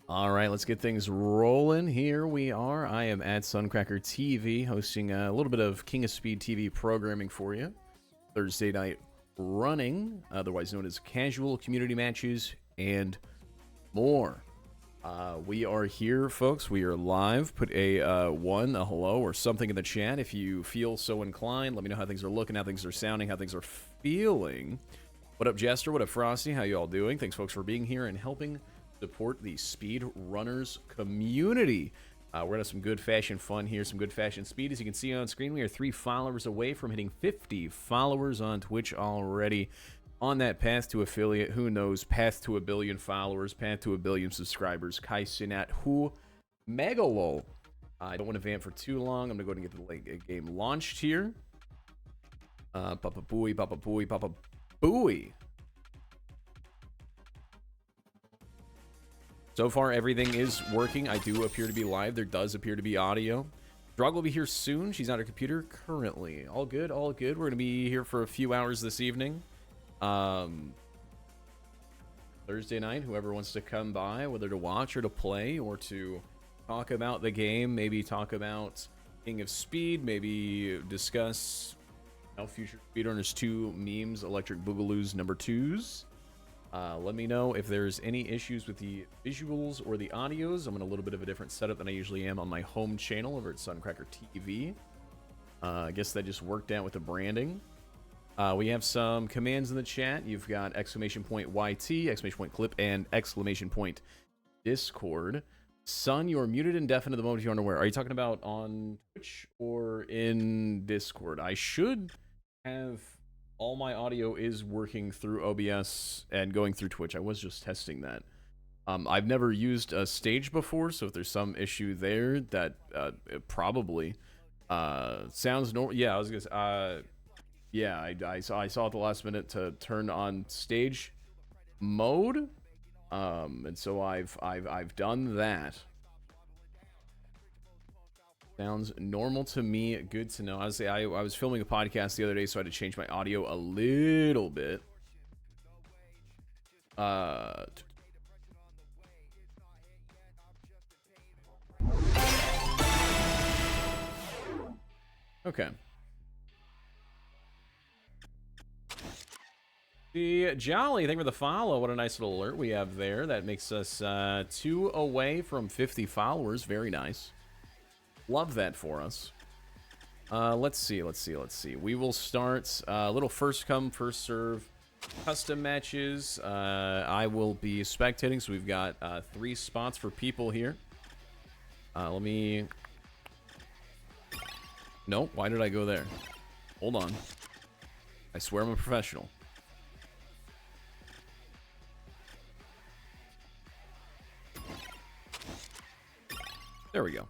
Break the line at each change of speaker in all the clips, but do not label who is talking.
All right, let's get things rolling. Here we are. I am at Suncracker TV, hosting a little bit of King of Speed TV programming for you. Thursday night running, otherwise known as casual community matches, and more. We are here, folks. We are live. Put a a hello, or something in the chat if you feel so inclined. Let me know how things are looking, how things are sounding, how things are feeling. What up, Jester? What up, Frosty? How you all doing? Thanks, folks, for being here and helping support the speed runners community. We're gonna have some good fashion fun here, some good fashion speed. As you can see on screen, we are 3 followers away from hitting 50 followers on Twitch already. On that path to affiliate, who knows, path to 1 billion followers, path to 1 billion subscribers. Kai Sinat, who Megalo. I don't want to vamp for too long. I'm gonna go ahead and get the late game launched here. Papa Booey, Papa Booey, Papa Booey. So far, everything is working. I do appear to be live. There does appear to be audio. Drog will be here soon. She's on her computer currently. All good, all good. We're going to be here for a few hours this evening. Thursday night, whoever wants to come by, whether to watch or to play or to talk about the game, maybe talk about King of Speed, maybe discuss future Speedrunners 2 memes, Electric Boogaloos number 2s. Let me know if there's any issues with the visuals or the audios. I'm in a little bit of a different setup than I usually am on my home channel over at Suncracker TV. I guess that just worked out with the branding. We have some commands in the chat. You've got exclamation point YT, exclamation point clip, and exclamation point Discord. Son, you're muted indefinite at the moment if you're unaware. Are you talking about on Twitch or in Discord? I should have... all my audio is working through OBS and going through Twitch. I was just testing that. I've never used a stage before, so if there's some issue there, that it probably sounds normal. Yeah, I was gonna. Yeah, I saw at the last minute to turn on stage mode, and so I've done that. Sounds normal to me. Good to know. Honestly, I was filming a podcast the other day, so I had to change my audio a little bit. Okay. The Jolly, thank you for the follow. What a nice little alert we have there. That makes us 2 away from 50 followers. Very nice. Love that for us. Let's see. We will start a little first come, first serve custom matches. I will be spectating, so we've got 3 spots for people here. Let me... Nope, why did I go there? Hold on. I swear I'm a professional. There we go.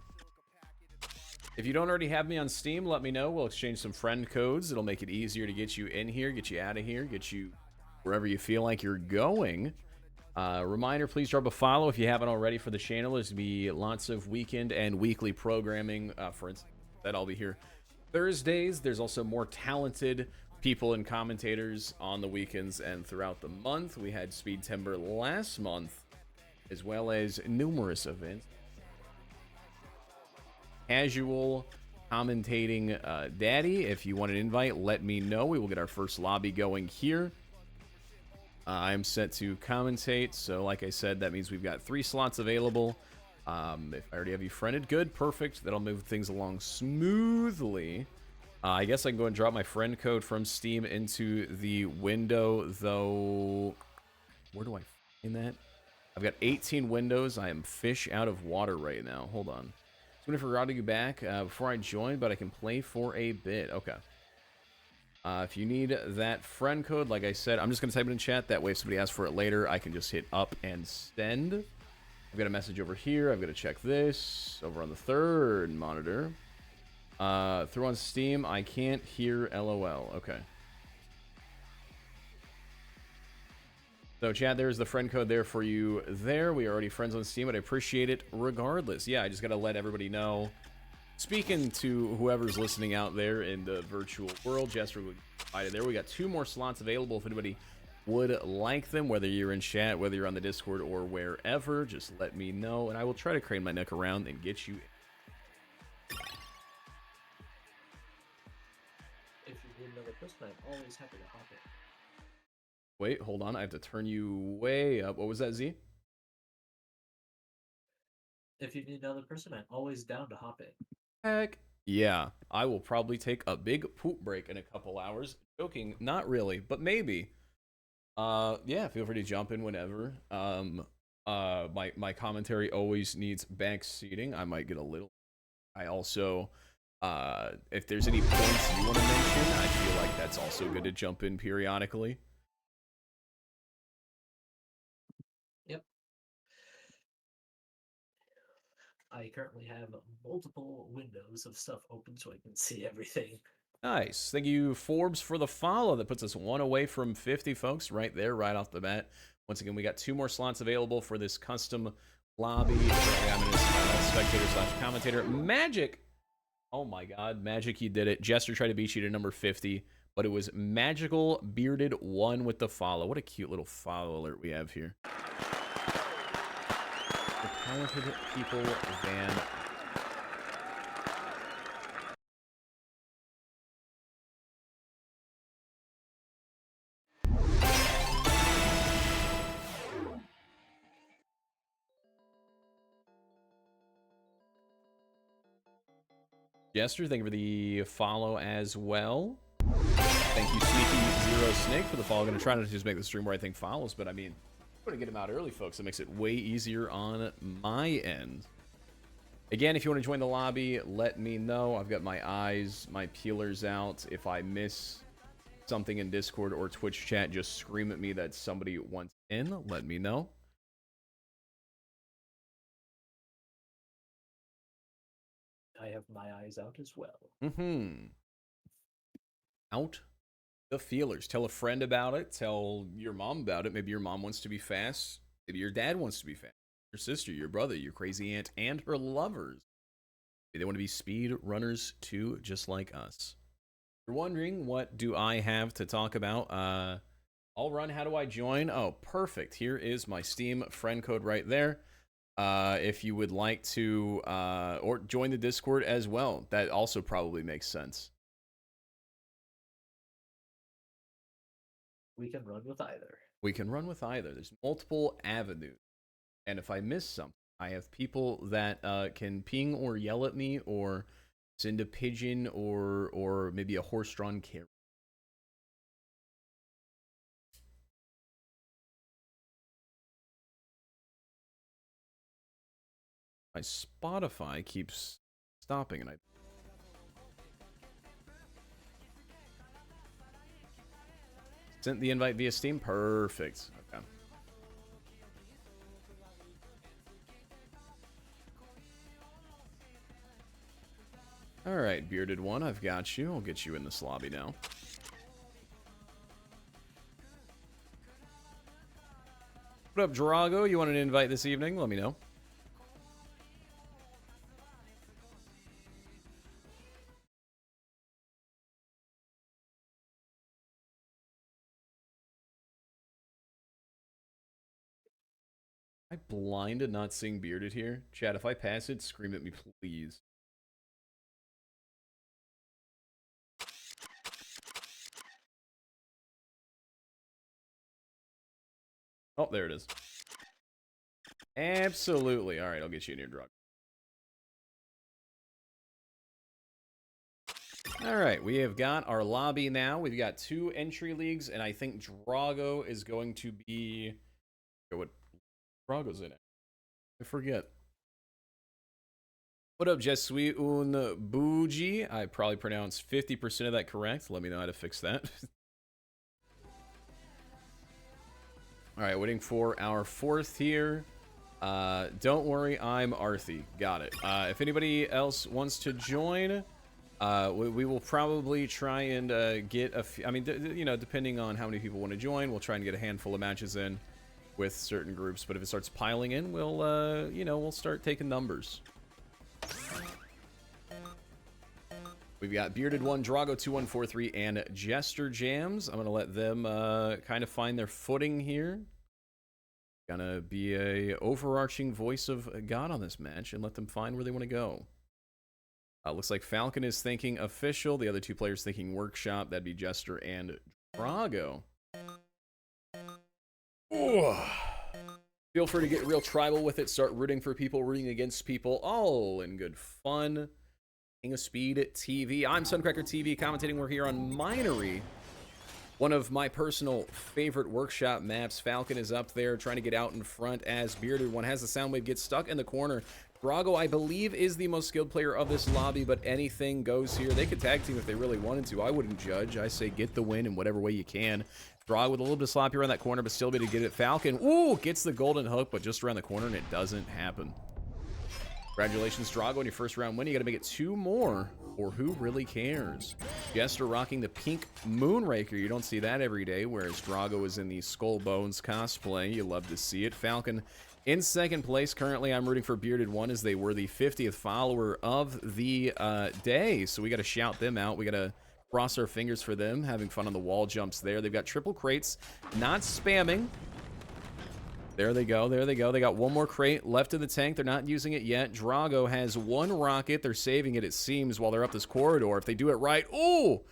If you don't already have me on Steam, let me know. We'll exchange some friend codes. It'll make it easier to get you in here, get you out of here, get you wherever you feel like you're going. Reminder, please drop a follow if you haven't already for the channel. There's going to be lots of weekend and weekly programming. For instance, that I'll be here Thursdays. There's also more talented people and commentators on the weekends and throughout the month. We had Speed Timber last month, as well as numerous events. Casual commentating daddy. If you want an invite, let me know. We will get our first lobby going here. I'm set to commentate, so like I said, that means we've got 3 slots available. If I already have you friended, good, perfect. That'll move things along smoothly. I guess I can go and drop my friend code from Steam into the window, though. Where do I find that? I've got 18 windows. I am fish out of water right now. Hold on. I forgot to go back before I joined, but I can play for a bit. Okay. If you need that friend code, like I said, I'm just going to type it in chat. That way, if somebody asks for it later, I can just hit up and send. I've got a message over here. I've got to check this over on the 3rd monitor. Through on Steam, I can't hear LOL. Okay. So, chat, there's the friend code there for you there. We are already friends on Steam, but I appreciate it regardless. Yeah, I just got to let everybody know. Speaking to whoever's listening out there in the virtual world, Jester, there we got 2 more slots available if anybody would like them, whether you're in chat, whether you're on the Discord, or wherever. Just let me know, and I will try to crane my neck around and get you.
If you need another person, I'm always happy to hop in.
Wait, hold on. I have to turn you way up. What was that, Z?
If you need another person, I'm always down to hop in.
Heck yeah. I will probably take a big poop break in a couple hours. Joking, not really, but maybe. Yeah, feel free to jump in whenever. My commentary always needs back seating. I might get a little. I also, if there's any points you want to mention, I feel like that's also good to jump in periodically.
Yep. I currently have multiple windows of stuff open so I can see everything.
Nice. Thank you, Forbes, for the follow. That puts us one away from 50, folks, right there, right off the bat. Once again, we got 2 more slots available for this custom lobby. Spectator/commentator. Magic. Oh my god, Magic, you did it. Jester tried to beat you to number 50, but it was Magical Bearded 1 with the follow. What a cute little follow alert we have here. The talented people van. Jester, thank you for the follow as well. Thank you, Sneaky Zero Snake, for the follow. I'm going to try not to just make the stream where I think follows, but I mean, I'm going to get them out early, folks. It makes it way easier on my end. Again, if you want to join the lobby, let me know. I've got my eyes, my peelers out. If I miss something in Discord or Twitch chat, just scream at me that somebody wants in. Let me know.
I have my eyes out as well.
Out the feelers. Tell a friend about it. Tell your mom about it. Maybe your mom wants to be fast. Maybe your dad wants to be fast. Your sister, your brother, your crazy aunt, and her lovers. Maybe they want to be speed runners too, just like us. If you're wondering, what do I have to talk about? I'll run. How do I join? Oh, perfect. Here is my Steam friend code right there. If you would like to, or join the Discord as well. That also probably makes sense.
We can run with either.
We can run with either. There's multiple avenues. And if I miss something, I have people that can ping or yell at me or send a pigeon or maybe a horse-drawn carriage. My Spotify keeps stopping, and I sent the invite via Steam. Perfect. Okay. All right, Bearded One, I've got you. I'll get you in this lobby now. What up, Drago? You want an invite this evening? Let me know. Am I blind and not seeing Bearded here? Chad, if I pass it, scream at me, please. Oh, there it is. Absolutely. All right, I'll get you in your drug. All right, we have got our lobby now. We've got 2 entry leagues, and I think Drago is going to be... What Drago's in it? I forget. What up, Je suis un bougie? I probably pronounced 50% of that correct. Let me know how to fix that. All right, waiting for our 4th here. Don't worry, I'm Arthi. Got it. If anybody else wants to join, we will probably try and get a few, I mean, you know, depending on how many people want to join, we'll try and get a handful of matches in with certain groups. But if it starts piling in, we'll, you know, we'll start taking numbers. We've got Bearded One, Drago 2143, and Jester Jams. I'm gonna let them kind of find their footing here. Gonna be a overarching voice of God on this match and let them find where they want to go. Looks like Falcon is thinking official. The other two players thinking workshop. That'd be Jester and Drago. Ooh. Feel free to get real tribal with it. Start rooting for people, rooting against people. All in good fun. King of Speed TV. I'm Suncracker TV commentating. We're here on Minery. One of my personal favorite workshop maps. Falcon is up there trying to get out in front as Bearded One has the sound wave, gets stuck in the corner. Drago, I believe, is the most skilled player of this lobby, but anything goes here. They could tag team if they really wanted to. I wouldn't judge. I say get the win in whatever way you can. Drago with a little bit of sloppy around that corner, but still be able to get it. Falcon, ooh, gets the golden hook, but just around the corner, and it doesn't happen. Congratulations, Drago, on your first round win. You got to make it 2 more, or who really cares? Jester rocking the pink Moonraker. You don't see that every day, whereas Drago is in the Skull Bones cosplay. You love to see it. Falcon in second place. Currently, I'm rooting for Bearded One as they were the 50th follower of the day. So we got to shout them out. We got to cross our fingers for them. Having fun on the wall jumps there. They've got triple crates, not spamming. There they go. There they go. They got one more crate left in the tank. They're not using it yet. Drago has 1 rocket. They're saving it, it seems, while they're up this corridor. If they do it right, ooh,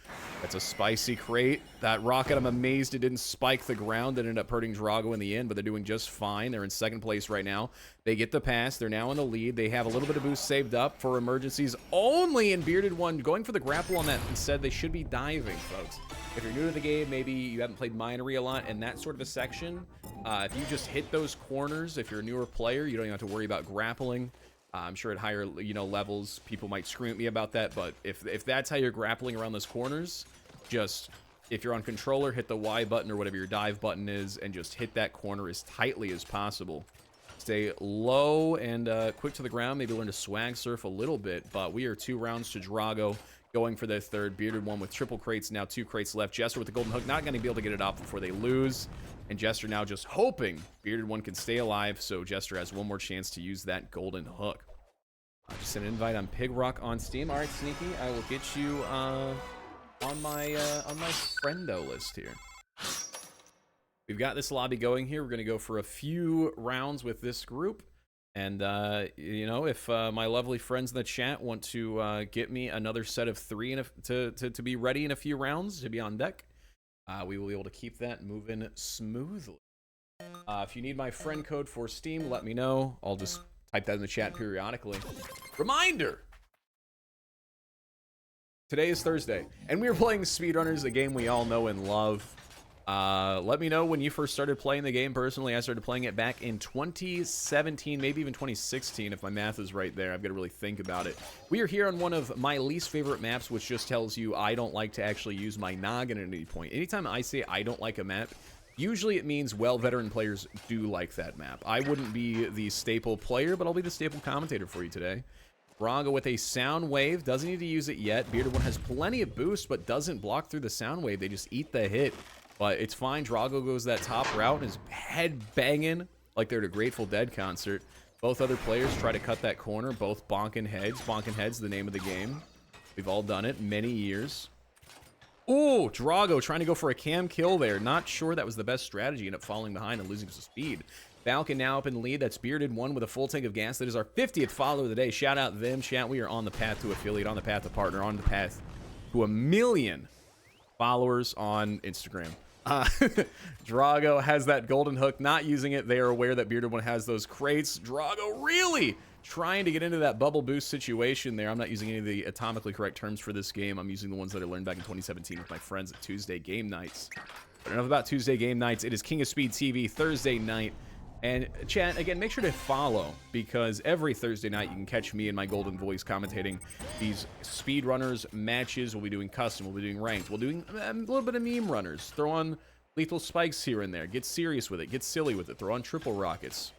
that's a spicy crate. That rocket, I'm amazed it didn't spike the ground. That ended up hurting Drago in the end, but they're doing just fine. They're in second place right now. They get the pass. They're now in the lead. They have a little bit of boost saved up for emergencies only, and Bearded One going for the grapple on that. Instead, they should be diving, folks. If you're new to the game, maybe you haven't played Minery a lot, and that sort of a section, if you just hit those corners, if you're a newer player, you don't even have to worry about grappling. I'm sure at higher, levels, people might scream at me about that, but if that's how you're grappling around those corners, just, if you're on controller, hit the Y button or whatever your dive button is, and just hit that corner as tightly as possible. Stay low and quick to the ground, maybe learn to swag surf a little bit, but we are 2 rounds to Drago, going for their third. Bearded One with triple crates, now 2 crates left. Jester with the golden hook, not going to be able to get it off before they lose. And Jester now just hoping Bearded One can stay alive, so Jester has 1 more chance to use that golden hook. Just an invite on Pig Rock on Steam. All right, Sneaky, I will get you on my friendo list here. We've got this lobby going here. We're going to go for a few rounds with this group. And, if my lovely friends in the chat want to get me another set of 3 to be ready in a few rounds, to be on deck, we will be able to keep that moving smoothly. If you need my friend code for Steam, let me know. I'll just type that in the chat periodically. Reminder! Today is Thursday, and we are playing Speedrunners, a game we all know and love. Let me know when you first started playing the game. Personally, I started playing it back in 2017, maybe even 2016, if my math is right there. I've got to really think about it. We are here on one of my least favorite maps, which just tells you I don't like to actually use my noggin at any point. Anytime I say I don't like a map, usually it means, well, veteran players do like that map. I wouldn't be the staple player, but I'll be the staple commentator for you today. Drago with a sound wave, doesn't need to use it yet. Bearded One has plenty of boost, but doesn't block through the sound wave. They just eat the hit. But it's fine. Drago goes that top route and is head banging like they're at a Grateful Dead concert. Both other players try to cut that corner, both bonking heads. Bonking heads, the name of the game. We've all done it many years. Ooh, Drago trying to go for a cam kill there. Not sure that was the best strategy. End up falling behind and losing some speed. Falcon now up in the lead. That's Bearded One with a full tank of gas. That is our 50th follower of the day. Shout out them. Chat, we are on the path to affiliate, on the path to partner, on the path to 1 million followers on Instagram. Drago has that golden hook, not using it. They are aware that Bearded One has those crates. Drago really trying to get into that bubble boost situation there. I'm not using any of the atomically correct terms for this game. I'm using the ones that I learned back in 2017 with my friends at Tuesday Game Nights. But enough about Tuesday Game Nights. It is King of Speed TV Thursday night. And chat, again, make sure to follow, because every Thursday night you can catch me and my golden voice commentating these speedrunners matches. We'll be doing custom, we'll be doing ranked, we'll be doing a little bit of meme runners. Throw on lethal spikes here and there. Get serious with it, get silly with it. Throw on triple rockets.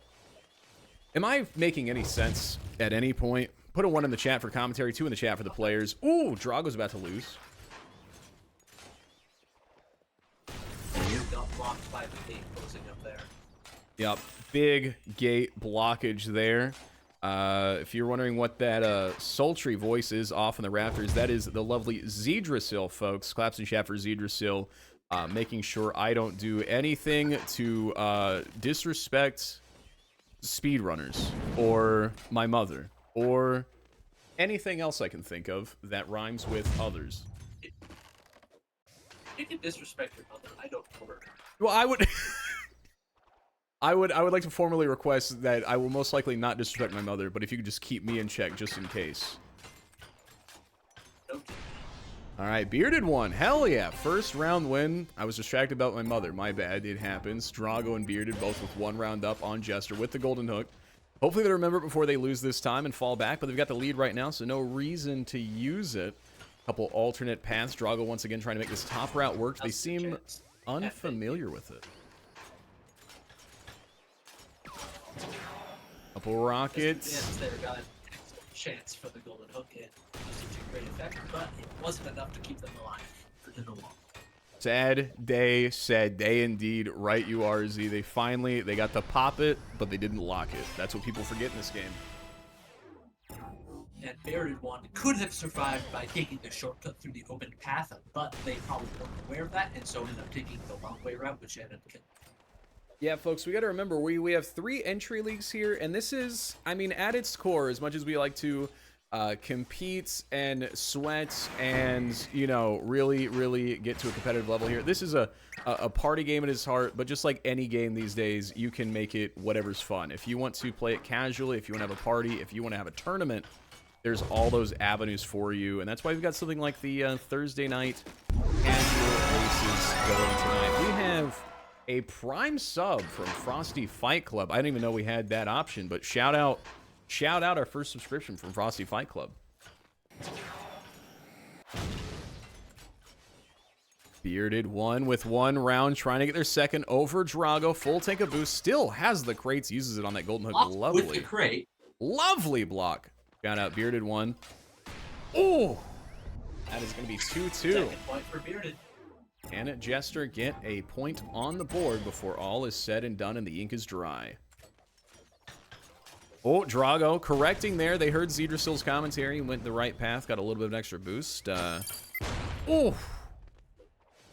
Am I making any sense at any point? Put a 1 in the chat for commentary, 2 in the chat for the players. Ooh, Drago's about to lose.
You got blocked by the gate closing up there.
Yep, big gate blockage there. If you're wondering what that sultry voice is off in the rafters, that is the lovely Zedrasil, folks. Claps and chat for Zedrasil, making sure I don't do anything to disrespect speedrunners or my mother or anything else I can think of that rhymes with others.
You can disrespect your mother. I don't know her.
Well, I would... I would like to formally request that I will most likely not disrespect my mother, but if you could just keep me in check just in case.
Okay.
Alright, Bearded one. Hell yeah. First round win. I was distracted about my mother. My bad. It happens. Drago and Bearded both with 1 round up on Jester with the golden hook. Hopefully they remember it before they lose this time and fall back, but they've got the lead right now, so no reason to use it. Couple alternate paths. Drago once again trying to make this top route work. They seem unfamiliar with it. Couple rockets.
There got an excellent chance for the golden hook and wasn't too great effect, but it wasn't enough to keep them alive for the long.
Sad day indeed. Right you are, Z. They got to pop it, but they didn't lock it. That's what people forget in this game.
And Bearded one could have survived by taking the shortcut through the open path, but they probably weren't aware of that, and so ended up taking the long way route, which ended up killing.
Yeah, folks, we got to remember, we have 3 entry leagues here, and this is, I mean, at its core, as much as we like to compete and sweat and, you know, really get to a competitive level here, this is a party game at its heart, but just like any game these days, you can make it whatever's fun. If you want to play it casually, if you want to have a party, if you want to have a tournament, there's all those avenues for you, and that's why we've got something like the Thursday night casual races going tonight. We have a prime sub from Frosty Fight Club. I didn't even know we had that option, but shout out our first subscription from Frosty Fight Club. Bearded one with 1 round, trying to get their second over Drago. Full tank of boost, still has the crates, uses it on that golden hook. Lovely.
With the crate.
Lovely block. Got out Bearded one. Oh! That is going to be 2-2.
Second point for Bearded.
Can Jester get a point on the board before all is said and done and the ink is dry? Oh, Drago correcting there. They heard Zedrasil's commentary, went the right path, got a little bit of an extra boost. Oh!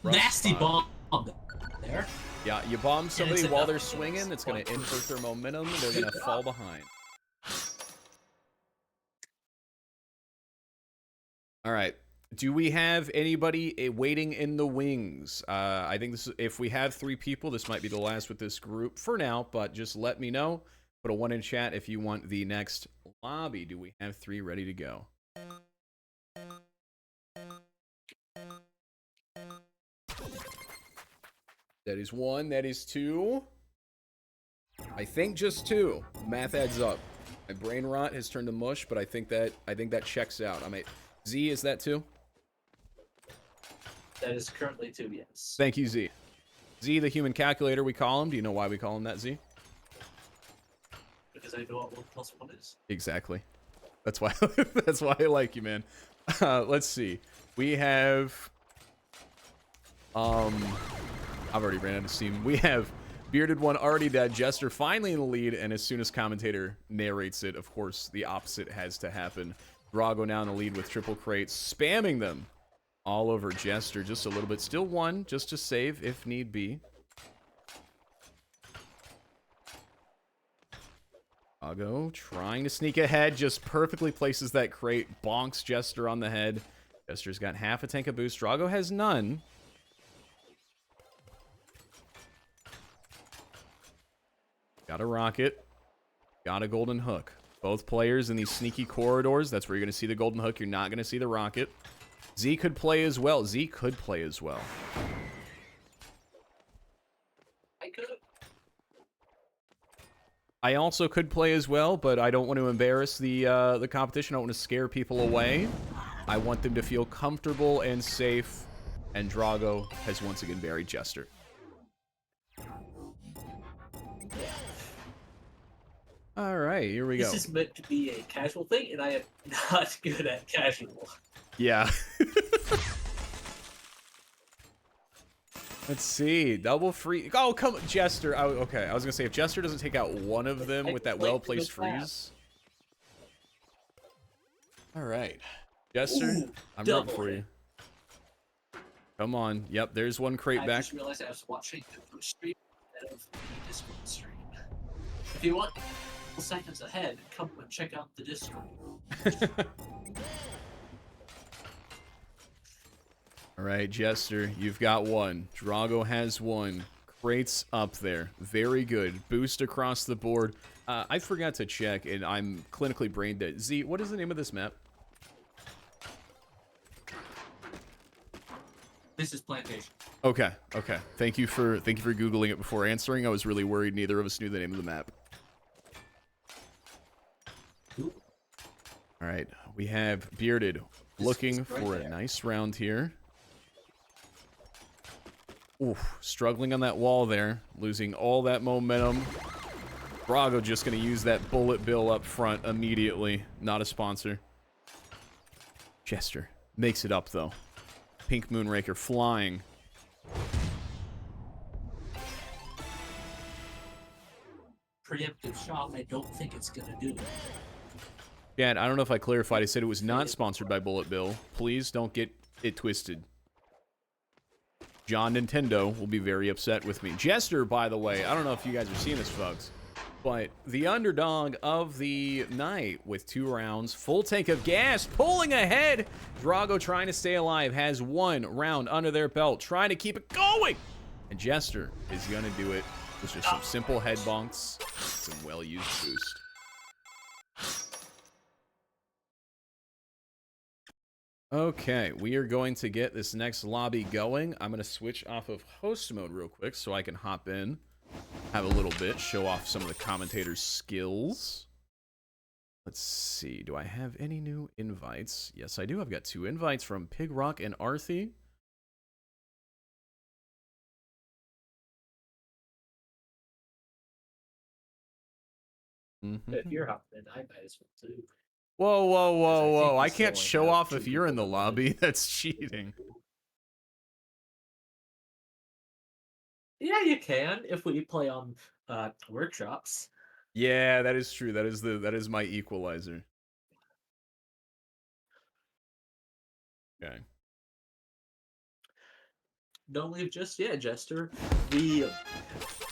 Nasty bomb there.
Yeah, you bomb somebody while they're swinging, it's going to invert their momentum. They're going to fall behind. All right. Do we have anybody waiting in the wings? I think this is, if we have 3 people, this might be the last with this group for now, but just let me know. Put a 1 in chat if you want the next lobby. Do we have 3 ready to go? That is 1. That is 2. I think just 2. Math adds up. My brain rot has turned to mush, but I think that checks out. Z, is that 2?
That is currently 2, yes.
Thank you, Z. Z, the human calculator, we call him. Do you know why we call him that, Z?
Because I know what 1 plus 1 is.
Exactly. That's why. That's why I like you, man. Let's see. We have. I've already ran out of steam. We have Bearded one already dead. Jester finally in the lead, and as soon as commentator narrates it, of course, the opposite has to happen. Drago now in the lead with triple crates, spamming them all over Jester just a little bit. Still 1, just to save if need be. Drago trying to sneak ahead, just perfectly places that crate, bonks Jester on the head. Jester's got half a tank of boost. Drago has none. Got a rocket. Got a golden hook. Both players in these sneaky corridors. That's where you're going to see the golden hook. You're not going to see the rocket. Z could play as well. Z could play as well.
I could have.
I also could play as well, but I don't want to embarrass the competition. I don't want to scare people away. I want them to feel comfortable and safe. And Drago has once again buried Jester. All right, here we go.
This is meant to be a casual thing, and I am not good at casual.
Yeah. Let's see. Double free. Oh, come on, Jester. Okay, I was going to say, if Jester doesn't take out one of them with that well-placed freeze. All right. Jester,
Ooh,
I'm
double
ready for
hit.
you. Come on. Yep, there's one crate
I
back.
just realized I was watching the Twitch stream instead of the Discord stream. If you want seconds ahead, come and check out the Discord.
All right, Jester, you've got one. Drago has one. Crates up there. Very good. Boost across the board. I forgot to check, and I'm clinically brain dead. Z, what is the name of this map?
This is Plantation.
Okay, okay. Thank you for googling it before answering. I was really worried neither of us knew the name of the map.
Ooh.
All right, we have Bearded looking
is right
for a
there.
nice round here. Oof, struggling on that wall there, losing all that momentum. Drago just going to use that bullet bill up front immediately. Not a sponsor. Jester makes it up, though. Pink Moonraker flying.
Preemptive shot, I don't think it's gonna do it.
Yeah, I don't know if I clarified. I said it was not sponsored by Bullet Bill. Please don't get it twisted. John Nintendo will be very upset with me. Jester, by the way, I don't know if you guys are seeing this, folks, but the underdog of the night with 2 rounds, full tank of gas, pulling ahead. Drago trying to stay alive, has 1 round under their belt, trying to keep it going. And Jester is going to do it with just some simple head bonks, some well-used boost. Okay, we are going to get this next lobby going. I'm going to switch off of host mode real quick so I can hop in, have a little bit, show off some of the commentators' skills. Let's see, do I have any new invites? Yes, I do. I've got 2 invites from Pig Rock and Arthy.
If you're hopping in, I might as well too.
Whoa, whoa, whoa,
think
whoa.
we
I can't
still
show
have
off
2
if you're in the
people that
lobby. That's cheating.
Yeah, you can if we play on workshops.
Yeah, that is true. That is my equalizer. Okay.
Don't leave just yet, Jester. We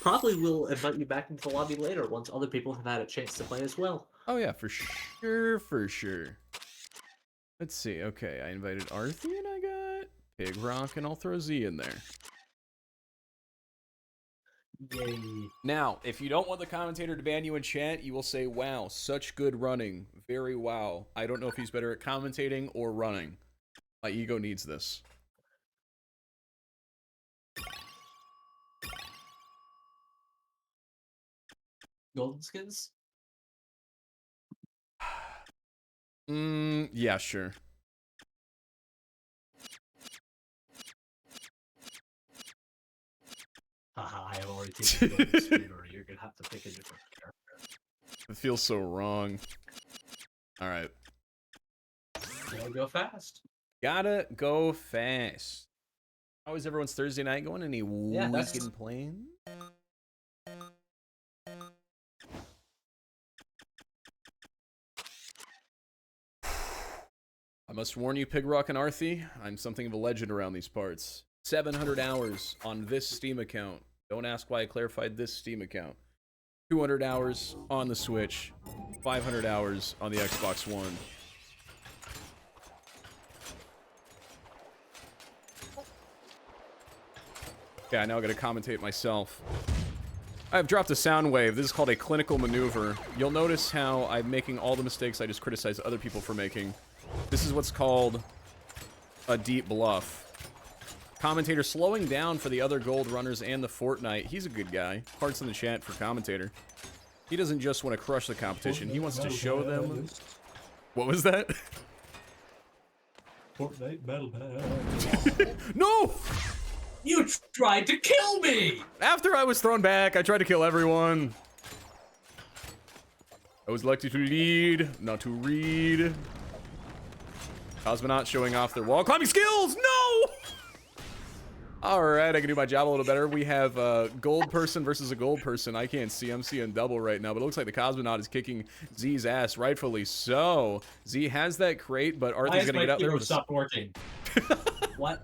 probably will invite you back into the lobby later once other people have had a chance to play as well.
Oh yeah, for sure, for sure. Let's see. Okay, I invited Arthy and I got Pig Rock, and I'll throw Z in there.
Yay.
Now, if you don't want the commentator to ban you in chat, you will say, wow, such good running. Very wow. I don't know if he's better at commentating or running. My ego needs this.
Golden skins?
Yeah, sure.
Haha, I have already taken the golden skin, or you're gonna have to pick a different character.
It feels so wrong. Alright.
Gotta go fast.
Gotta go fast. How is everyone's Thursday night going? Any
that's-
weekend plans? I must warn you, Pig Rock and Arthy, I'm something of a legend around these parts. 700 hours on this Steam account. Don't ask why I clarified this Steam account. 200 hours on the Switch. 500 hours on the Xbox One. Okay, I now gotta commentate myself. I've dropped a sound wave. This is called a clinical maneuver. You'll notice how I'm making all the mistakes I just criticized other people for making. This is what's called a deep bluff. Commentator slowing down for the other gold runners and the Fortnite. He's a good guy. Hearts in the chat for commentator. He doesn't just want to crush the competition. He wants to show them... What was that?
Fortnite Battle Pass.
No!
You tried to kill me!
After I was thrown back, I tried to kill everyone. I was elected to lead, not to read. Cosmonaut showing off their wall climbing skills! No! All right, I can do my job a little better. We have a gold person versus a gold person. I can't see. I'm seeing double right now, but it looks like the Cosmonaut is kicking Z's ass, rightfully so. Z has that crate, but Arthur's gonna get out there with
Stop working.
What?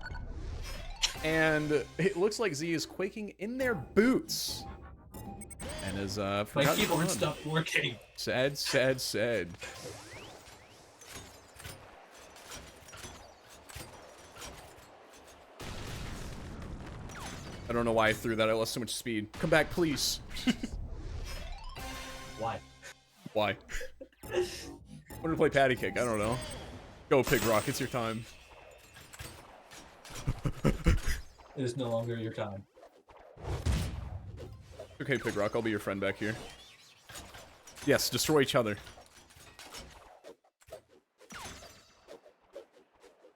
and it looks like Z is quaking in their boots. And is
My
forgotten
keyboard
fun.
stopped working.
Sad, sad, sad. I don't know why I threw that. I lost so much speed. Come back, please.
Why?
Why? I wanted to play patty cake. I don't know. Go, Pig Rock. It's your time.
It is no longer your time.
Okay, Pig Rock. I'll be your friend back here. Yes, destroy each other.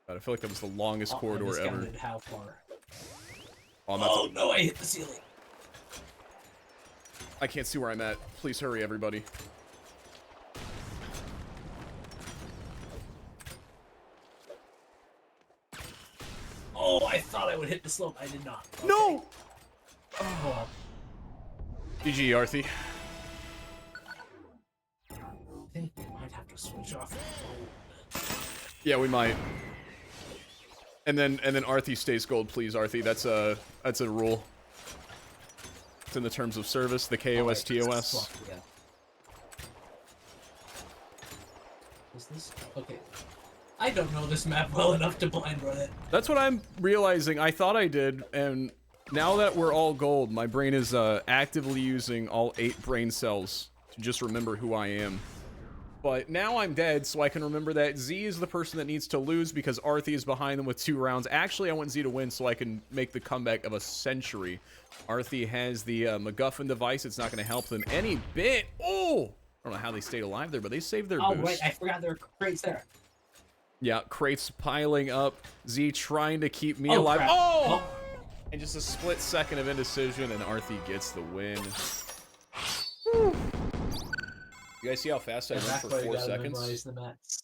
God, I feel like that was the longest corridor ever.
How far?
Oh,
No, I hit the ceiling.
I can't see where I'm at. Please hurry, everybody.
Oh, I thought I would hit the slope. I did not. Okay.
No!
Oh,
GG, Arthi.
I think we might have to switch off.
Yeah, we might. And then Arthi stays gold, please, Arthi. That's a rule. It's in the terms of service, the KOS TOS.
Yeah. Is this okay? I don't know this map well enough to blind run it.
That's what I'm realizing. I thought I did, and now that we're all gold, my brain is actively using all 8 brain cells to just remember who I am. But now I'm dead, so I can remember that Z is the person that needs to lose because Arthi is behind them with 2 rounds. Actually, I want Z to win so I can make the comeback of a century. Arthi has the MacGuffin device. It's not going to help them any bit. Oh! I don't know how they stayed alive there, but they saved their boost.
Oh, wait, I forgot there were crates there.
Yeah, crates piling up. Z trying to keep me
Oh,
alive.
crap.
Oh! And just a split second of indecision, and Arthi gets the win. Whew. You guys see how fast I run for 4 seconds?
The mats.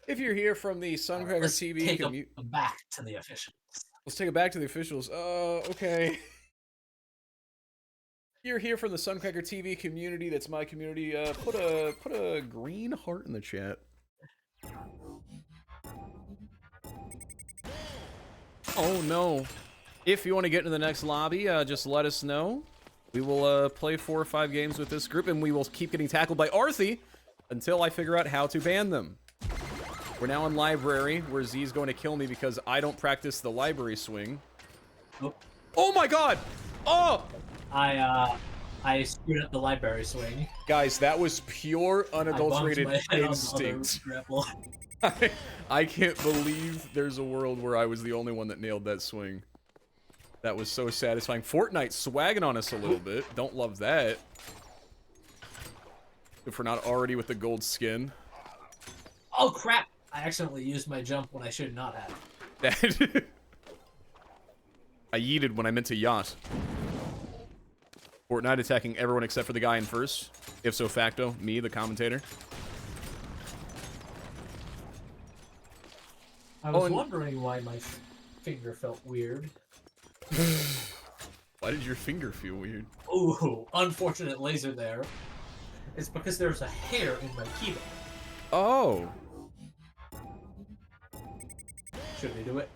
If you're here from the Suncracker
Let's
TV
take them back to the officials.
let's take it back to the officials. Okay. You're here from the Suncracker TV community. That's my community. Put a green heart in the chat. Oh no! If you want to get into the next lobby, just let us know. We will play 4 or 5 games with this group, and we will keep getting tackled by Arthi until I figure out how to ban them. We're now in library, where Z's going to kill me because I don't practice the library swing.
Oh,
Oh my god! Oh!
I screwed up the library swing.
Guys, that was pure, unadulterated
I bumped my head on the
instinct.
other grapple.
I can't believe there's a world where I was the only one that nailed that swing. That was so satisfying. Fortnite swagging on us a little bit. Don't love that. If we're not already with the gold skin.
Oh crap! I accidentally used my jump when I should not have.
That I yeeted when I meant to yacht. Fortnite attacking everyone except for the guy in first. If so facto, me, the commentator.
I was wondering why my finger felt weird.
Why did your finger feel weird?
Ooh, unfortunate laser there. It's because there's a hair in my keyboard.
Oh.
Should we do it?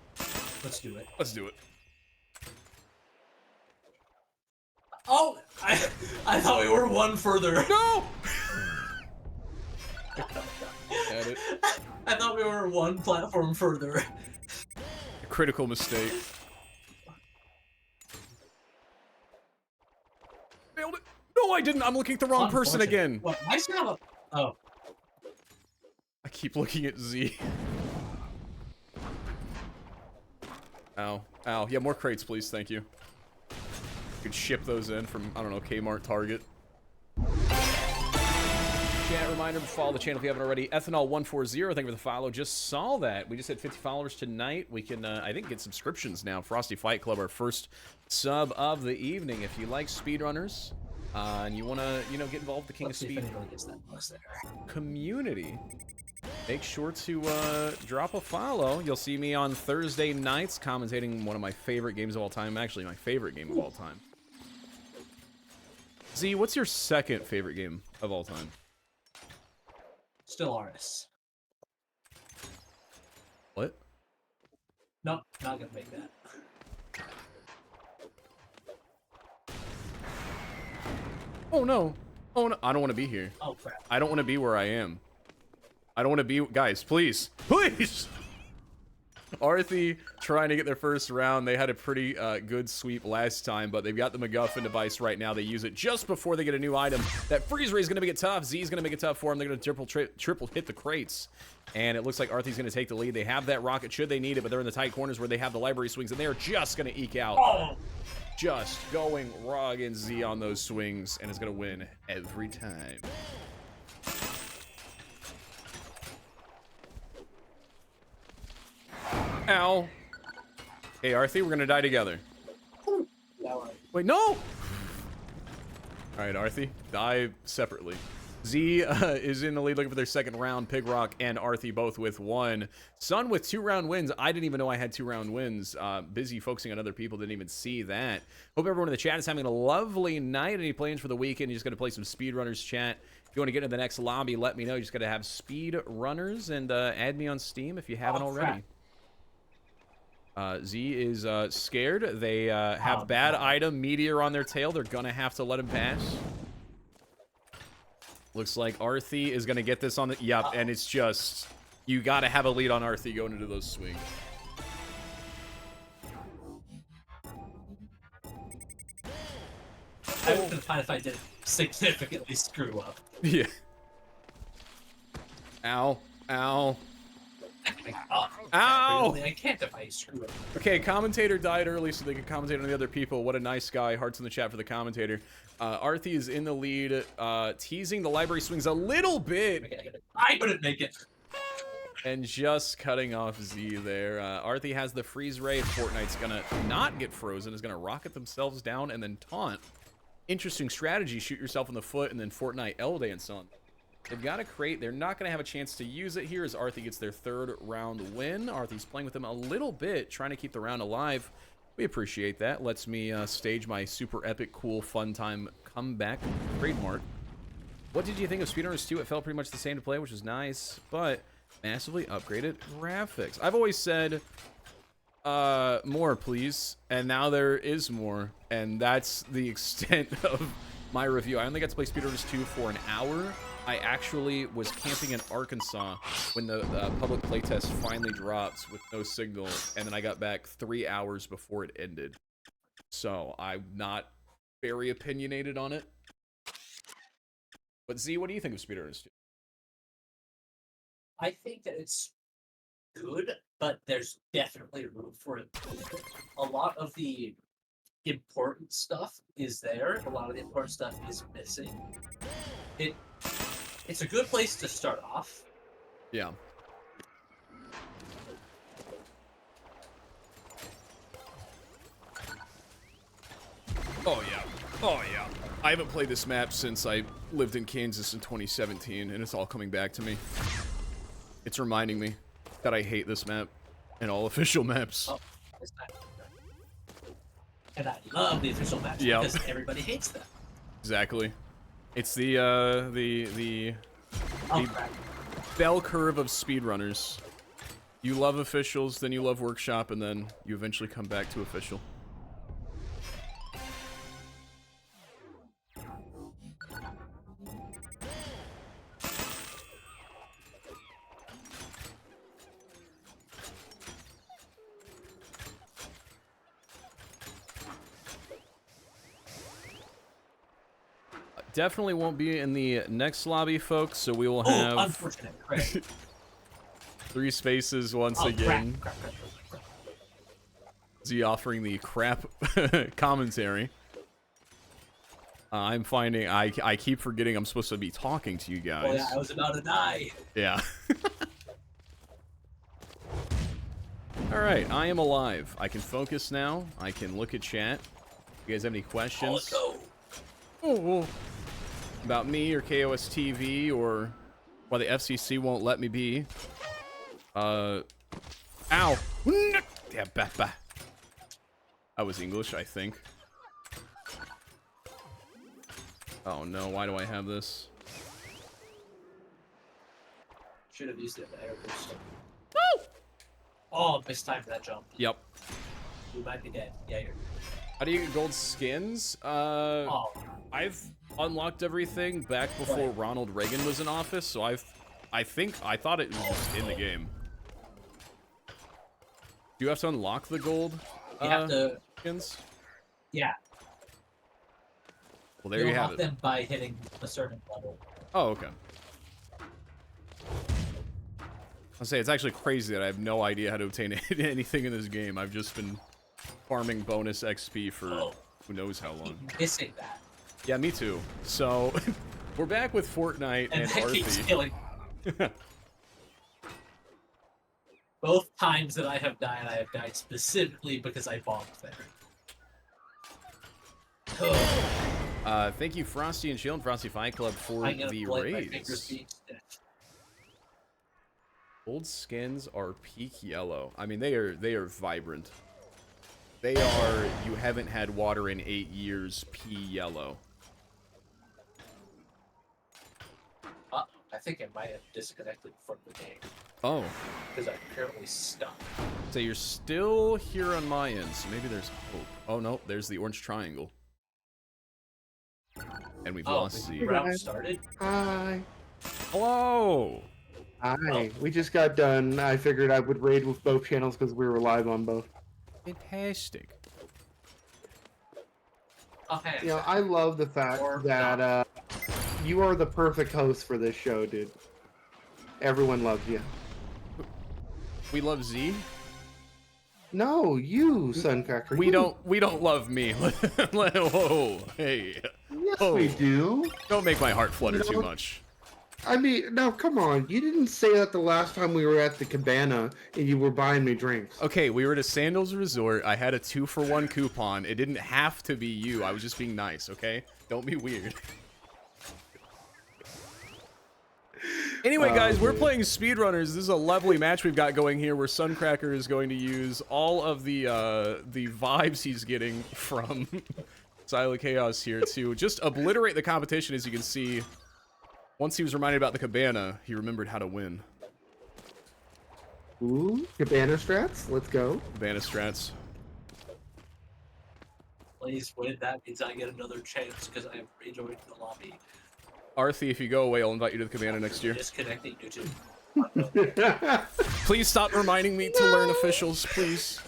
Let's do it.
Let's do it.
Oh! I thought we were one further.
No! Had it.
I thought we were one platform further.
A critical mistake. Failed it. No, I didn't. I'm looking at the wrong person again.
What? I still have a... Oh.
I keep looking at Z. Ow. Ow. Yeah, more crates, please. Thank you. You could ship those in from, I don't know, Kmart, Target. Chat reminder to follow the channel if you haven't already. Ethanol140, thank you for the follow. Just saw that. We just hit 50 followers tonight. We can, I think, get subscriptions now. Frosty Fight Club, our first sub of the evening. If you like speedrunners and you want to, you know, get involved with the King
Let's
of
see if
Speed
anybody gets that plus there.
community, make sure to drop a follow. You'll see me on Thursday nights commentating one of my favorite games of all time. Actually, my favorite game of all time. Z, what's your second favorite game of all time?
Still Artis.
What?
Nope, not gonna make that.
Oh no. Oh no. I don't want to be here.
Oh crap.
I don't want to be where I am. I don't want to be... Guys, please. Please! Arthi trying to get their first round. They had a pretty good sweep last time, but they've got the MacGuffin device right now. They use it just before they get a new item. That freeze ray is going to make it tough. Z is going to make it tough for them. They're going to triple hit the crates. And it looks like Arthi's going to take the lead. They have that rocket should they need it, but they're in the tight corners where they have the library swings, and they're just going to eke out.
Oh.
Just going raw against Z on those swings, and it's going to win every time. Ow. Hey, Arthi, we're gonna die together. Wait, no! Alright, Arthi, die separately. Z is in the lead looking for their second round. Pigrock and Arthi both with 1. Sun with 2-round wins. I didn't even know I had 2-round wins. Busy focusing on other people, didn't even see that. Hope everyone in the chat is having a lovely night. Any plans for the weekend? You just gotta play some speedrunners chat. If you want to get into the next lobby, let me know. You just gotta have speedrunners and add me on Steam if you haven't already. Z is scared. They have bad item, Meteor on their tail. They're gonna have to let him pass. Looks like Arthi is gonna get this on the... Yep, and it's just... You gotta have a lead on Arthi going into those swings.
I would have been fine if I didn't significantly screw up.
Yeah. Ow. Ow. Ow!
I can't if I screw up.
Okay, commentator died early so they could commentate on the other people. What a nice guy. Hearts in the chat for the commentator. Arthi is in the lead, teasing the library swings a little bit.
I couldn't make it.
And just cutting off Z there. Arthi has the freeze ray. Fortnite's gonna not get frozen. Is gonna rocket themselves down and then taunt. Interesting strategy. Shoot yourself in the foot and then Fortnite L dance on. They've got a crate. They're not going to have a chance to use it here as Arthi gets their 3rd round win. Arthi's playing with them a little bit, trying to keep the round alive. We appreciate that. Lets me stage my super epic, cool, fun time comeback trademark. What did you think of Speedrunners 2? It felt pretty much the same to play, which is nice, but massively upgraded graphics. I've always said, more, please. And now there is more. And that's the extent of my review. I only got to play Speedrunners 2 for an hour. I actually was camping in Arkansas when the public playtest finally dropped with no signal, and then I got back 3 hours before it ended. So I'm not very opinionated on it. But Z, what do you think of Speedrunners 2?
I think that it's good, but there's definitely room for improvement. A lot of the important stuff is there. A lot of the important stuff is missing. It's a good place to start off.
Yeah. Oh, yeah. Oh, yeah. I haven't played this map since I lived in Kansas in 2017, and it's all coming back to me. It's reminding me that I hate this map and all official maps.
Oh, it's not. And I love the official maps because everybody hates them.
Exactly. It's the bell curve of speedrunners. You love officials, then you love workshop, and then you eventually come back to official. Definitely won't be in the next lobby, folks, so we will have
unfortunate.
3 spaces once again.
Crap.
Z offering the crap commentary. I'm finding I keep forgetting I'm supposed to be talking to you guys.
Oh yeah, I was about to die.
Yeah. All right, I am alive. I can focus now. I can look at chat. You guys have any questions?
Let's go.
Oh, about me or KOS TV or Why the FCC won't let me be. Ow. Yeah, bah. I was English, I think. Oh no, why do I have this?
Should have used it in the air boost. Woo! Oh, mistimed that jump.
Yep.
You might be dead. Yeah, you're.
How do you get gold skins?
Oh.
I've unlocked everything back before Ronald Reagan was in office, so I thought it was just in the game. Do you have to unlock the gold?
You have to.
Skins?
Yeah.
Well, there you have
unlock
it.
them by hitting a certain level.
Oh, okay. I'll say it's actually crazy that I have no idea how to obtain anything in this game. I've just been farming bonus XP for who knows how long.
Keep missing that.
Yeah, me too. So we're back with Fortnite and
that keeps
Arthie.
killing. Both times that I have died specifically because I bombed there.
Thank you, Frosty and Chill and Frosty Fight Club for the raids. Old skins are peak yellow. I mean, they are vibrant. They are, you haven't had water in 8 years, pea yellow.
I think I might have disconnected from the game.
Oh.
Because I'm currently stuck.
So you're still here on my end, so maybe there's hope. Oh no, there's the orange triangle. And we've lost the
round started.
Hi.
Hello.
Hi. We just got done. I figured I would raid with both channels because we were live on both.
Fantastic.
Okay.
You know, I love the fact that you are the perfect host for this show, dude. Everyone loves you.
We love Z.
No, you, Suncracker.
We don't love me. Whoa, hey.
Yes, we do.
Don't make my heart flutter too much.
I mean, no, come on. You didn't say that the last time we were at the cabana and you were buying me drinks.
Okay, we were at a Sandals Resort. I had a 2-for-1 coupon. It didn't have to be you. I was just being nice, okay? Don't be weird. Anyway, guys, we're playing Speedrunners. This is a lovely match we've got going here where Suncracker is going to use all of the vibes he's getting from Silent Chaos here to just obliterate the competition. As you can see, once he was reminded about the cabana, he remembered how to win.
Ooh, cabana strats. Let's go.
Cabana strats.
Please win. That means I get another chance because I have rejoined the lobby.
Arthie, if you go away, I'll invite you to the cabana next year.
Disconnecting YouTube.
Please stop reminding me to learn officials, please.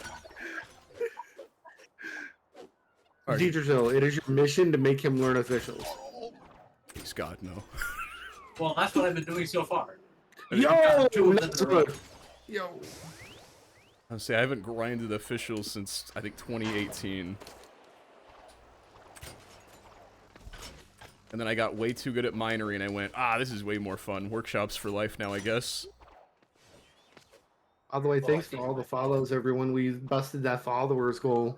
Deidre, it is your mission to make him learn officials.
Please, God, no.
Well, that's what I've been doing so far.
Yo! That's good. Yo!
I'll say I haven't grinded officials since, I think, 2018. And then I got way too good at minery and I went, this is way more fun. Workshops for life now, I guess.
By the way, thanks for all the follows, everyone. We busted that followers goal.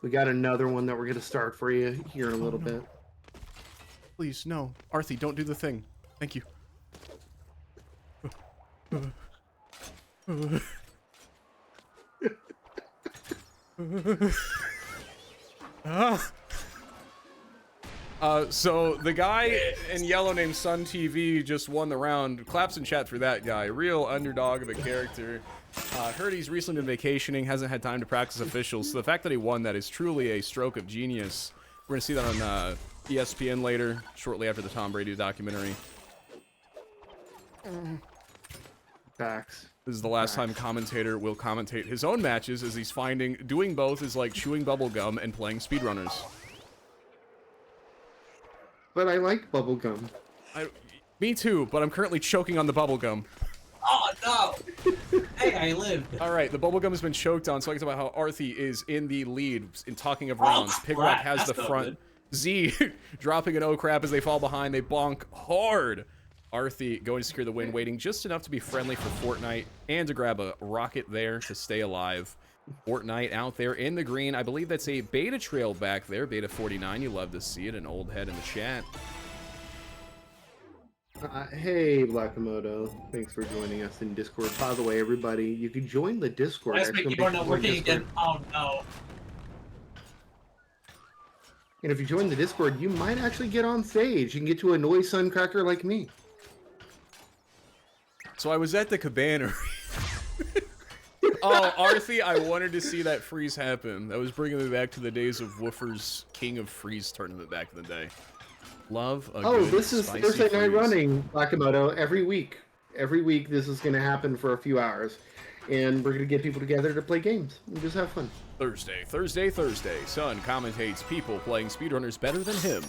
We got another one that we're going to start for you here in a little bit.
Please, no. Arthie, don't do the thing. Thank you. So the guy in yellow named Sun TV just won the round. Claps in chat for that guy. Real underdog of a character. Heard he's recently been vacationing, hasn't had time to practice officials. So the fact that he won that is truly a stroke of genius. We're gonna see that on ESPN later, shortly after the Tom Brady documentary.
Facts.
This is the last time commentator will commentate his own matches, as he's finding doing both is like chewing bubble gum and playing speedrunners.
But I like bubblegum.
Me too, but I'm currently choking on the bubblegum.
Oh no! Hey, I lived.
Alright, the bubblegum has been choked on, so I can talk about how Arthie is in the lead in talking of rounds. Pigrock has the front. Z dropping an oh crap as they fall behind. They bonk hard. Arthie going to secure the win, waiting just enough to be friendly for Fortnite and to grab a rocket there to stay alive. Fortnite out there in the green. I believe that's a beta trail back there. Beta 49. You love to see it. An old head in the chat.
Hey, Blackamoto. Thanks for joining us in Discord. By the way, everybody, you can join the Discord.
Why is my keyboard not working again? Oh no.
And if you join the Discord, you might actually get on stage. You can get to annoy Suncracker like me.
So I was at the cabana. Oh, Arthi, I wanted to see that freeze happen. That was bringing me back to the days of Woofer's King of Freeze tournament back in the day. Love a good
This is
spicy
Thursday night
freeze.
running, Blackamoto, every week. Every week this is going to happen for a few hours. And we're going to get people together to play games and just have fun.
Thursday. Sun commentates people playing speedrunners better than him.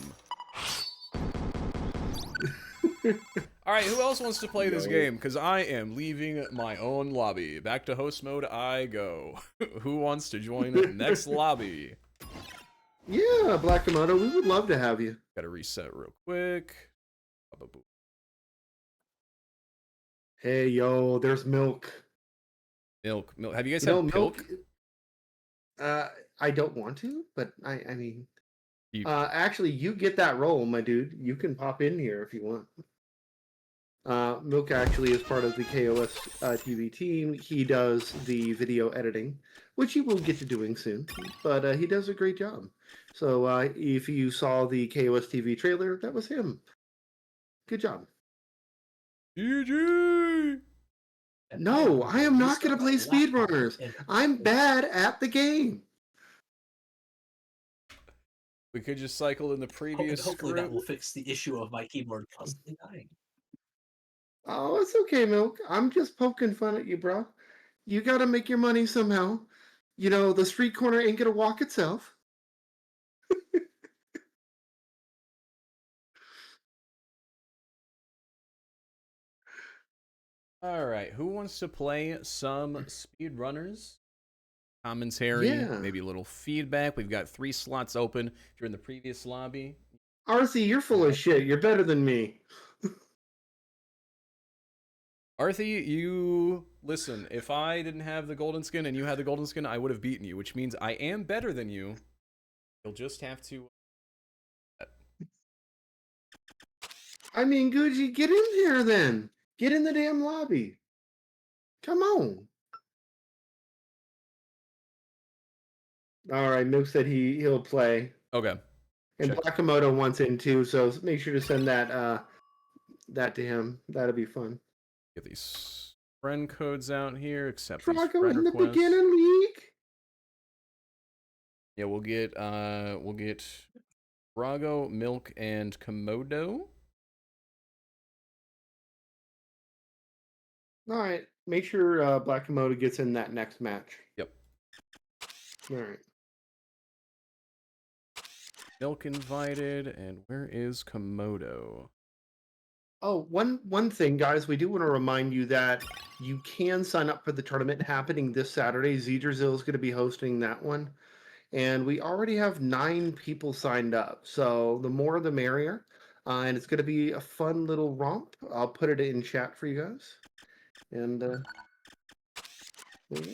Alright, who else wants to play this game? Because I am leaving my own lobby. Back to host mode I go. Who wants to join the next lobby?
Yeah, Blackamoto, we would love to have you.
Gotta reset real quick.
Hey, yo, there's Milk.
Milk. Have you guys
You know,
had
Milk.
Pilk?
I don't want to, but I mean,
You-
actually, you get that role, my dude. You can pop in here if you want. Milk actually is part of the KOS TV team. He does the video editing, which he will get to doing soon, but he does a great job. So if you saw the KOS TV trailer, that was him. Good job.
GG!
No, I am not going to play speedrunners. I'm bad at the game.
We could just cycle in the previous
Hopefully
group.
that will fix the issue of my keyboard constantly dying.
Oh, it's okay, Milk. I'm just poking fun at you, bro. You got to make your money somehow. You know, the street corner ain't going to walk itself.
Alright, who wants to play some speedrunners? Commentary,
Yeah.
maybe a little feedback. We've got 3 slots open. If you're in the previous lobby,
RC, you're full of shit. You're better than me.
Arthi, you listen. If I didn't have the golden skin and you had the golden skin, I would have beaten you, which means I am better than you. You'll just have to.
I mean, Gucci, get in here then. Get in the damn lobby. Come on. All right, Milk said he'll play.
Okay.
And
Check.
Blackamoto wants in too, so make sure to send that to him. That'll be fun.
Get these friend codes out here. Accept these
Drago
friend
in the
requests.
beginner league.
Yeah, we'll get Drago, Milk, and Komodo.
All right, make sure Blackamoto gets in that next match.
Yep.
All right.
Milk invited, and where is Komodo?
Oh, one thing, guys, we do want to remind you that you can sign up for the tournament happening this Saturday. Zeedrazil is going to be hosting that one. And we already have 9 people signed up. So the more the merrier. And it's going to be a fun little romp. I'll put it in chat for you guys. And there you go.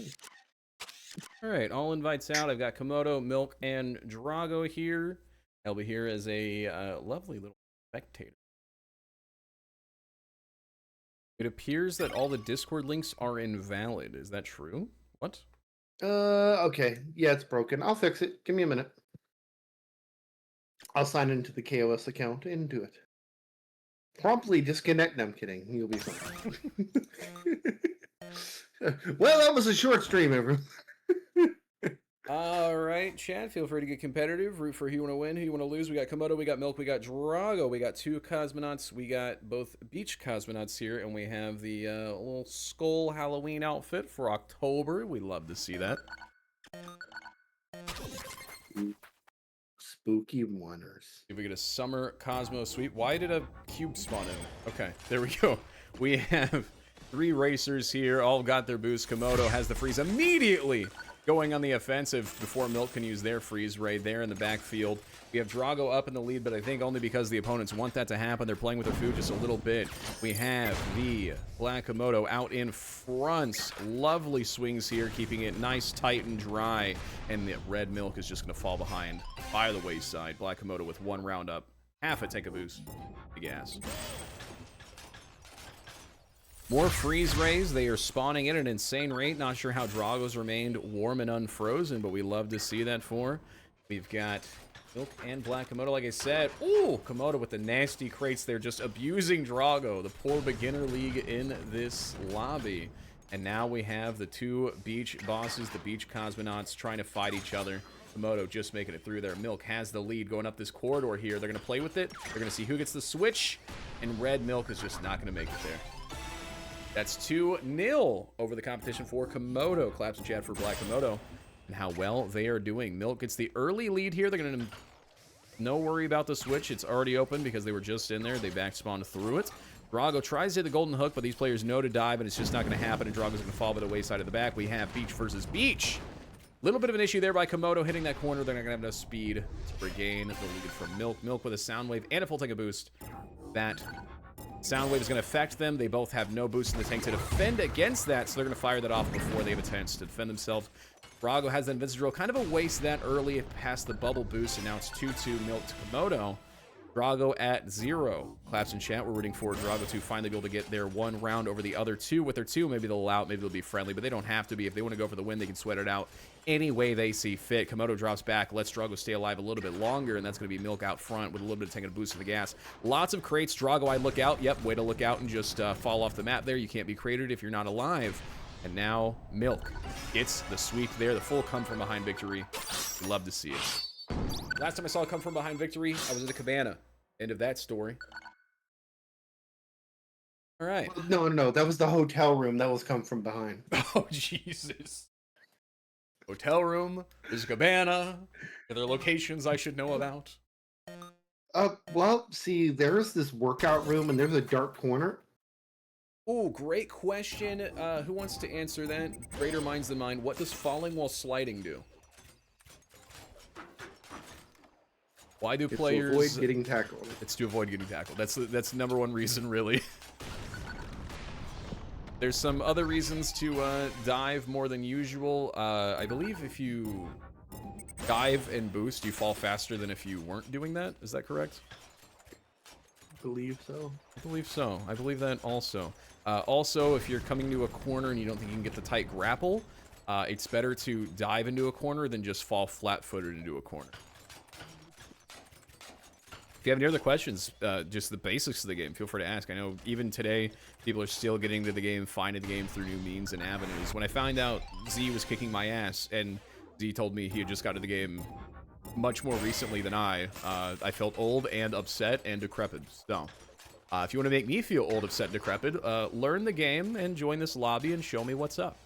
All right, all invites out. I've got Komodo, Milk, and Drago here. I'll be here as a lovely little spectator. It appears that all the Discord links are invalid. Is that true? What?
Okay. Yeah, it's broken. I'll fix it. Give me a minute. I'll sign into the KOS account and do it. Promptly disconnect. No, I'm kidding. You'll be fine. Well, that was a short stream, everyone.
All right, Chad, feel free to get competitive. Root for who you want to win, who you want to lose. We got Komodo, we got Milk, we got Drago, we got 2 cosmonauts, we got both beach cosmonauts here, and we have the little skull Halloween outfit for October. We love to see that.
Spooky wonders.
If we get a summer Cosmo sweep, why did a cube spawn in? Okay, there we go. We have 3 racers here, all got their boost. Komodo has the freeze immediately going on the offensive before Milk can use their freeze right there in the backfield. We have Drago up in the lead, but I think only because the opponents want that to happen. They're playing with their food just a little bit. We have the Black Komodo out in front. Lovely swings here, keeping it nice, tight, and dry. And the red Milk is just going to fall behind by the wayside. Black Komodo with 1 round up. Half a tank of boost. Big ass. More freeze rays. They are spawning in at an insane rate. Not sure how Drago's remained warm and unfrozen, but we love to see that for. We've got Milk and Black Komodo, like I said. Ooh, Komodo with the nasty crates there, just abusing Drago, the poor beginner league in this lobby. And now we have the two beach bosses, the beach cosmonauts, trying to fight each other. Komodo just making it through there. Milk has the lead going up this corridor here. They're going to play with it. They're going to see who gets the switch. And Red Milk is just not going to make it there. That's 2-0 over the competition for Komodo. Claps in chat for Black Komodo and how well they are doing. Milk gets the early lead here. They're going to no worry about the switch. It's already open because they were just in there. They back spawned through it. Drago tries to hit the golden hook, but these players know to dive, and it's just not going to happen, and Drago's going to fall by the wayside of the back. We have Beach versus Beach. Little bit of an issue there by Komodo hitting that corner. They're not going to have enough speed to regain the lead from Milk. Milk with a sound wave and a full tank of boost. That sound wave is going to affect them. They both have no boost in the tank to defend against that, so they're going to fire that off before they have a chance to defend themselves. Drago has that Invincible Drill. Kind of a waste that early past the bubble boost, and now it's 2-2 Milk to Komodo. Drago at 0. Claps in chat. We're rooting for Drago to finally be able to get their one round over the other two. With their two, maybe they'll allow it, maybe they'll be friendly, but they don't have to be. If they want to go for the win, they can sweat it out any way they see fit. Komodo drops back, lets Drago stay alive a little bit longer, and that's going to be Milk out front with a little bit of tank and a boost of the gas. Lots of crates. Drago, I look out. Yep, way to look out and just fall off the map there. You can't be crated if you're not alive. And now Milk gets the sweep there, the full come from behind victory. Love to see it. Last time I saw a come from behind victory, I was at the cabana. End of that story. All right.
No, that was the hotel room. That was come from behind.
Oh, Jesus. Hotel room, there's a cabana. Are there locations I should know about?
Well, see, there's this workout room and there's a dark corner.
Oh, great question. Who wants to answer that? Greater minds than mine. What does falling while sliding do? Why do players...
to avoid getting tackled.
It's to avoid getting tackled. That's the number one reason, really. There's some other reasons to dive more than usual. I believe if you dive and boost, you fall faster than if you weren't doing that. Is that correct?
I believe so.
I believe so. I believe that also. Also, if you're coming to a corner and you don't think you can get the tight grapple, it's better to dive into a corner than just fall flat-footed into a corner. If you have any other questions, just the basics of the game, feel free to ask. I know even today, people are still getting to the game, finding the game through new means and avenues. When I found out Z was kicking my ass, and Z told me he had just got to the game much more recently than I felt old and upset and decrepit. So, if you want to make me feel old, upset, and decrepit, learn the game and join this lobby and show me what's up.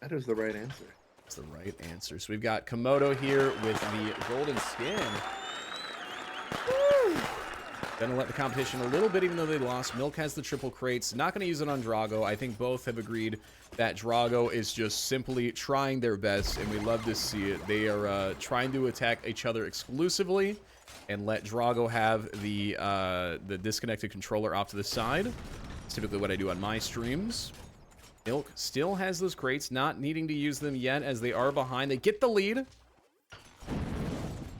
That is the right answer.
That's the right answer. So we've got Komodo here with the golden skin. Woo! Gonna let the competition a little bit, even though they lost. Milk has the triple crates. Not gonna use it on Drago. I think both have agreed that Drago is just simply trying their best, and we love to see it. They are trying to attack each other exclusively and let Drago have the disconnected controller off to the side. It's typically what I do on my streams. Milk still has those crates, not needing to use them yet as they are behind. They get the lead.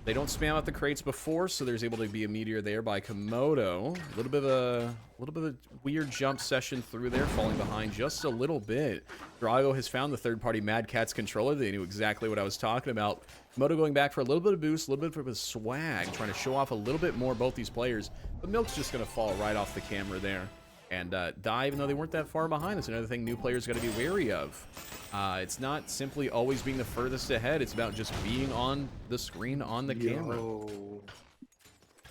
They don't spam out the crates before, so there's able to be a meteor there by Komodo. A little bit of a weird jump session through there, falling behind just a little bit. Drago has found the third-party Mad Catz controller. They knew exactly what I was talking about. Komodo going back for a little bit of boost, a little bit of a swag, trying to show off a little bit more both these players. But Milk's just going to fall right off the camera there and die, even though they weren't that far behind. That's another thing new players got to be wary of. It's not simply always being the furthest ahead. It's about just being on the screen on the camera.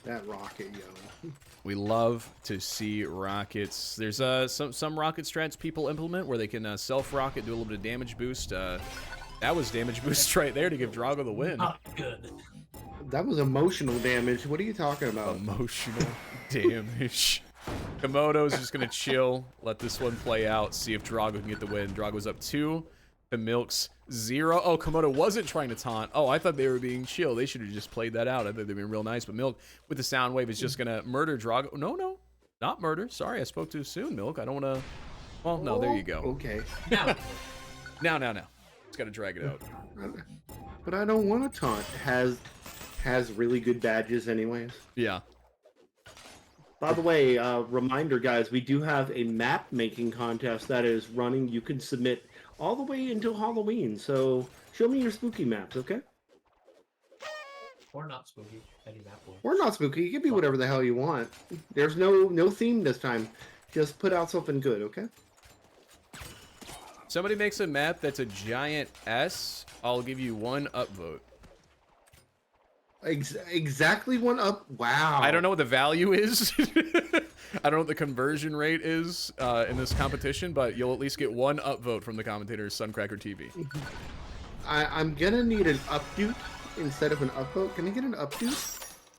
That rocket, yo.
We love to see rockets. There's some rocket strats people implement where they can self-rocket, do a little bit of damage boost. That was damage boost right there to give Drago the win.
Not good.
That was emotional damage. What are you talking about?
Emotional damage. Komodo's just going to chill, let this one play out, see if Drago can get the win. Drago's up 2 to Milk's 0. Oh, Komodo wasn't trying to taunt. Oh, I thought they were being chill. They should have just played that out. I thought they'd been real nice. But Milk, with the sound wave, is just going to murder Drago. No, not murder. Sorry, I spoke too soon, Milk. I don't want to... Well, no, there you go.
Okay.
Now,
No. Just got to drag it out.
But I don't want to taunt. Has really good badges anyways.
Yeah.
By the way, reminder, guys, we do have a map making contest that is running. You can submit all the way until Halloween. So show me your spooky maps, okay?
Or not spooky. Any map will.
Or not spooky. It can be whatever the hell you want. There's no theme this time. Just put out something good, okay?
Somebody makes a map that's a giant S, I'll give you 1 upvote.
Exactly 1 up. Wow.
I don't know what the value is. I don't know what the conversion rate is in this competition, but you'll at least get 1 upvote from the commentators, Suncracker TV.
I'm gonna need an updoot instead of an upvote. Can I get an updoot?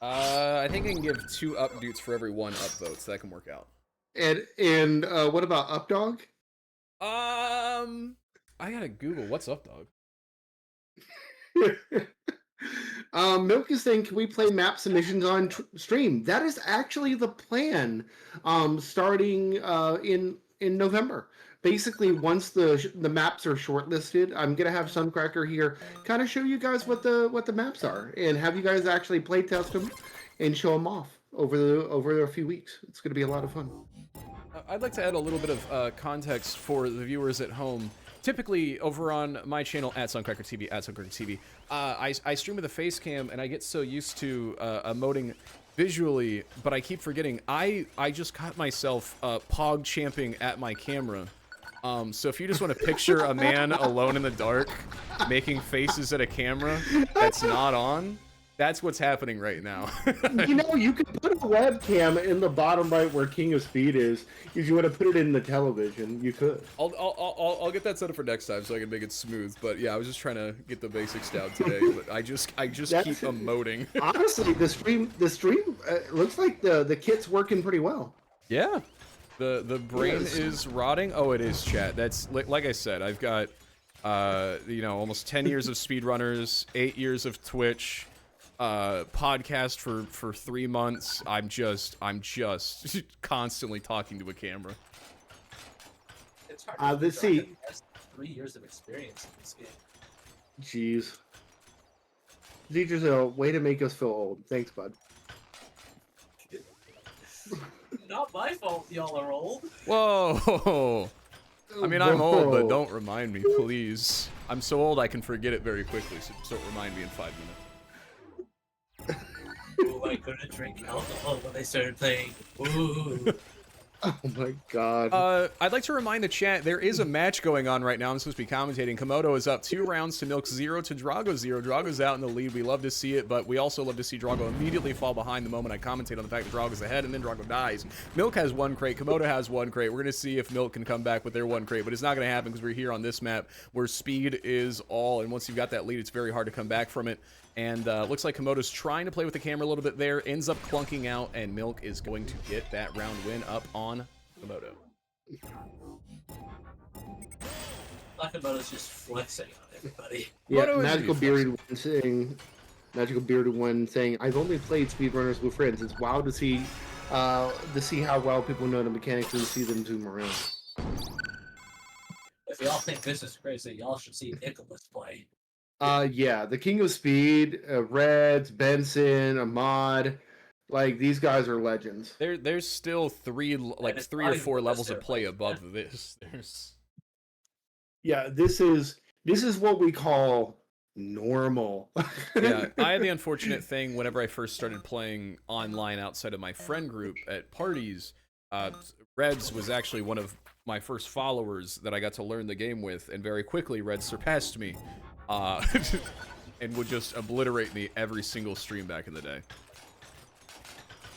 I think I can give 2 updoots for every 1 upvote, so that can work out.
And what about updog?
I gotta Google what's up, dog.
Milk is saying, can we play map submissions on stream? That is actually the plan. Starting in November. Basically, once the maps are shortlisted, I'm gonna have Suncracker here, kind of show you guys what the maps are, and have you guys actually play test them and show them off over a few weeks. It's gonna be a lot of fun.
I'd like to add a little bit of context for the viewers at home. Typically, over on my channel, at Suncracker TV, I stream with a face cam, and I get so used to emoting visually, but I keep forgetting. I just caught myself pog champing at my camera. So if you just want to picture a man alone in the dark, making faces at a camera that's not on, that's what's happening right now.
You know, you could put a webcam in the bottom right where King of Speed is. If you want to put it in the television, you could.
I'll get that set up for next time so I can make it smooth. But yeah, I was just trying to get the basics down today. But I just keep emoting.
Honestly, the stream looks like the kit's working pretty well.
Yeah, the brain is rotting. Oh, it is, chat. That's like I said. I've got almost 10 years of speedrunners, 8 years of Twitch. Podcast for 3 months. I'm just constantly talking to a camera.
It's hard to
let's see.
3 years of experience in this game.
Jeez. Teachers, a way to make us feel old. Thanks, bud.
Not my fault y'all are old.
Whoa. I mean, I'm old, but don't remind me, please. I'm so old I can forget it very quickly, so just don't remind me in 5 minutes.
Ooh, I couldn't drink alcohol when I started playing. Ooh.
Oh my god.
I'd like to remind the chat, there is a match going on right now. I'm supposed to be commentating. Komodo is up 2 rounds to Milk 0 to Drago 0. Drago's out in the lead. We love to see it, but we also love to see Drago immediately fall behind the moment I commentate on the fact that Drago's ahead, and then Drago dies. Milk has 1 crate. Komodo has 1 crate. We're going to see if Milk can come back with their 1 crate, but it's not going to happen because we're here on this map where speed is all, and once you've got that lead, it's very hard to come back from it. And looks like Komodo's trying to play with the camera a little bit there, ends up clunking out, and Milk is going to get that round win up on Komodo.
Komodo's just flexing on everybody.
Yeah,
Komodo is
Magical Bearded One saying, I've only played speedrunners with friends. It's wild to see how well people know the mechanics and see them zoom around.
If y'all think this is crazy, y'all should see Nicholas play.
Yeah, the King of Speed, Reds, Benson, Ahmad, like these guys are legends.
There's still 3 or 4 levels of play above this.
Yeah, this is what we call normal.
Yeah, I had the unfortunate thing whenever I first started playing online outside of my friend group at parties. Reds was actually one of my first followers that I got to learn the game with, and very quickly Reds surpassed me. And would just obliterate me every single stream back in the day.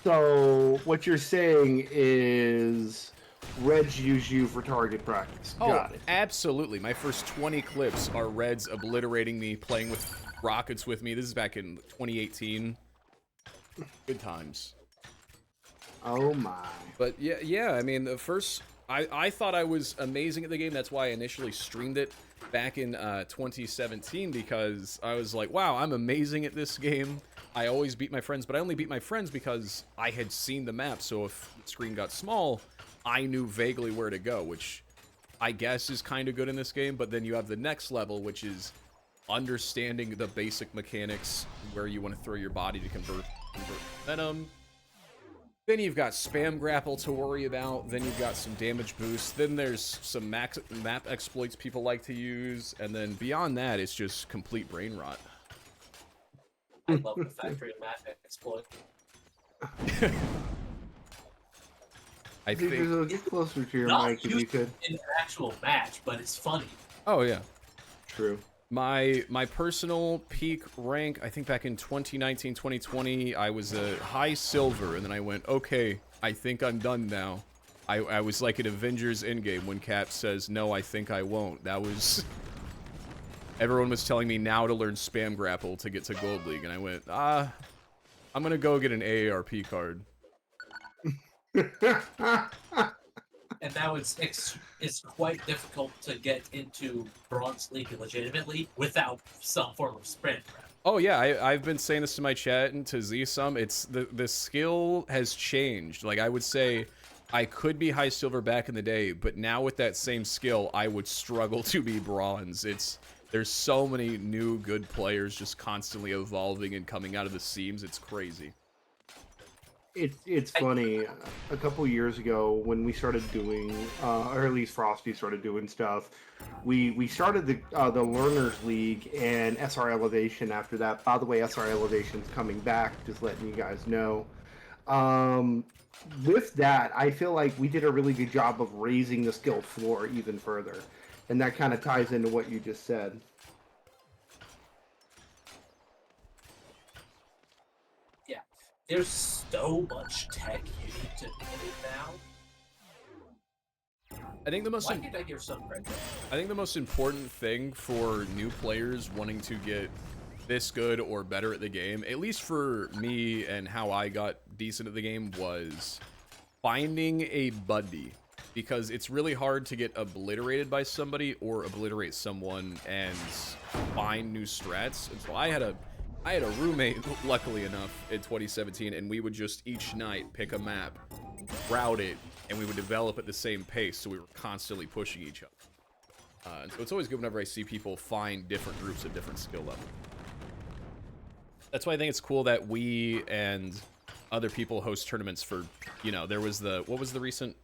So what you're saying is Reds use you for target practice. Got it.
Absolutely. My first 20 clips are Reds obliterating me, playing with rockets with me. This is back in 2018. Good times.
Oh my.
But yeah, I mean, the first... I thought I was amazing at the game. That's why I initially streamed it back in 2017, because I was like, wow, I'm amazing at this game. I always beat my friends, but I only beat my friends because I had seen the map. So if the screen got small, I knew vaguely where to go, which I guess is kind of good in this game. But then you have the next level, which is understanding the basic mechanics, where you want to throw your body to convert venom. Then you've got spam grapple to worry about. Then you've got some damage boost. Then there's some map exploits people like to use. And then beyond that, it's just complete brain rot.
I love the factory map exploit.
I think.
Get closer to your
Not
mic if you could.
in an actual match, but it's funny.
Oh yeah.
True.
My personal peak rank, I think back in 2019, 2020, I was a high silver, and then I went, okay, I think I'm done now. I was like an Avengers Endgame when Cap says, no, I think I won't. That was... Everyone was telling me now to learn spam grapple to get to Gold League, and I went, I'm gonna go get an AARP card.
And now it's quite difficult to get into Bronze League legitimately without some form of sprint.
Oh yeah, I've been saying this to my chat and to Z some. It's the skill has changed. Like I would say, I could be high silver back in the day, but now with that same skill, I would struggle to be bronze. There's so many new good players just constantly evolving and coming out of the seams. It's crazy.
It's funny. A couple years ago, when we started doing, or at least Frosty started doing stuff, we started the Learners League and SR Elevation after that. By the way, SR Elevation's coming back. Just letting you guys know. With that, I feel like we did a really good job of raising the skill floor even further, and that kind of ties into what you just said.
There's so much tech you need to know now.
I think the most
Why can't I give some credit?
I think the most important thing for new players wanting to get this good or better at the game, at least for me and how I got decent at the game, was finding a buddy. Because it's really hard to get obliterated by somebody or obliterate someone and find new strats. And so I had a roommate, luckily enough, in 2017, and we would just each night pick a map, route it, and we would develop at the same pace, so we were constantly pushing each other. And so it's always good whenever I see people find different groups at different skill levels. That's why I think it's cool that we and other people host tournaments for, you know, there was the, what was the recent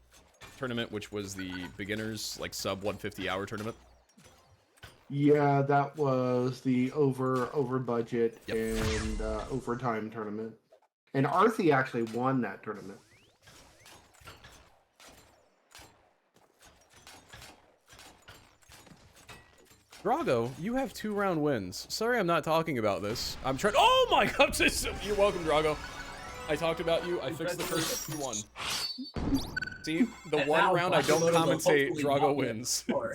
tournament, which was the beginners, like, sub 150 hour tournament?
Yeah, that was the over budget
Yep.
and overtime tournament. And Arthi actually won that tournament.
Drago, you have 2-round wins. Sorry I'm not talking about this. I'm trying- Oh my god! You're welcome, Drago. I talked about you. I fixed the first 2-1. See? The
And
one
now
round I don't
Nakamoto will
commentate,
hopefully
Drago
not
wins.
win.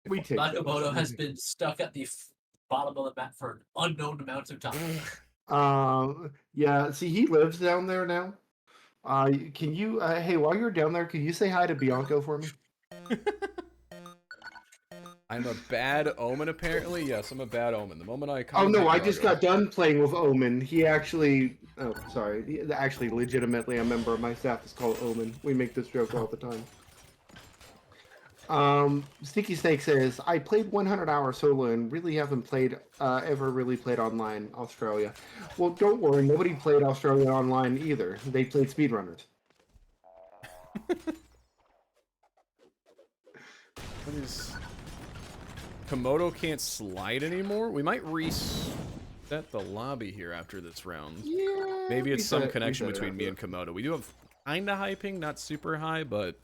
We take
Nakamoto
those.
has been stuck at the bottom of the map for an unknown amount of time.
Yeah, see, he lives down there now. Can you, hey, while you're down there, can you say hi to Bianco for me?
I'm a bad omen, apparently. Yes, I'm a bad omen. The moment I
Oh no, I just
Drago-
got done playing with Omen. He actually, oh sorry, actually legitimately a member of my staff is called Omen. We make this joke all the time. Sticky Snake says, I played 100 hours solo and really haven't played, ever really played online Australia. Well, don't worry, nobody played Australia online either. They played speedrunners.
What is... Komodo can't slide anymore? We might reset the lobby here after this round.
Yeah.
Maybe it's some connection
reset it
between me and Komodo. We do have kinda high ping, not super high, but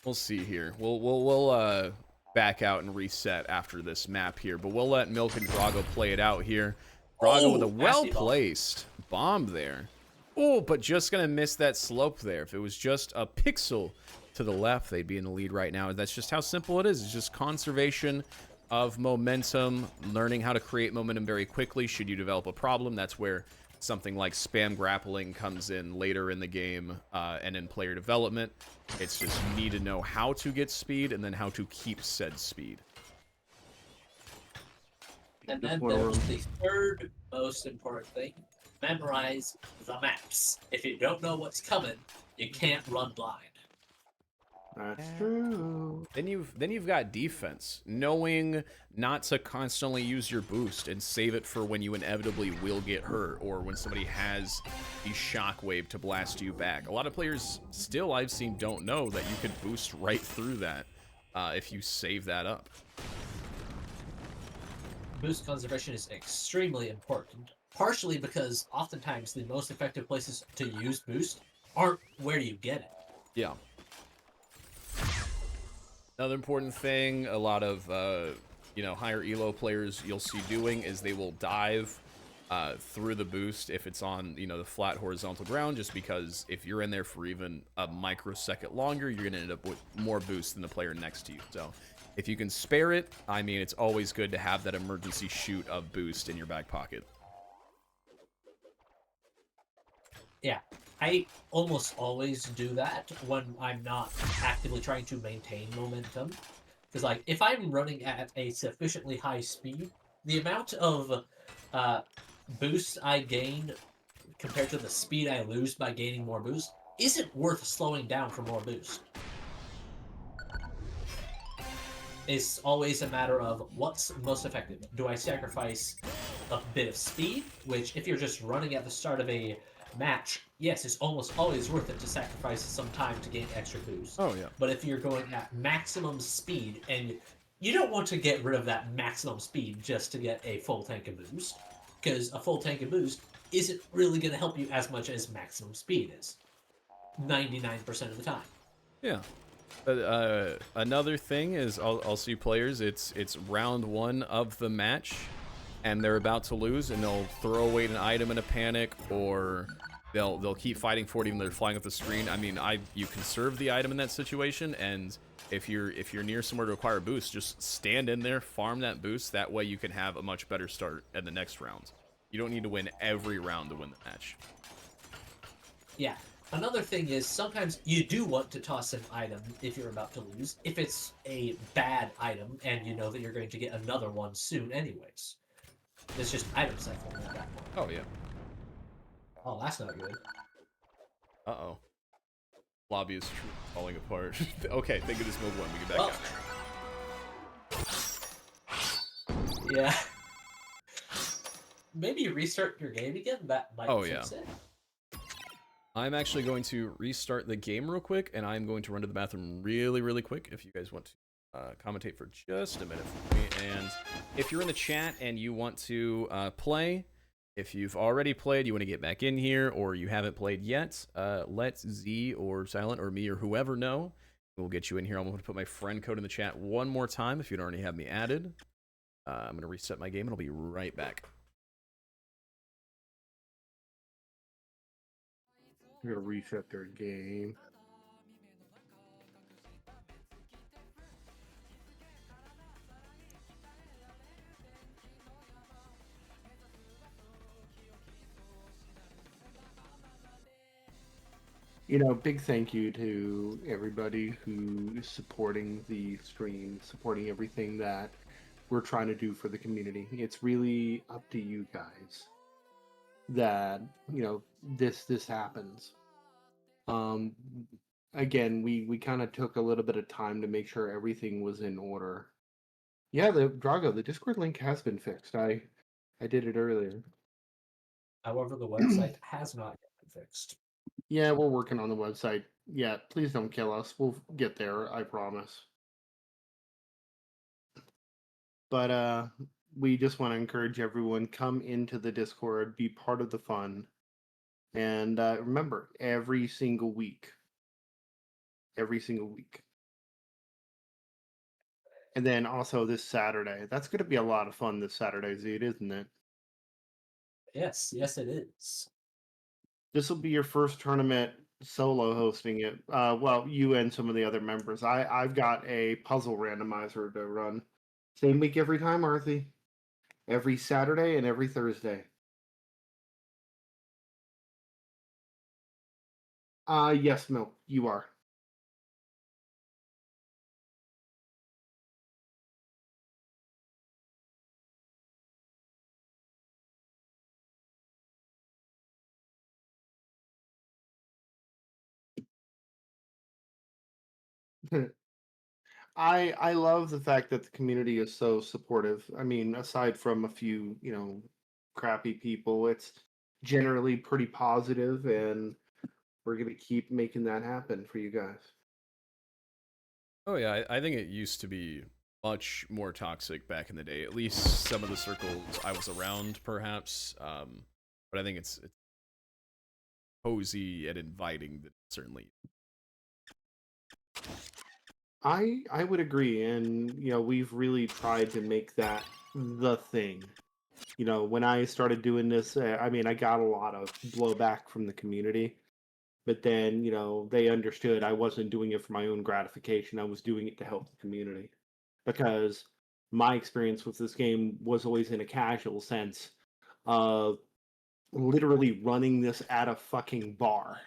we'll see here. We'll back out and reset after this map here, but we'll let Milk and Drago play it out here. Drago with a well-placed bomb there. Oh, but just gonna miss that slope there. If it was just a pixel to the left, they'd be in the lead right now. That's just how simple it is. It's just conservation of momentum, learning how to create momentum very quickly should you develop a problem. That's where something like spam grappling comes in later in the game and in player development. It's just you need to know how to get speed and then how to keep said speed.
And then there's the third most important thing. Memorize the maps. If you don't know what's coming, you can't run blind.
That's true.
Then you've got defense, knowing not to constantly use your boost and save it for when you inevitably will get hurt or when somebody has the shockwave to blast you back. A lot of players still I've seen don't know that you could boost right through that if you save that up.
Boost conservation is extremely important, partially because oftentimes the most effective places to use boost aren't where you get it.
Yeah. Another important thing, a lot of higher elo players you'll see doing is they will dive through the boost if it's on the flat horizontal ground, just because if you're in there for even a microsecond longer, you're gonna end up with more boost than the player next to you. So if you can spare it, I mean, it's always good to have that emergency shoot of boost in your back pocket.
Yeah, I almost always do that when I'm not actively trying to maintain momentum. Because, like, if I'm running at a sufficiently high speed, the amount of boost I gain compared to the speed I lose by gaining more boost isn't worth slowing down for more boost. It's always a matter of what's most effective. Do I sacrifice a bit of speed, which if you're just running at the start of a match, yes, it's almost always worth it to sacrifice some time to gain extra boost.
Oh, yeah.
But if you're going at maximum speed, and you don't want to get rid of that maximum speed just to get a full tank of boost, because a full tank of boost isn't really going to help you as much as maximum speed is 99% of the time.
Yeah. But another thing is I'll see players, it's round one of the match and they're about to lose and they'll throw away an item in a panic, or they'll keep fighting for it even though they're flying up the screen. I mean, you conserve the item in that situation, and if you're near somewhere to acquire boost, just stand in there, farm that boost. That way you can have a much better start at the next round. You don't need to win every round to win the match.
Yeah. Another thing is sometimes you do want to toss an item if you're about to lose, if it's a bad item and you know that you're going to get another one soon anyways. It's just item cycling at that point.
Oh, yeah.
Oh, that's not good.
Uh-oh. Lobby is falling apart. Okay, thank goodness move one. We get back out.
Yeah. Maybe restart your game again? That might fix it.
I'm actually going to restart the game real quick, and I'm going to run to the bathroom really, really quick if you guys want to commentate for just a minute for me. And if you're in the chat and you want to play, if you've already played, you want to get back in here, or you haven't played yet, let Z or Silent or me or whoever know. We'll get you in here. I'm going to put my friend code in the chat one more time if you don't already have me added. I'm going to reset my game, and I'll be right back.
I'm gonna reset their game. Big thank you to everybody who is supporting the stream, supporting everything that we're trying to do for the community. It's really up to you guys that this happens. Again, we kind of took a little bit of time to make sure everything was in order. Yeah, the Drago, the Discord link has been fixed. I did it earlier.
However, the website has not yet been fixed.
Yeah, we're working on the website. Yeah, please don't kill us. We'll get there, I promise. But we just want to encourage everyone, come into the Discord, be part of the fun. And remember, every single week. And then also this Saturday. That's going to be a lot of fun this Saturday, Zed, isn't it?
Yes, it is.
This will be your first tournament solo hosting it. Well, you and some of the other members. I've got a puzzle randomizer to run. Same week every time, Arthi. Every Saturday and every Thursday. Yes, Milk, you are. I love the fact that the community is so supportive. I mean, aside from a few, crappy people, it's generally pretty positive, and we're gonna keep making that happen for you guys.
Oh yeah, I think it used to be much more toxic back in the day. At least some of the circles I was around, perhaps. But I think it's cozy and inviting. That certainly.
I would agree, and we've really tried to make that the thing. When I started doing this, I mean, I got a lot of blowback from the community, but then they understood I wasn't doing it for my own gratification. I was doing it to help the community because my experience with this game was always in a casual sense of literally running this at a fucking bar,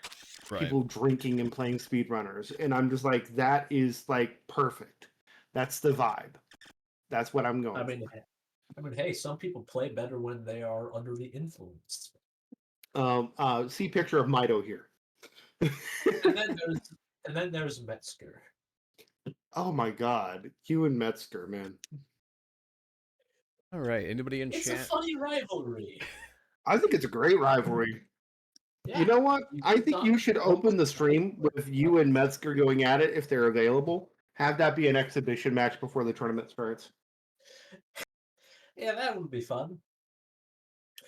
Right.
people drinking and playing speedrunners, and I'm just like, that is like perfect. That's the vibe. That's what I'm going
I mean, hey, some people play better when they are under the influence.
for. See picture of Mido here.
And then there's Metzger.
Oh my god, Hugh and Metzger, man.
All right. Anybody in
It's
chat?
a funny rivalry.
I think it's a great rivalry.
Yeah,
You know what? I think
thought
you should open the stream with you and Metzger going at it if they're available. Have that be an exhibition match before the tournament starts.
Yeah, that would be fun.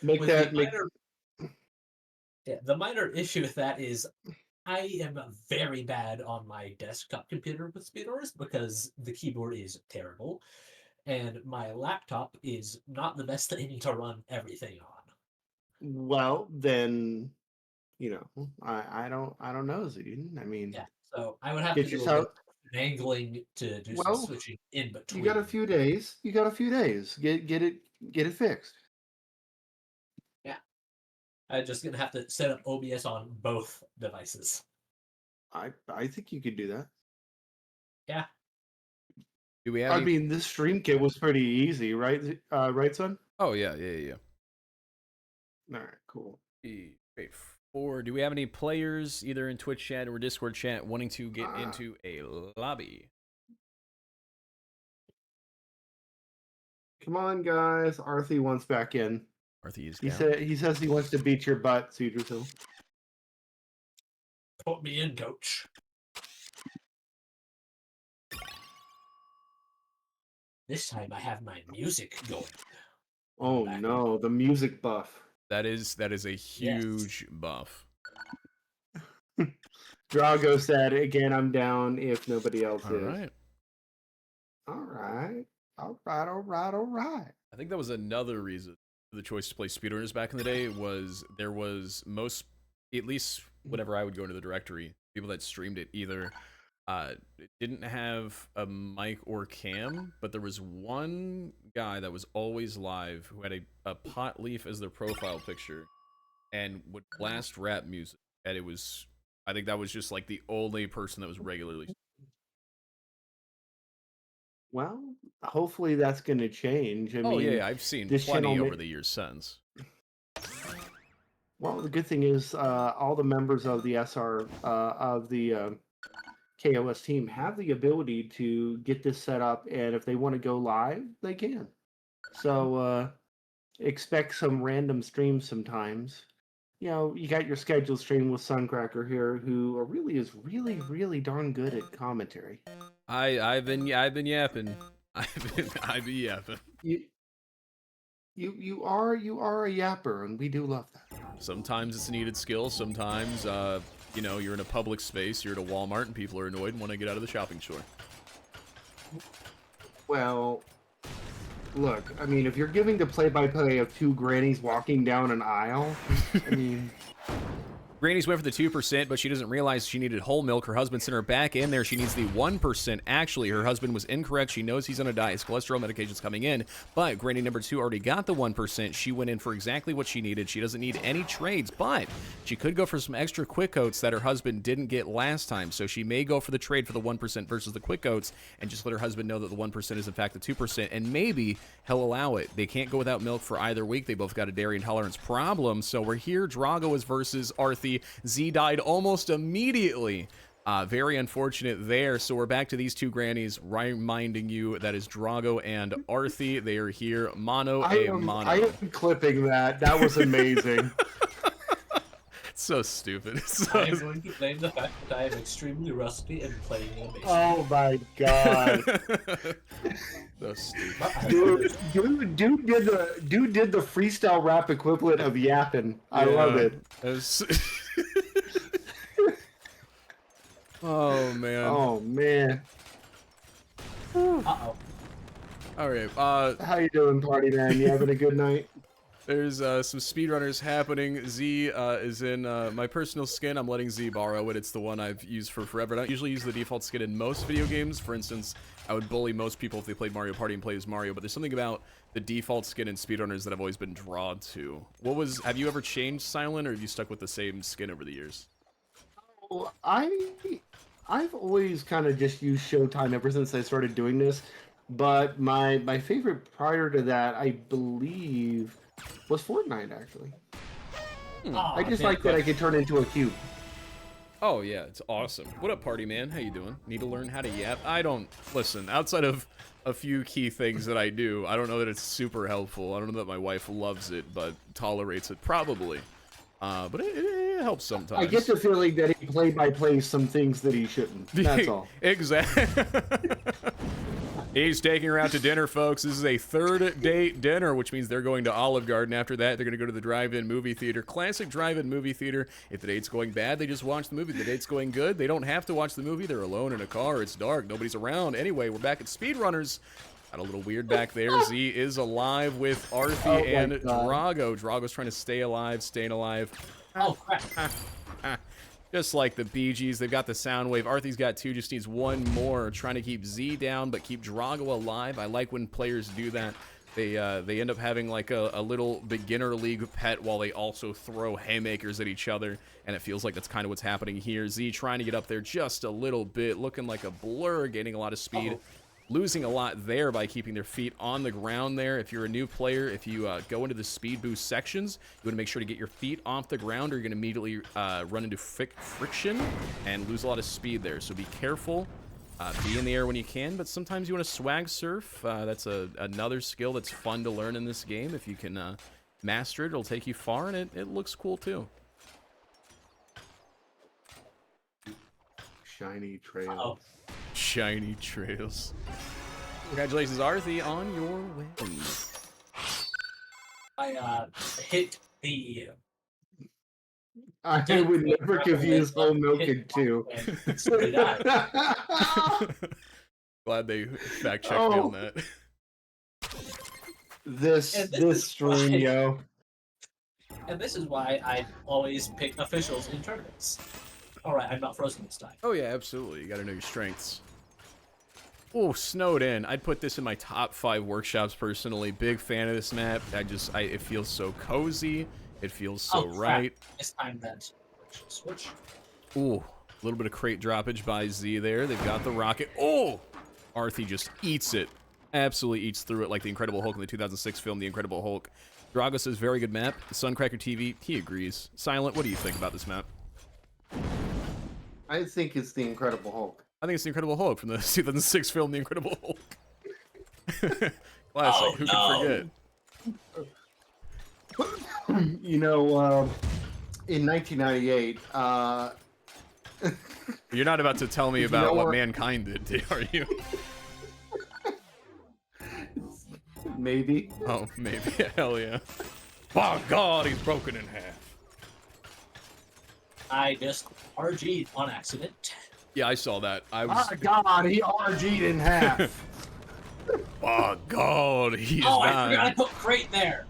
Make
With
that
the
make.
minor, yeah, the minor issue with that is I am very bad on my desktop computer with speedrunners because the keyboard is terrible, and my laptop is not the best thing to run everything on.
Well, then I don't know, Zedin. I mean,
Yeah, so I would have
get
to do a bit
yourself.
of finagling to do some
Well,
switching in
you got a
between.
few days. You got a few days. Get it fixed.
Yeah, I'm just gonna have to set up OBS on both devices.
I think you could do that.
Yeah.
Do we have?
I
Any...
mean, this stream kit was pretty easy, right? Right, son?
Oh yeah.
All right, cool.
Wait, do we have any players either in Twitch chat or Discord chat wanting to get into a lobby?
Come on, guys. Arthi wants back in.
Arthur is
He
down.
says he wants to beat your butt, Cedar Hill.
Put me in, coach. This time I have my music going.
Oh no, the music buff.
That is a huge buff.
Drago said, again, I'm down if nobody else
All
is.
right.
All right.
I think that was another reason for the choice to play speedrunners back in the day was there was at least whenever I would go into the directory, people that streamed it either didn't have a mic or cam, but there was one guy that was always live who had a pot leaf as their profile picture and would blast rap music. And I think that was just like the only person that was regularly.
Well, hopefully that's going to change. I mean,
yeah, I've seen plenty over the years since.
Well, the good thing is all the members of the KOS team have the ability to get this set up, and if they want to go live, they can. So expect some random streams sometimes. You got your scheduled stream with Suncracker here, who is really darn good at commentary.
I've been yapping. I've been yapping.
You are a yapper, and we do love that.
Sometimes it's a needed skill. Sometimes you're in a public space, you're at a Walmart, and people are annoyed and want to get out of the shopping store.
Well, look, I mean, if you're giving the play-by-play of two grannies walking down an aisle, I mean...
Granny's went for the 2%, but she doesn't realize she needed whole milk. Her husband sent her back in there. She needs the 1%. Actually, her husband was incorrect. She knows he's on a diet. His cholesterol medication's coming in, but Granny number 2 already got the 1%. She went in for exactly what she needed. She doesn't need any trades, but she could go for some extra quick oats that her husband didn't get last time. So she may go for the trade for the 1% versus the quick oats and just let her husband know that the 1% is in fact the 2%, and maybe he'll allow it. They can't go without milk for either week. They both got a dairy intolerance problem. So we're here. Drago is versus Arthi. Z died almost immediately Very unfortunate there. So we're back to these two grannies, reminding you that is Drago and Arthi. They are here, mono a mono.
I am clipping that. That was amazing.
It's so stupid.
I am going to blame the fact that I am extremely rusty in playing animation.
Oh my god.
So stupid.
Dude did the freestyle rap equivalent of yapping. I love it.
Oh man.
Oh man.
Uh-oh.
All right.
How you doing, party man? You having a good night?
There's some speedrunners happening. Z is in my personal skin. I'm letting Z borrow it. It's the one I've used for forever. I don't usually use the default skin in most video games. For instance, I would bully most people if they played Mario Party and played as Mario, but there's something about the default skin in speedrunners that I've always been drawn to. Have you ever changed Silent, or have you stuck with the same skin over the years?
Well, I've always kind of just used Showtime ever since I started doing this, but my favorite prior to that, I believe, was Fortnite, actually. I just like that I could turn into a cube.
Oh yeah, it's awesome. What up, party man? How you doing? Need to learn how to yap? I don't listen. Outside of a few key things that I do, I don't know that it's super helpful. I don't know that my wife loves it, but tolerates it probably. But it helps sometimes.
I get the feeling that he play-by-plays some things that he shouldn't. That's all.
Exactly. He's taking her out to dinner, folks. This is a third date dinner, which means they're going to Olive Garden. After that, they're going to go to the drive-in movie theater. Classic drive-in movie theater. If the date's going bad, they just watch the movie. If the date's going good, they don't have to watch the movie. They're alone in a car. It's dark. Nobody's around. Anyway, we're back at Speedrunners. Got a little weird back there. Z is alive with Arthi and Drago. Drago's trying to stay alive, staying alive.
Oh, crap.
Just like the Bee Gees, they've got the sound wave. Arthi's got two, just needs one more. Trying to keep Z down, but keep Drago alive. I like when players do that. They end up having like a little beginner league pet while they also throw haymakers at each other, and it feels like that's kind of what's happening here. Z trying to get up there just a little bit, looking like a blur, gaining a lot of speed. Losing a lot there by keeping their feet on the ground there. If you're a new player, if you go into the speed boost sections, you want to make sure to get your feet off the ground, or you're going to immediately run into friction and lose a lot of speed there. So be careful. Be in the air when you can, but sometimes you want to swag surf. That's another skill that's fun to learn in this game. If you can master it, it'll take you far, and it looks cool too.
Shiny trails.
Uh-oh.
Shiny trails. Congratulations, Arthi, on your win.
I hit the...
I would never confuse whole milk and two.
So did I.
Glad they fact checked me on that.
This stream, yo.
And this is why I always pick officials in tournaments. Alright, I'm not frozen this time.
Oh yeah, absolutely. You gotta know your strengths. Oh, snowed in. I'd put this in my top 5 workshops personally. Big fan of this map. It feels so cozy. It feels so right.
This time that switch.
Ooh, a little bit of crate droppage by Z there. They've got the rocket. Oh! Arthi just eats it. Absolutely eats through it like the Incredible Hulk in the 2006 film, The Incredible Hulk. Drago says, very good map. Suncracker TV, he agrees. Silent, what do you think about this map?
I think it's the Incredible Hulk.
I think it's the Incredible Hulk from the 2006 film, The Incredible Hulk. Classic. Who can forget?
You know, in 1998,
You're not about to tell me about what Mankind did, are you?
Maybe.
Oh, maybe. Hell yeah. Oh, God, he's broken in half.
I just RG'd on accident.
Yeah, I saw that.
Oh, God, he RG'd in half.
Oh, God, he's
I forgot I put crate there.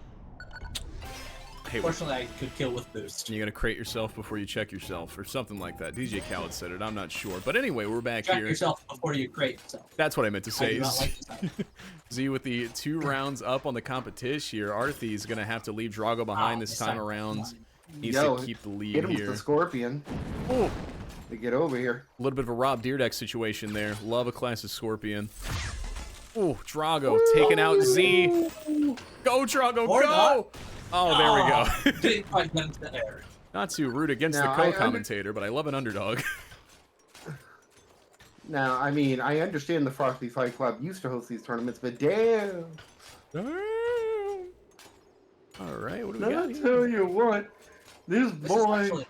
Hey,
fortunately, I could kill with boost.
You're gonna crate yourself before you check yourself, or something like that. DJ Khaled said it. I'm not sure, but anyway, we're back
check
here.
Check yourself before you crate yourself.
That's what I meant to say.
Like
Z with the 2 rounds up on the competition here. Arthi's gonna have to leave Drago behind this time around. Needs to keep the lead
hit him
here.
With the Scorpion.
Oh,
to get over here.
A little bit of a Rob Deerdeck situation there. Love a classic Scorpion. Oh, Drago taking out Z. Go, Drago,
or
go!
Not.
Oh, there we go.
Didn't quite get into the air.
Not to root against the co-commentator, but I love an underdog.
Now, I mean, I understand the Frosty Fight Club used to host these tournaments, but damn.
Damn. All right, what do we
Let
got
me
here?
tell you what, this
This is
boy,
actually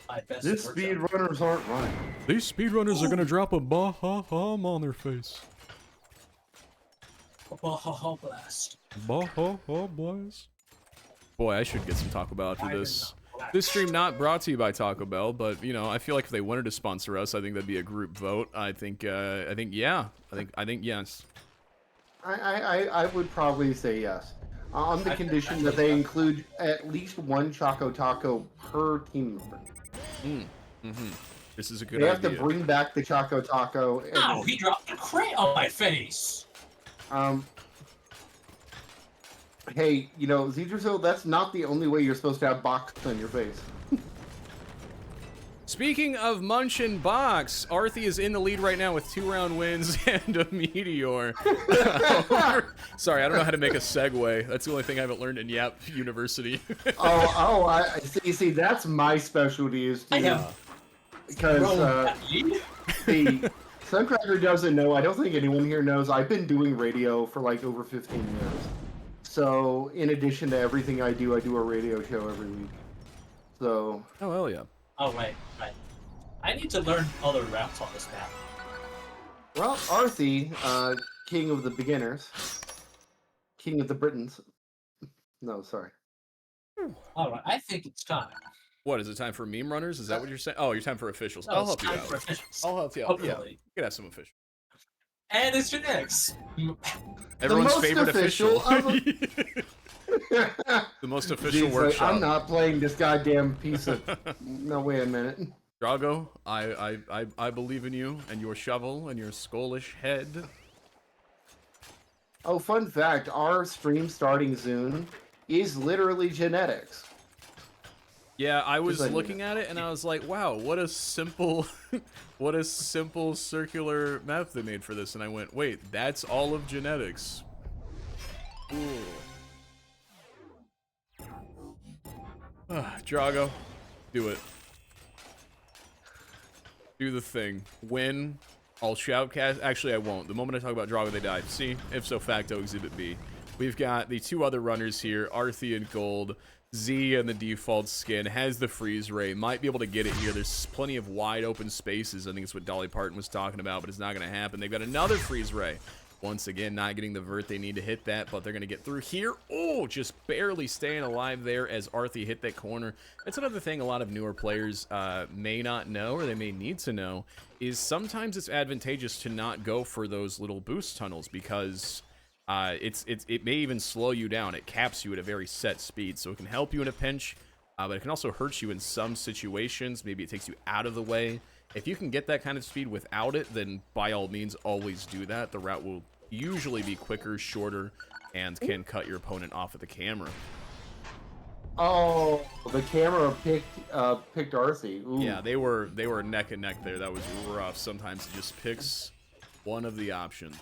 my best
this
work zone.
speedrunners aren't right.
These speedrunners are gonna drop a bah-ha-hum on their face.
Oh, blast.
Bah-ha-ha blast. Boy, I should get some Taco Bell after
Iron
this.
Blast.
This stream not brought to you by Taco Bell, but you know, I feel like if they wanted to sponsor us, I think that'd be a group vote. I think yeah. I think yes.
I would probably say yes. On the
I-
condition that they include at least one Choco Taco per team member.
This is a good
They have
idea.
to bring back the Choco Taco.
Ow, he dropped a crate on my face.
Hey, you know, Zedrazil, that's not the only way you're supposed to have box on your face.
Speaking of Munch and Box, Arthi is in the lead right now with 2-round wins and a meteor. Sorry, I don't know how to make a segue. That's the only thing I haven't learned in Yap University.
I see. That's my specialty is
I
to
have
because
thrown
the Suncracker doesn't know. I don't think anyone here knows. I've been doing radio for like over 15 years. So in addition to everything I do a radio show every week. So
Oh, hell yeah.
Oh, right. I need to learn other routes on this map.
well, Arthi, king of the beginners, king of the Britons. No, sorry.
Alright, I think it's time.
What, is it time for meme runners? Is that what you're saying? Oh, you're time for officials.
No,
I'll
it's
help you
time
out.
for officials.
I'll help you out. Yeah,
Hopefully.
you can have some officials.
And it's genetics.
Everyone's
most
favorite official.
official
The most official
Jeez,
workshop.
I'm not playing this goddamn piece of. No, wait a minute.
Drago, I believe in you and your shovel and your skullish head.
Oh, fun fact: our stream starting soon is literally genetics.
Yeah, I was
letting you
looking at it and I was like, wow, what a simple, what a simple circular map they made for this. And I went, wait, that's all of genetics. Ooh. Drago, do it. Do the thing. Win. I'll shoutcast. Actually, I won't. The moment I talk about Drago, they die. See? Ipso facto, Exhibit B. We've got the two other runners here, Arthi in gold. Z in the default skin has the freeze ray. Might be able to get it here. There's plenty of wide open spaces. I think it's what Dolly Parton was talking about, but it's not going to happen. They've got another freeze ray. Once again, not getting the vert they need to hit that, but they're going to get through here. Oh, just barely staying alive there as Arthi hit that corner. That's another thing a lot of newer players may not know, or they may need to know, is sometimes it's advantageous to not go for those little boost tunnels because it may even slow you down. It caps you at a very set speed, so it can help you in a pinch, but it can also hurt you in some situations. Maybe it takes you out of the way. If you can get that kind of speed without it, then by all means, always do that. The route will usually be quicker, shorter, and can cut your opponent off of the camera.
Oh, the camera picked Arthi. Ooh.
Yeah, they were neck and neck there. That was rough. Sometimes it just picks one of the options.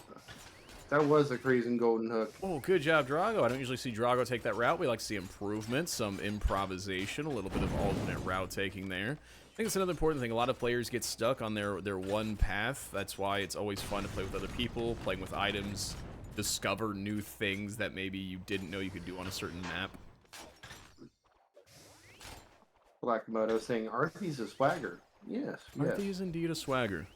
That was a crazy golden hook.
Oh, good job, Drago. I don't usually see Drago take that route. We like to see improvement, some improvisation, a little bit of alternate route taking there. I think it's another important thing. A lot of players get stuck on their one path. That's why it's always fun to play with other people, playing with items, discover new things that maybe you didn't know you could do on a certain map.
Black Moto saying Arthi's a swagger. Yes.
Arthi is indeed a swagger.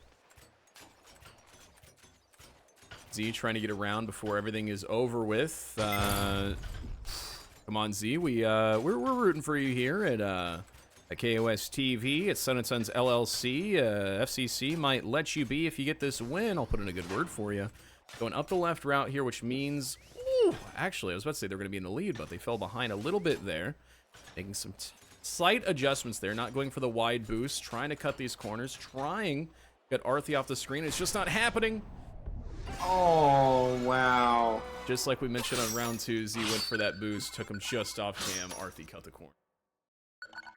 Z trying to get around before everything is over with. Come on, Z. We're rooting for you here at KOS TV. It's Sun and Sons LLC. FCC might let you be if you get this win. I'll put in a good word for you. Going up the left route here, which means... Ooh, actually, I was about to say they're going to be in the lead, but they fell behind a little bit there. Making some slight adjustments there. Not going for the wide boost. Trying to cut these corners. Trying to get Arthi off the screen. It's just not happening.
Oh, wow.
Just like we mentioned on round 2, Z went for that boost. Took him just off cam. Arthi cut the corner.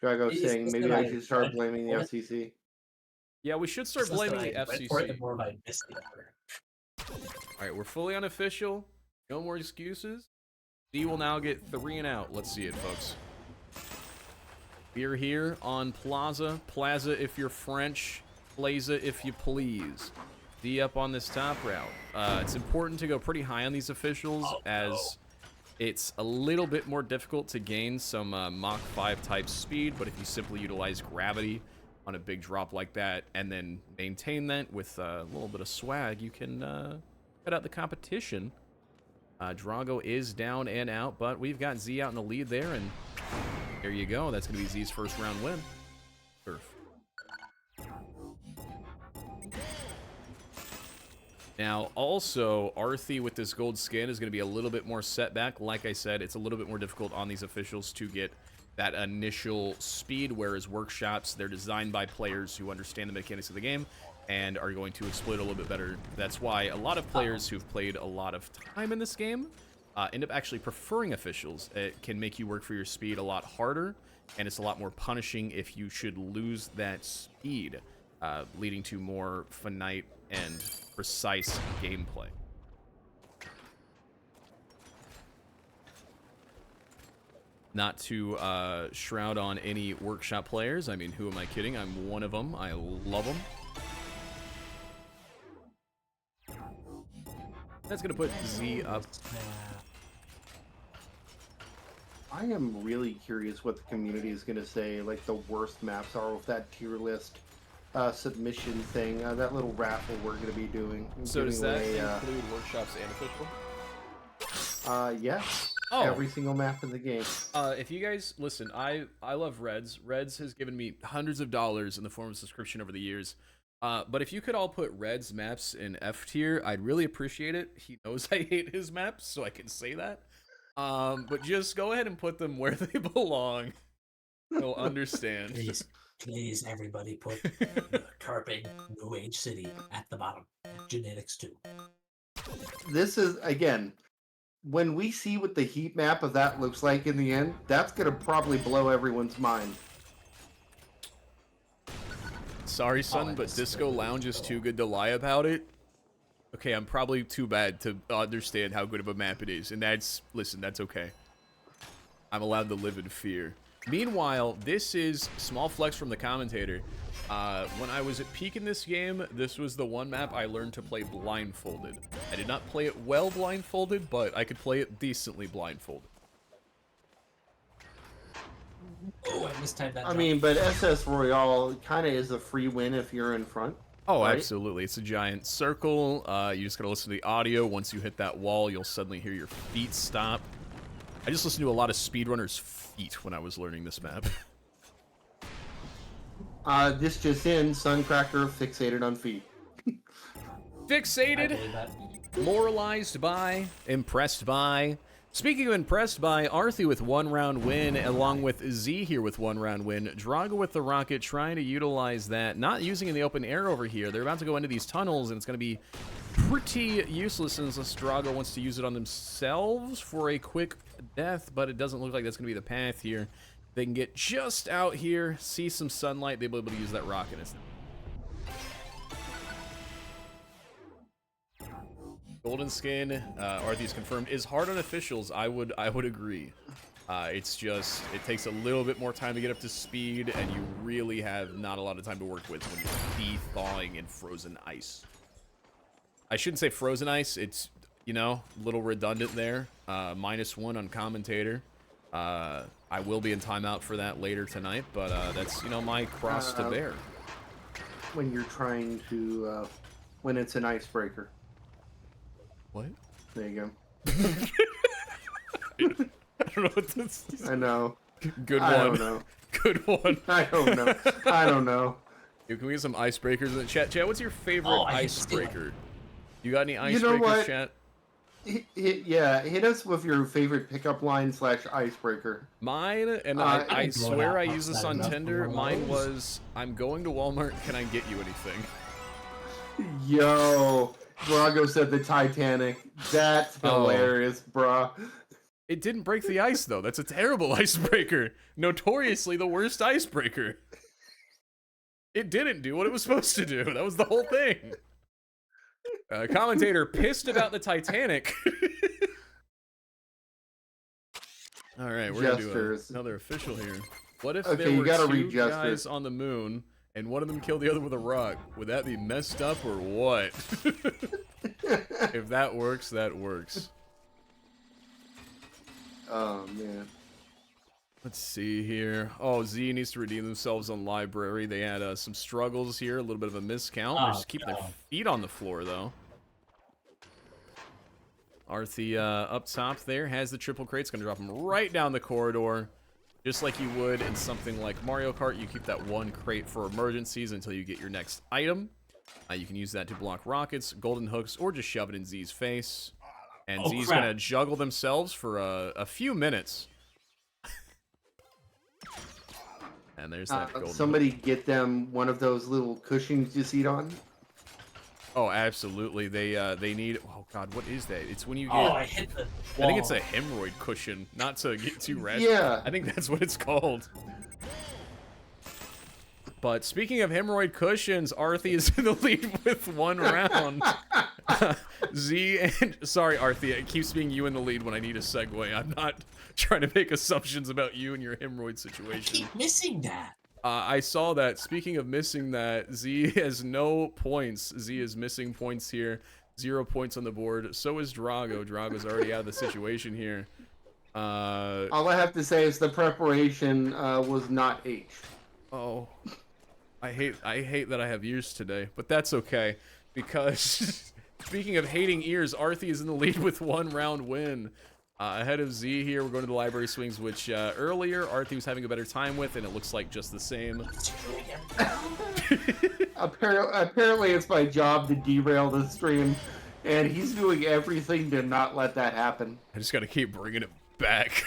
Drago
It's
saying
just
maybe
that
I should start blaming the
What?
FCC.
Yeah, we should start
It's just
blaming the
that I went for it, the
FCC.
more of I missed the other.
Alright, we're fully unofficial. No more excuses. Z will now get 3 and out. Let's see it, folks. We are here on Plaza. Plaza, if you're French. Blaze it if you please. D up on this top route. It's important to go pretty high on these officials, as it's a little bit more difficult to gain some Mach 5 type speed, but if you simply utilize gravity on a big drop like that and then maintain that with a little bit of swag, you can cut out the competition. Drago is down and out, but we've got Z out in the lead there, and there you go. That's going to be Z's first round win. Surf. Now, also, Arthi with this gold skin is going to be a little bit more setback. Like I said, it's a little bit more difficult on these officials to get that initial speed, whereas workshops, they're designed by players who understand the mechanics of the game and are going to exploit a little bit better. That's why a lot of players who've played a lot of time in this game end up actually preferring officials. It can make you work for your speed a lot harder, and it's a lot more punishing if you should lose that speed, leading to more finite and precise gameplay. Not to shroud on any workshop players. I mean, who am I kidding? I'm one of them. I love them. That's going to put Z up.
I am really curious what the community is going to say, like the worst maps are with that tier list submission thing, that little raffle we're going to be doing.
So does that include workshops and official?
Yeah.
Oh.
Every single map in the game.
If you guys listen, I love Reds. Reds has given me hundreds of dollars in the form of subscription over the years. But if you could all put Red's maps in F tier, I'd really appreciate it. He knows I hate his maps, so I can say that. But just go ahead and put them where they belong. He'll understand.
Please, everybody put Carping New Age City at the bottom. Genetics 2.
This is, again, when we see what the heat map of that looks like in the end, that's going to probably blow everyone's mind.
Sorry, son, but Disco Lounge is too good to lie about it. Okay, I'm probably too bad to understand how good of a map it is, and that's okay. I'm allowed to live in fear. Meanwhile, this is small flex from the commentator. When I was at peak in this game, this was the one map I learned to play blindfolded. I did not play it well blindfolded, but I could play it decently blindfolded.
Oh, I mistimed that.
I mean, but SS Royale kind of is a free win if you're in front.
Oh,
right?
Absolutely. It's a giant circle. You just gotta listen to the audio. Once you hit that wall, you'll suddenly hear your feet stop. I just listened to a lot of speedrunners' feet when I was learning this map.
This just in, Suncracker fixated on feet.
Fixated, moralized by, impressed by. Speaking of impressed by, Arthi with one round win, along with Z here with one round win. Drago with the rocket trying to utilize that, not using in the open air over here. They're about to go into these tunnels, and it's going to be pretty useless unless Drago wants to use it on themselves for a quick death, but it doesn't look like that's going to be the path here. They can get just out here, see some sunlight, they'll be able to use that rocket instead. Golden skin, Arthi's confirmed, is hard on officials. I would agree. It's just, it takes a little bit more time to get up to speed, and you really have not a lot of time to work with when you're de-thawing in frozen ice. I shouldn't say frozen ice, it's, you know, a little redundant there. -1 on commentator. I will be in timeout for that later tonight, but that's, you know, my cross to bear.
When you're trying to, when it's an icebreaker.
What?
There you
go. I don't know what this is.
I know.
Good one.
I don't know.
Good one.
I don't know. I don't know.
Dude, can we get some icebreakers in the chat? Chat, what's your favorite icebreaker? You got any icebreakers,
you know what?
chat?
Yeah, hit us with your favorite pickup line / icebreaker.
Mine, and I swear I use this on Tinder, mine was, I'm going to Walmart, can I get you anything?
Yo, Drago said the Titanic. That's hilarious, bruh.
It didn't break the ice, though. That's a terrible icebreaker. Notoriously the worst icebreaker. It didn't do what it was supposed to do. That was the whole thing. Commentator pissed about the Titanic. All right, we're gonna do another official here. What if there were two guys on the moon and one of them killed the other with a rock. Would that be messed up or what? If that works, that works.
Oh, man.
Let's see here. Oh, Z needs to redeem themselves on library. They had some struggles here, a little bit of a miscount. They're just keeping their feet on the floor, though. Arthi up top there has the triple crates. Going to drop them right down the corridor. Just like you would in something like Mario Kart, you keep that one crate for emergencies until you get your next item. You can use that to block rockets, golden hooks, or just shove it in Z's face. And Z's going to juggle themselves for a few minutes. And there's that golden
somebody
hook.
get them one of those little cushions you sit on.
Oh, absolutely. They need... Oh, God, what is that? It's when you get...
Oh, I hit the wall.
I think it's a hemorrhoid cushion. Not to get too ratchet.
Yeah.
I think that's what it's called. But speaking of hemorrhoid cushions, Arthi is in the lead with 1 round. Z and... Sorry, Arthi. It keeps being you in the lead when I need a segue. I'm not trying to make assumptions about you and your hemorrhoid situation.
I keep missing that.
I saw that. Speaking of missing that, Z has no points. Z is missing points here. 0 points on the board. So is Drago. Drago's already out of the situation here.
All I have to say is the preparation was not H.
Oh, I hate that I have ears today, but that's okay because speaking of hating ears, Arthi is in the lead with 1 round win. Ahead of Z here, we're going to the library swings, which earlier Arthi was having a better time with, and it looks like just the same.
Apparently, it's my job to derail the stream, and he's doing everything to not let that happen.
I just got to keep bringing it back.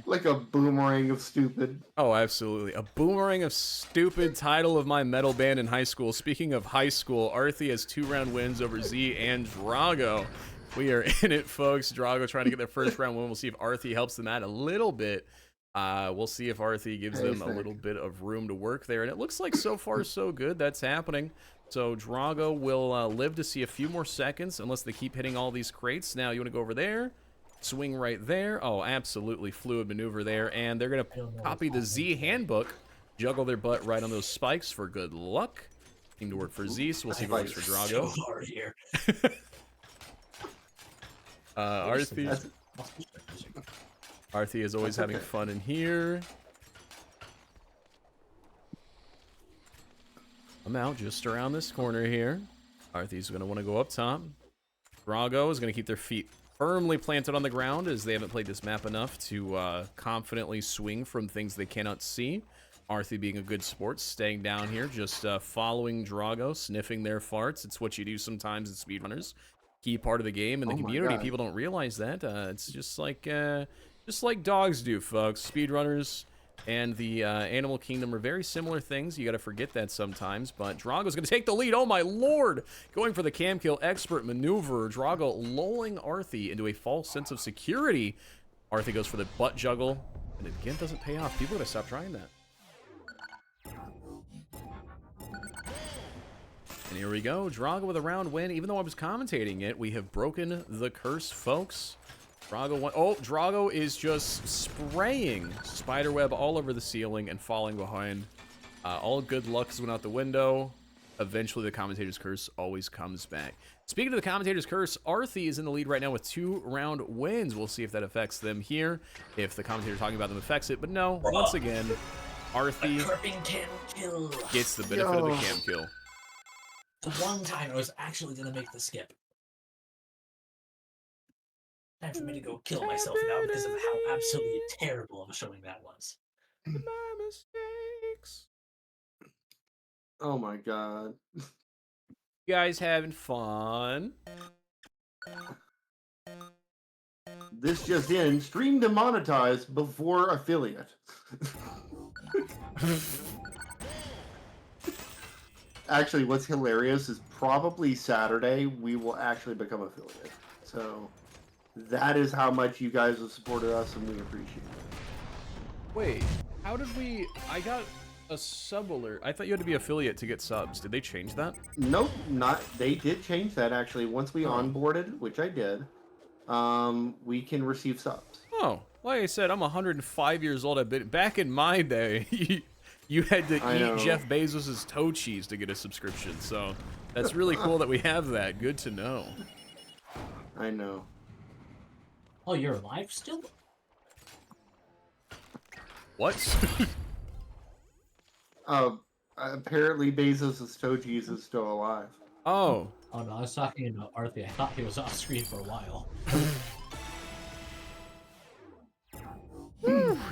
Like a boomerang of stupid.
Oh, absolutely. A boomerang of stupid title of my metal band in high school. Speaking of high school, Arthi has 2 round wins over Z and Drago. We are in it, folks. Drago trying to get their first round win. We'll see if Arthi helps them out a little bit. We'll see if Arthi gives them a little bit of room to work there. And it looks like so far so good. That's happening. So Drago will live to see a few more seconds unless they keep hitting all these crates. Now, you want to go over there? Swing right there. Oh, absolutely fluid maneuver there. And they're going to copy the Z handbook, juggle their butt right on those spikes for good luck. Seem to work for Z, so we'll see if it works for Drago.
So hard here.
Arthi is always having fun in here. I'm out just around this corner here. Arthi's going to want to go up top. Drago is going to keep their feet firmly planted on the ground as they haven't played this map enough to confidently swing from things they cannot see. Arthi being a good sport, staying down here, just following Drago, sniffing their farts. It's what you do sometimes in speedrunners. Key part of the game and the community. People don't realize that. It's just like dogs do, folks. Speedrunners and the animal kingdom are very similar things. You got to forget that sometimes. But Drago's going to take the lead. Oh, my lord. Going for the cam kill expert maneuver. Drago lulling Arthi into a false sense of security. Arthi goes for the butt juggle. And it again doesn't pay off. People are going to stop trying that. And here we go. Drago with a round win. Even though I was commentating it, we have broken the curse, folks. Drago won. Oh, Drago is just spraying spiderweb all over the ceiling and falling behind. All good luck went out the window. Eventually, the commentator's curse always comes back. Speaking of the commentator's curse, Arthi is in the lead right now with 2 round wins. We'll see if that affects them here. If the commentator talking about them affects it. But no, once again, Arthi gets the benefit of the cam kill.
The one time I was actually going to make the skip. Time for me to go kill myself now because of how absolutely terrible of a showing that was.
My mistakes.
Oh my god.
You guys having fun?
This just in, stream demonetized before affiliate. Actually, what's hilarious is probably Saturday we will actually become affiliate. So that is how much you guys have supported us, and we appreciate it.
Wait, how did we... I got a sub alert. I thought you had to be affiliate to get subs. Did they change that?
Nope, not. They did change that, actually. Once we onboarded, which I did, we can receive subs.
Oh, like I said, I'm 105 years old. I've been back in my day. You had to
I
eat
know.
Jeff Bezos's toe cheese to get a subscription. So that's really cool that we have that. Good to know.
I know.
Oh, you're alive still?
What?
Apparently Bezos' toe cheese is still alive.
Oh,
Oh no, I was talking about Arthur. I thought he was off screen for a while.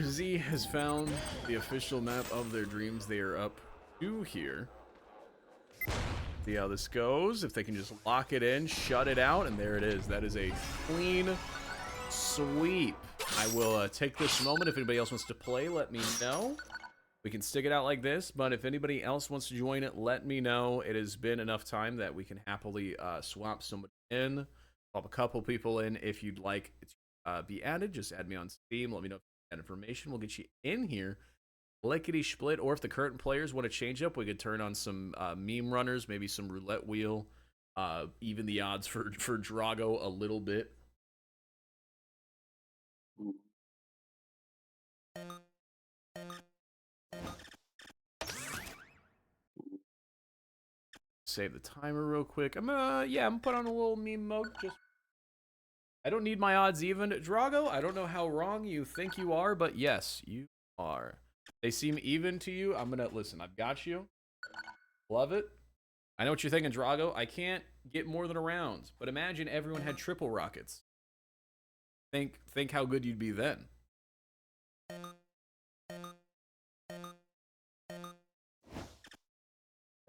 Z has found the official map of their dreams. They are up to here. See how this goes. If they can just lock it in, shut it out, and there it is. That is a clean sweep. I will take this moment. If anybody else wants to play, let me know. We can stick it out like this, but if anybody else wants to join it, let me know. It has been enough time that we can happily swap somebody in, swap a couple people in. If you'd like to be added, just add me on Steam. Let me know that information. We'll get you in here. Lickety split, or if the current players want to change up, we could turn on some meme runners, maybe some roulette wheel, even the odds for Drago a little bit. Save the timer real quick. I'm gonna put on a little meme mode. I don't need my odds even. Drago, I don't know how wrong you think you are, but yes, you are. They seem even to you. I'm gonna listen. I've got you. Love it. I know what you're thinking, Drago. I can't get more than a round, but imagine everyone had triple rockets. Think how good you'd be then.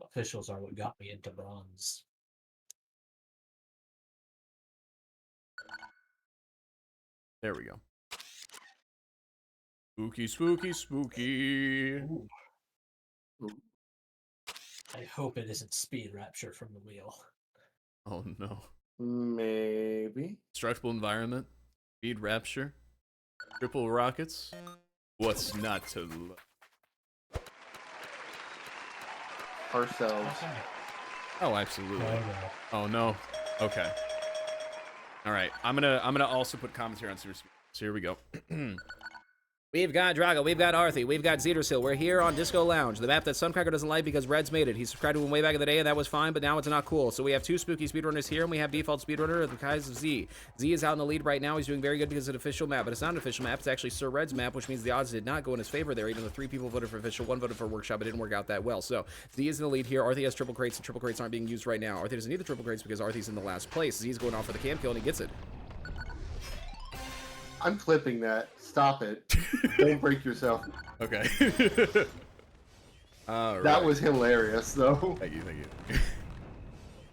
Officials are what got me into bronze.
There we go. Spooky, spooky, spooky.
Ooh. I hope it isn't speed rapture from the wheel.
Oh no.
Maybe.
Destructible environment. Speed rapture. Triple rockets. What's not to love?
Ourselves.
Okay.
Oh, absolutely.
No.
Oh no. Okay. All right. I'm gonna also put commentary on Super Speed. So here we go. We've got Drago, we've got Arthi, we've got Zetersil. We're here on Disco Lounge, the map that Suncracker doesn't like because Red's made it. He subscribed to him way back in the day, and that was fine, but now it's not cool. So we have two spooky speedrunners here, and we have default speedrunner of the guise of Z. Z is out in the lead right now. He's doing very good because it's an official map, but it's not an official map. It's actually Sir Red's map, which means the odds did not go in his favor there, even though 3 people voted for official, 1 voted for workshop. It didn't work out that well. So Z is in the lead here. Arthi has triple crates, and triple crates aren't being used right now. Arthi doesn't need the triple crates because Arthi's in the last place. Z's going off for the cam kill, and he gets it.
I'm clipping that. Stop it. Don't break yourself.
Okay. All
That
right.
was hilarious, though.
Thank you, thank you. I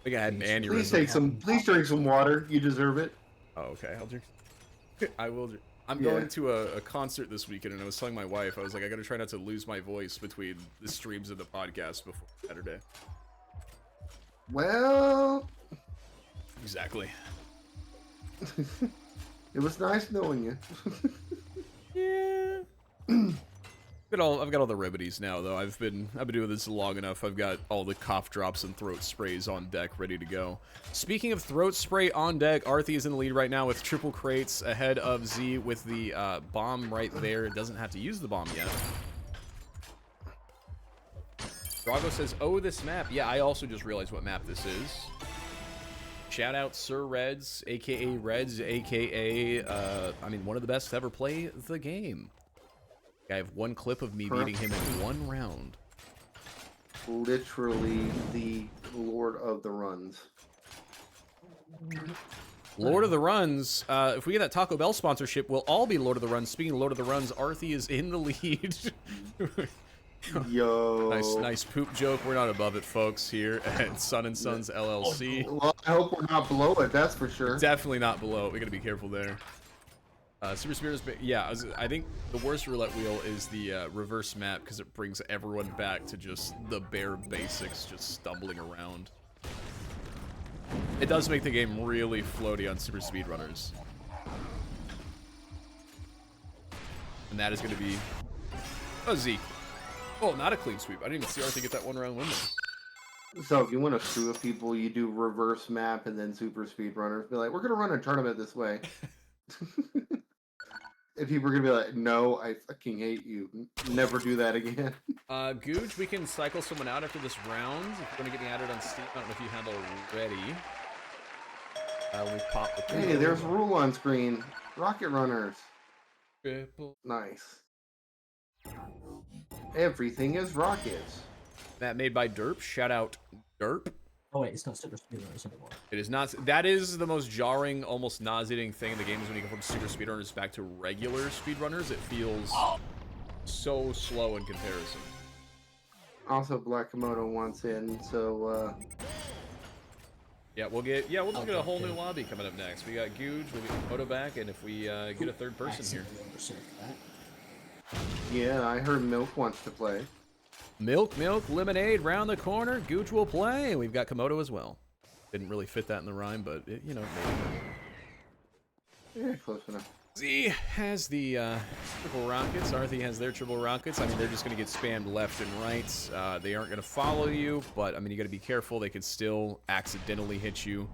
think I had an
Please
aneurysm.
please drink some water. You deserve it.
Oh, okay. I'll drink. I will drink. I'm
Yeah.
going to a concert this weekend, and I was telling my wife, I was like, I gotta try not to lose my voice between the streams and the podcast before Saturday.
Well,
Exactly.
it was nice knowing you.
Yeah. I've got all the remedies now, though. I've been doing this long enough. I've got all the cough drops and throat sprays on deck, ready to go. Speaking of throat spray on deck, Arthi is in the lead right now with triple crates ahead of Z with the bomb right there. It doesn't have to use the bomb yet. Drago says, "Oh, this map." Yeah, I also just realized what map this is. Shout out Sir Reds, aka Reds, aka I mean, one of the best to ever play the game. I have one clip of me beating him in 1 round.
Literally the Lord of the Runs.
Lord of the Runs. If we get that Taco Bell sponsorship, we'll all be Lord of the Runs. Speaking of Lord of the Runs, Arthi is in the lead.
Yo.
Nice poop joke. We're not above it, folks, here at Sun and Sons LLC.
Well, I hope we're not below it, that's for sure.
Definitely not below it. We gotta be careful there. Super Spears, yeah, I think the worst roulette wheel is the reverse map because it brings everyone back to just the bare basics, just stumbling around. It does make the game really floaty on super speedrunners. And that is going to be a Z. Oh, not a clean sweep. I didn't even see Arthur get that 1 round win there.
So if you want to screw with people, you do reverse map and then super speedrunners. Be like, we're going to run a tournament this way. And people are gonna be like, "No, I fucking hate you. Never do that again."
Googe, we can cycle someone out after this round. If you're gonna get me added on Steam, I don't know if you have already. We pop the
Hey, there's a rule on screen. Rocket runners.
triple.
Nice. Everything is rockets.
That made by Derp. Shout out Derp.
Oh wait, it's not super speedrunners anymore.
It is not. That is the most jarring, almost nauseating thing in the game is when you go from super speedrunners back to regular speedrunners. It feels so slow in comparison.
Also, Black Komodo wants in, so
Yeah, we'll just get a whole new lobby coming up next. We got Googe, we'll get Komodo back, and if we get a third person here.
yeah, I heard Milk wants to play.
Milk, lemonade, round the corner. Gooch will play. We've got Komodo as well. Didn't really fit that in the rhyme, but it, you know, maybe.
Yeah, close enough.
Z has the triple rockets. Arthi has their triple rockets. I mean, they're just going to get spammed left and right. They aren't going to follow you, but I mean, you got to be careful. They could still accidentally hit you.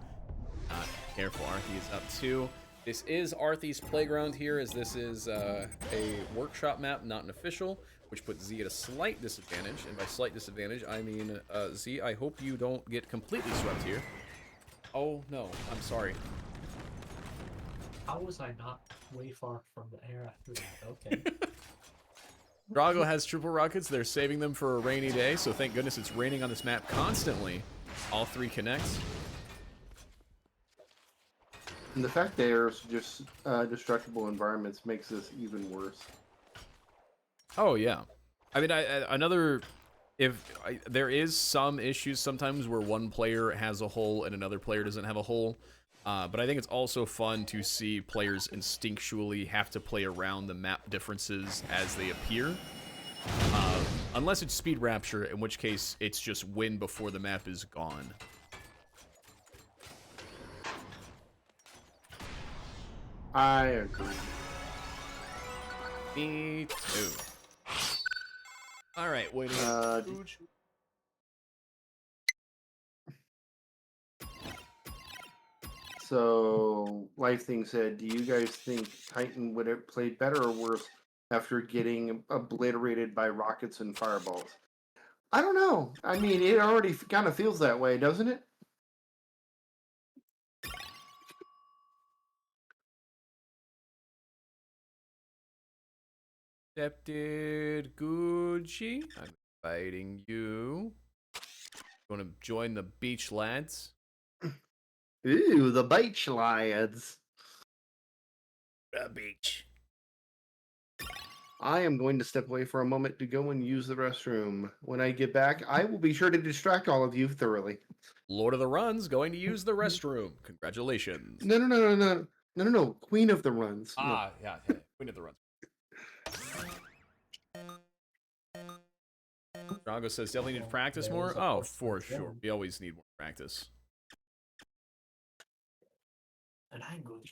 Careful. Arthi is up 2. This is Arthi's playground here, as this is a workshop map, not an official, which puts Z at a slight disadvantage. And by slight disadvantage, I mean, Z, I hope you don't get completely swept here. Oh, no. I'm sorry.
How was I not way far from the air after that? Okay.
Drago has triple rockets. They're saving them for a rainy day, so thank goodness it's raining on this map constantly. All 3 connects.
And the fact there's just destructible environments makes this even worse.
Oh, yeah. I mean, there is some issues sometimes where one player has a hole and another player doesn't have a hole. But I think it's also fun to see players instinctually have to play around the map differences as they appear. Unless it's Speed Rapture, in which case it's just win before the map is gone.
I agree.
Me too. Alright, waiting.
So, Life Thing said, do you guys think Titan would have played better or worse after getting obliterated by rockets and fireballs? I don't know. I mean, it already kind of feels that way, doesn't it?
Accepted Gucci. I'm inviting you. Want to join the beach lads?
Ooh, the beach lads.
The beach.
I am going to step away for a moment to go and use the restroom. When I get back, I will be sure to distract all of you thoroughly.
Lord of the Runs going to use the restroom. Congratulations.
No. Queen of the Runs.
Yeah. Queen of the Runs. Drago says definitely need to practice more. Oh, for sure. We always need more practice.
And I'm good.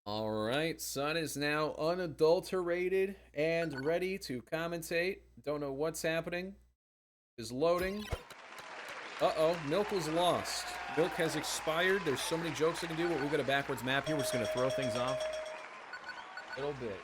All right, Sun is now unadulterated and ready to commentate. Don't know what's happening. Is loading. Uh-oh, Milk was lost. Milk has expired. There's so many jokes I can do, but we've got a backwards map here. We're just going to throw things off a little bit.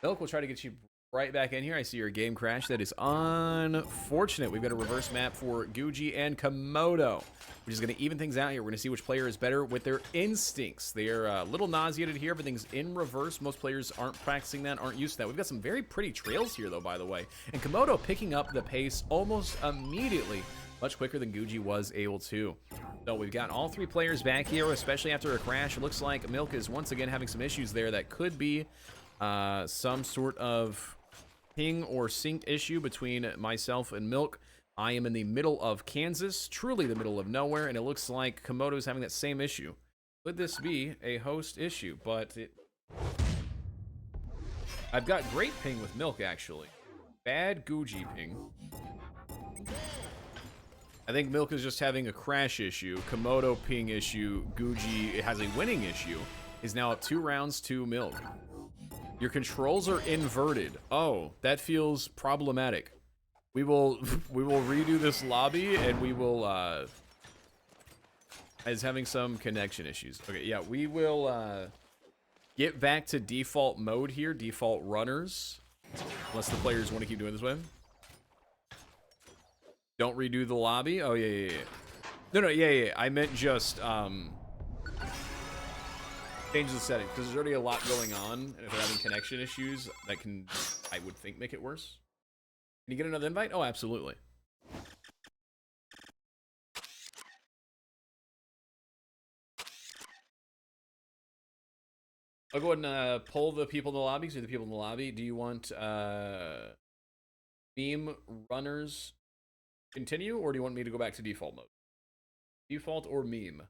Milk will try to get you right back in here. I see your game crash. That is unfortunate. We've got a reverse map for Guji and Komodo. We're just going to even things out here. We're going to see which player is better with their instincts. They are a little nauseated here. Everything's in reverse. Most players aren't practicing that, aren't used to that. We've got some very pretty trails here, though, by the way. And Komodo picking up the pace almost immediately, much quicker than Guji was able to. So we've got all 3 players back here, especially after a crash. It looks like Milk is once again having some issues there that could be some sort of ping or synced issue between myself and Milk. I am in the middle of Kansas, truly the middle of nowhere, and it looks like Komodo is having that same issue. Could this be a host issue? But I've got great ping with Milk, actually. Bad Guji ping. I think Milk is just having a crash issue. Komodo ping issue. Guji has a winning issue. Is now up 2 rounds to Milk. Your controls are inverted. Oh, that feels problematic. We will redo this lobby and we will is having some connection issues. Okay, yeah, we will get back to default mode here, default runners. Unless the players want to keep doing this way. Don't redo the lobby. Oh, yeah. No, yeah. I meant just change the settings, because there's already a lot going on, and if they're having connection issues, that can, I would think, make it worse. Can you get another invite? Oh, absolutely. I'll go ahead and poll the people in the lobby. See the people in the lobby. Do you want theme runners continue, or do you want me to go back to default mode? Default or meme?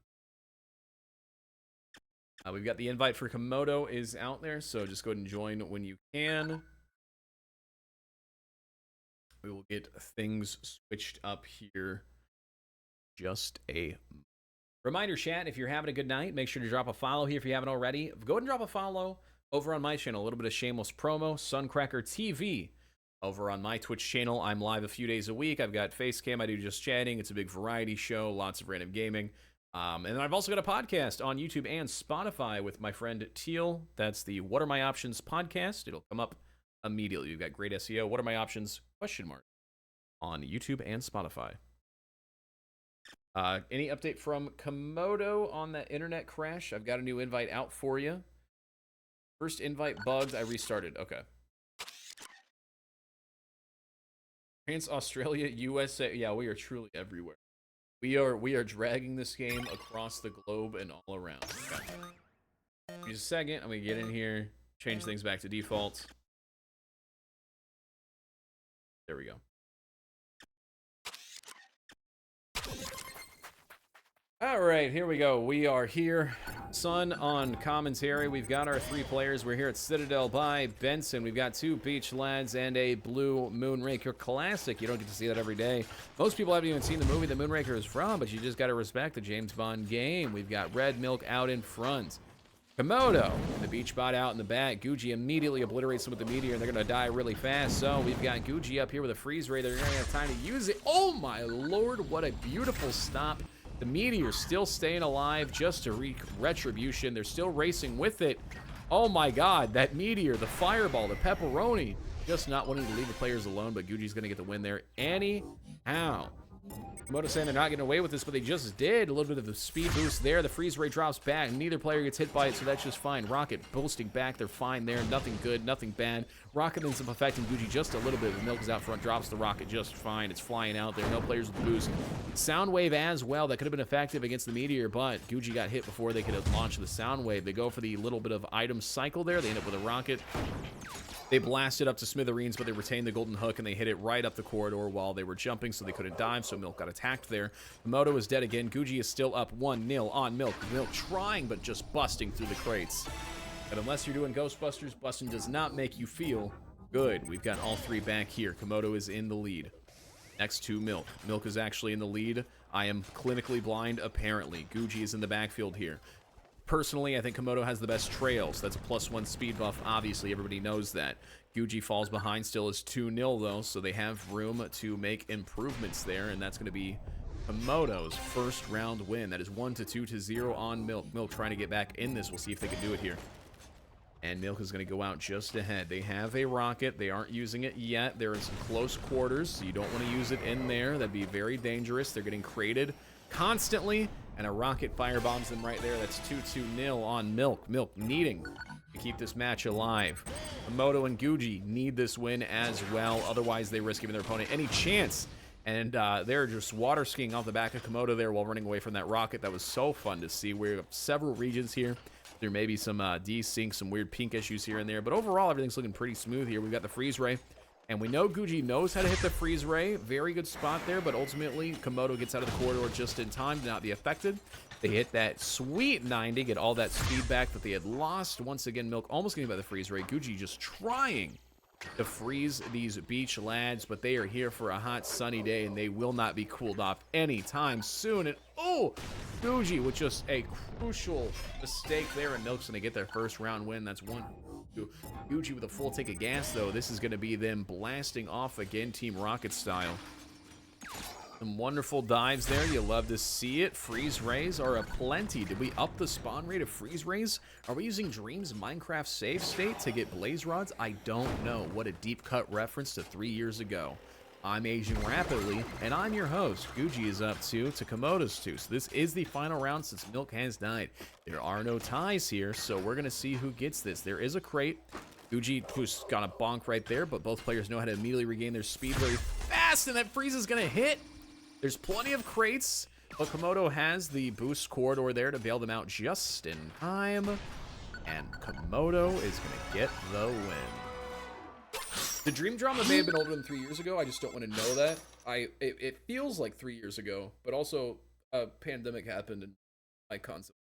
We've got the invite for Komodo is out there, so just go ahead and join when you can. We will get things switched up here. Just a reminder, chat, if you're having a good night, make sure to drop a follow here if you haven't already. Go ahead and drop a follow over on my channel. A little bit of shameless promo, Suncracker TV. Over on my Twitch channel, I'm live a few days a week. I've got Facecam, I do just chatting. It's a big variety show, lots of random gaming. And then I've also got a podcast on YouTube and Spotify with my friend Teal. That's the What Are My Options podcast. It'll come up immediately. You've got great SEO. What are my options? ? On YouTube and Spotify. Any update from Komodo on that internet crash? I've got a new invite out for you. First invite bugged. I restarted. Okay. France, Australia, USA. Yeah, we are truly everywhere. We are dragging this game across the globe and all around. Okay. Just a second. I'm gonna get in here, change things back to default. There we go. All right, here we go. We are here. Sun on commentary. We've got our 3 players. We're here at Citadel by Benson. We've got 2 Beach Lads and a Blue Moonraker classic. You don't get to see that every day. Most people haven't even seen the movie that Moonraker is from, but you just got to respect the James Bond game. We've got Red Milk out in front. Komodo, the Beach Bot out in the back. Gucci immediately obliterates them with the Meteor, and they're going to die really fast. So we've got Gucci up here with a freeze ray. They're going to have time to use it. Oh, my Lord, what a beautiful stop. The Meteor's still staying alive just to wreak retribution. They're still racing with it. Oh my God, that Meteor, the Fireball, the Pepperoni, just not wanting to leave the players alone, but Gucci's going to get the win there anyhow. Komodo saying they're not getting away with this, but they just did. A little bit of the speed boost there. The freeze ray drops back. Neither player gets hit by it, so that's just fine. Rocket boosting back. They're fine there. Nothing good, nothing bad. Rocket ends up affecting Gucci just a little bit. The Milk is out front, drops the Rocket just fine. It's flying out there. No players with the boost. Soundwave as well. That could have been effective against the Meteor, but Gucci got hit before they could have launched the Soundwave. They go for the little bit of item cycle there. They end up with a Rocket. They blasted up to smithereens, but they retained the golden hook, and they hit it right up the corridor while they were jumping, so they couldn't dive, so Milk got attacked there. Komodo is dead again. Gucci is still up 1-0 on Milk. Milk trying, but just busting through the crates. But unless you're doing Ghostbusters, busting does not make you feel good. We've got all 3 back here. Komodo is in the lead. Next to Milk. Milk is actually in the lead. I am clinically blind, apparently. Gucci is in the backfield here. Personally, I think Komodo has the best trails. That's a +1 speed buff. Obviously, everybody knows that. Gucci falls behind, still is 2-0, though, so they have room to make improvements there, and that's going to be Komodo's first round win. That is 1-2-0 on Milk. Milk trying to get back in this. We'll see if they can do it here. And Milk is going to go out just ahead. They have a rocket. They aren't using it yet. They're in some close quarters, so you don't want to use it in there. That'd be very dangerous. They're getting crated constantly, and a rocket firebombs them right there. That's 2-0 on Milk. Milk needing to keep this match alive. Komodo and Gucci need this win as well. Otherwise, they risk giving their opponent any chance. And they're just water skiing off the back of Komodo there while running away from that rocket. That was so fun to see. We have several regions here. There may be some desync, some weird pink issues here and there. But overall, everything's looking pretty smooth here. We've got the freeze ray. And we know Gucci knows how to hit the freeze ray. Very good spot there, but ultimately Komodo gets out of the corridor just in time to not be affected. They hit that sweet 90, get all that speed back that they had lost. Once again, Milk almost getting by the freeze ray. Gucci just trying to freeze these Beach Lads, but they are here for a hot sunny day, and they will not be cooled off anytime soon. And oh, Gucci with just a crucial mistake there, and Milk's going to get their first round win. That's 1-2. Gucci with a full tank of gas, though. This is going to be them blasting off again, Team Rocket style. Some wonderful dives there. You love to see it. Freeze rays are aplenty. Did we up the spawn rate of freeze rays? Are we using Dream's Minecraft save state to get blaze rods? I don't know. What a deep cut reference to 3 years ago. I'm aging rapidly, and I'm your host. Gucci is up 2 to Komodo's 2. So this is the final round since Milk has died. There are no ties here, so we're going to see who gets this. There is a crate. Gucci who's got a bonk right there, but both players know how to immediately regain their speed very fast, and that freeze is going to hit. There's plenty of crates, but Komodo has the boost corridor there to bail them out just in time. And Komodo is going to get the win. The dream drama may have been older than 3 years ago. I just don't want to know that. It feels like 3 years ago, but also a pandemic happened and my concept.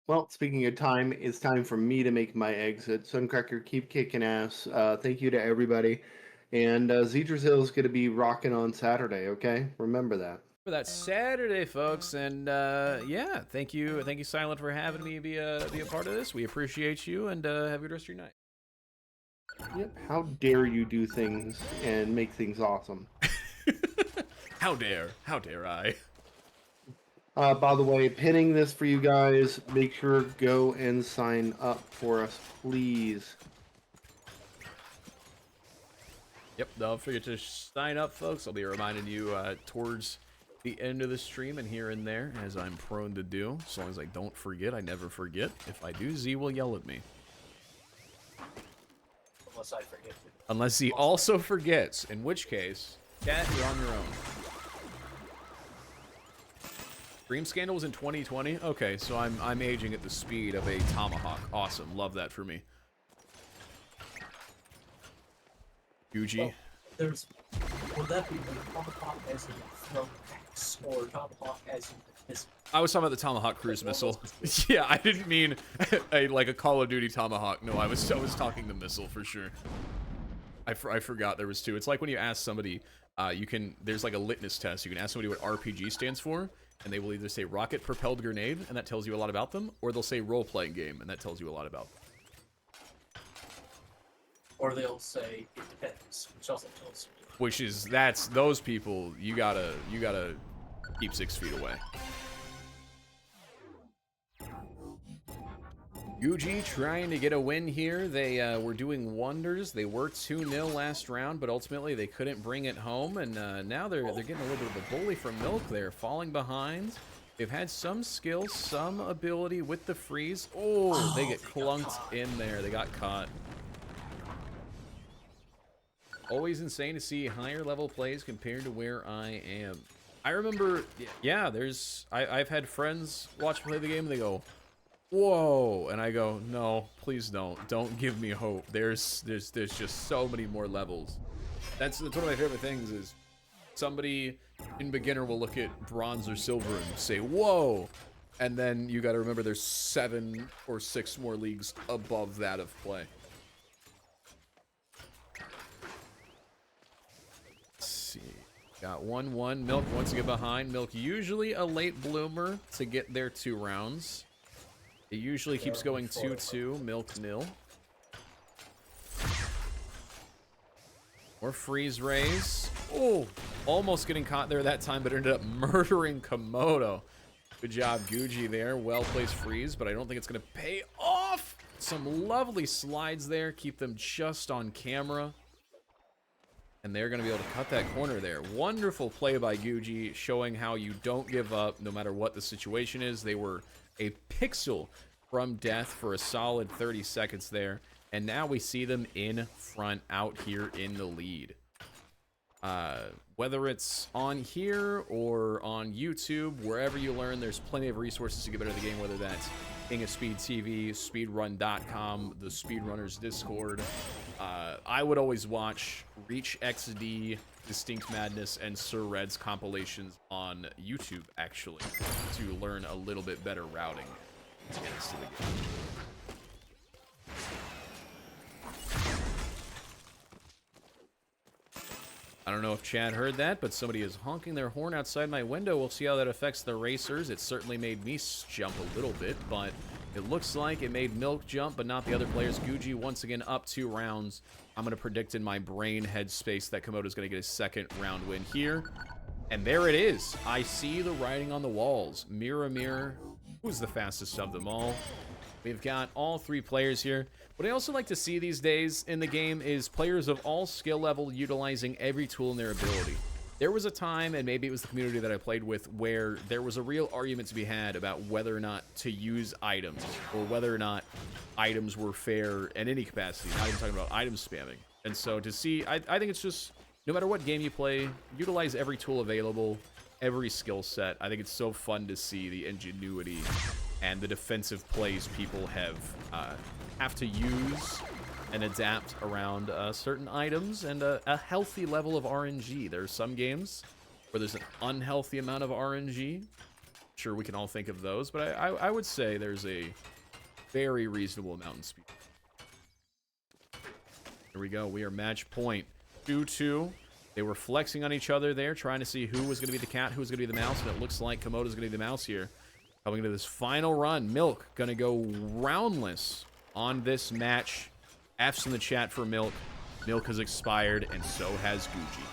Well, speaking of time, it's time for me to make my exit. Suncracker, keep kicking ass. Thank you to everybody. And Zedrazil is going to be rocking on Saturday, okay? Remember that.
For that Saturday, folks, and yeah, thank you, Silent, for having me be a part of this. We appreciate you, and have a good rest of your night.
Yep. How dare you do things and make things awesome?
How dare I?
By the way, pinning this for you guys. Make sure go and sign up for us, please.
Yep, don't forget to sign up, folks. I'll be reminding you towards the end of the stream and here and there, as I'm prone to do. As long as I don't forget, I never forget. If I do, Z will yell at me.
Unless I forget.
Unless he also forgets, in which case, Cat, you're on your own. Dream Scandal was in 2020? Okay, so I'm aging at the speed of a tomahawk. Awesome, love that for me. Gucci.
Well, would that be the tomahawk as in throw X or tomahawk as in missile?
I was talking about the Tomahawk cruise missile. Yeah, I didn't mean like a Call of Duty Tomahawk. No, I was talking the missile for sure. I forgot there was two. It's like when you ask somebody, there's like a litmus test. You can ask somebody what RPG stands for, and they will either say rocket propelled grenade, and that tells you a lot about them, or they'll say role playing game, and that tells you a lot about them.
Or they'll say it depends, which also tells you.
Which is those people you gotta keep 6 feet away. Yuji trying to get a win here. They were doing wonders. They were 2-0 last round, but ultimately they couldn't bring it home. And now they're getting a little bit of a bully from Milk there, falling behind. They've had some skill, some ability with the freeze. Oh, they get clunked in there. They got caught. Always insane to see higher level plays compared to where I am. I remember, yeah, I've had friends watch play the game and they go, whoa, and I go, no, please don't give me hope. There's just so many more levels. That's one of my favorite things is somebody in beginner will look at bronze or silver and say, whoa, and then you got to remember there's 7 or 6 more leagues above that of play. Got 1-1. Milk wants to get behind. Milk usually a late bloomer to get their 2 rounds. It usually keeps going 2-2. Milk nil. More freeze rays. Oh, almost getting caught there that time, but ended up murdering Komodo. Good job, Gucci there. Well-placed freeze, but I don't think it's going to pay off. Some lovely slides there. Keep them just on camera. And they're going to be able to cut that corner there. Wonderful play by Gucci, showing how you don't give up no matter what the situation is. They were a pixel from death for a solid 30 seconds there. And now we see them in front out here in the lead. Whether it's on here or on YouTube, wherever you learn, there's plenty of resources to get better at the game, whether that's King of Speed TV, speedrun.com, the Speedrunners Discord. I would always watch Reach XD, Distinct Madness, and Sir Red's compilations on YouTube, actually, to learn a little bit better routing to get us to the game. I don't know if Chad heard that, but somebody is honking their horn outside my window. We'll see how that affects the racers. It certainly made me jump a little bit, but It looks like it made Milk jump, but not the other players. Guji once again up 2 rounds. I'm going to predict in my brain headspace that Komodo's going to get a second round win here. And there it is. I see the writing on the walls. Mirror, mirror, who's the fastest of them all? We've got all 3 players here. What I also like to see these days in the game is players of all skill level utilizing every tool in their ability. There was a time, and maybe it was the community that I played with, where there was a real argument to be had about whether or not to use items, or whether or not items were fair in any capacity. Not even talking about item spamming. And so to see, I think it's just, no matter what game you play, utilize every tool available, every skill set. I think it's so fun to see the ingenuity and the defensive plays people have to use and adapt around certain items and a healthy level of RNG. There are some games where there's an unhealthy amount of RNG. Sure, we can all think of those, but I would say there's a very reasonable amount in speed. Here we go. We are match point 2-2. They were flexing on each other there, trying to see who was going to be the cat, who was going to be the mouse, and it looks like Komodo's going to be the mouse here. Coming into this final run, Milk going to go roundless on this match. F's in the chat for Milk. Milk has expired, and so has Gucci.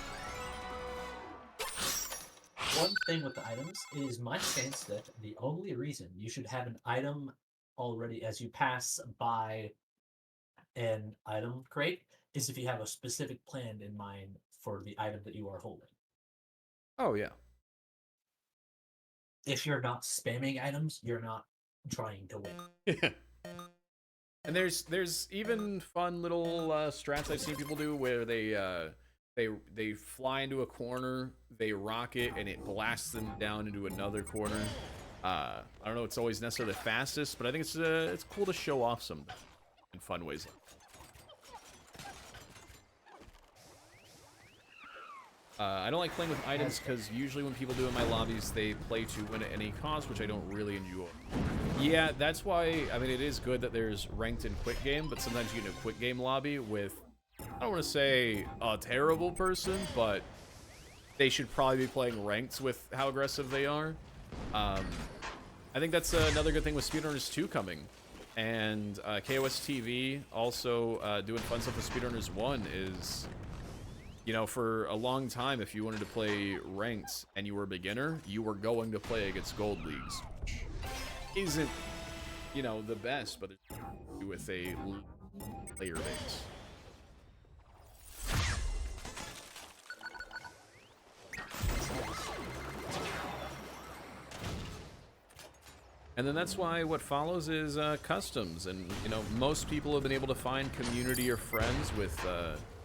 One thing with the items is my stance that the only reason you should have an item already as you pass by an item crate is if you have a specific plan in mind for the item that you are holding.
Oh, yeah.
If you're not spamming items, you're not trying to win.
And there's even fun little strats I've seen people do where they fly into a corner, they rocket, and it blasts them down into another corner. I don't know, it's always necessarily the fastest, but I think it's cool to show off some in fun ways. I don't like playing with items because usually when people do in my lobbies, they play to win at any cost, which I don't really enjoy. Yeah, that's why, I mean, it is good that there's ranked and quick game, but sometimes you get in a quick game lobby with, I don't want to say a terrible person, but they should probably be playing ranked with how aggressive they are. I think that's another good thing with Speedrunners 2 coming. And KOS TV also doing fun stuff with Speedrunners 1 is... You know, for a long time, if you wanted to play ranked and you were a beginner, you were going to play against gold leagues, which isn't, you know, the best, but it's with a player base. And then that's why what follows is customs, and you know, most people have been able to find community or friends with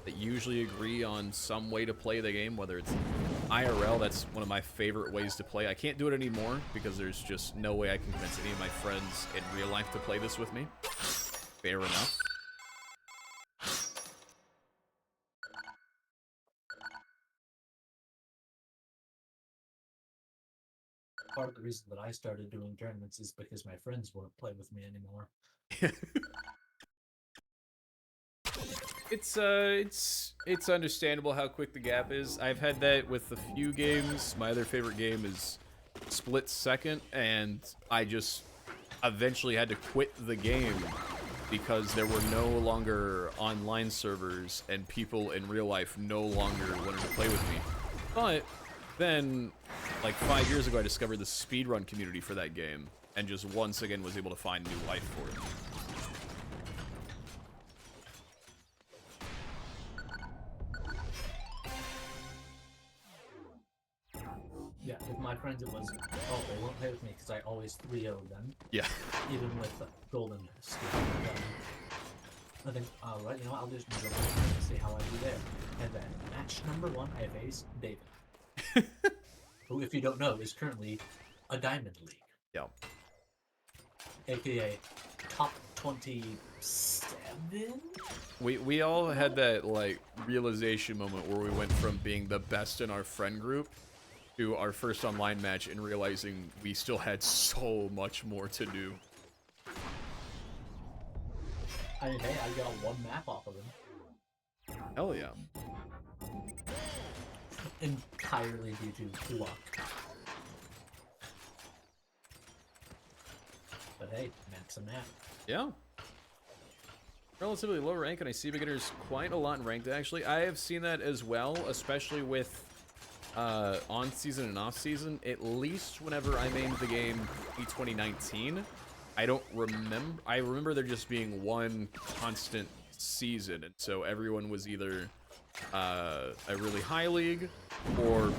that usually agree on some way to play the game, whether it's IRL. That's one of my favorite ways to play. I can't do it anymore because there's just no way I can convince any of my friends in real life to play this with me. Fair enough.
Part of the reason that I started doing tournaments is because my friends won't play with me anymore.
It's understandable how quick the gap is. I've had that with a few games. My other favorite game is Split Second, and I just eventually had to quit the game because there were no longer online servers and people in real life no longer wanted to play with me. But then, like 5 years ago, I discovered the speedrun community for that game and just once again was able to find new life for it.
Yeah, with my friends it was, oh, they won't play with me because I always 3-0'd them.
Yeah.
Even with golden skill. I think, alright, you know what, I'll just jump in and see how I do there. And then, match number 1, I face David. Who, if you don't know, is currently a Diamond League.
Yeah.
AKA top 27?
We all had that, like, realization moment where we went from being the best in our friend group to our first online match and realizing we still had so much more to do.
I mean, hey, I got one map off of him.
Hell yeah.
Entirely due to luck. But hey, map's a map.
Yeah. Relatively low rank, and I see beginners quite a lot in ranked, actually. I have seen that as well, especially with on-season and off-season. At least whenever I mained the game in 2019, I remember there just being one constant season, and so everyone was either a really high league, or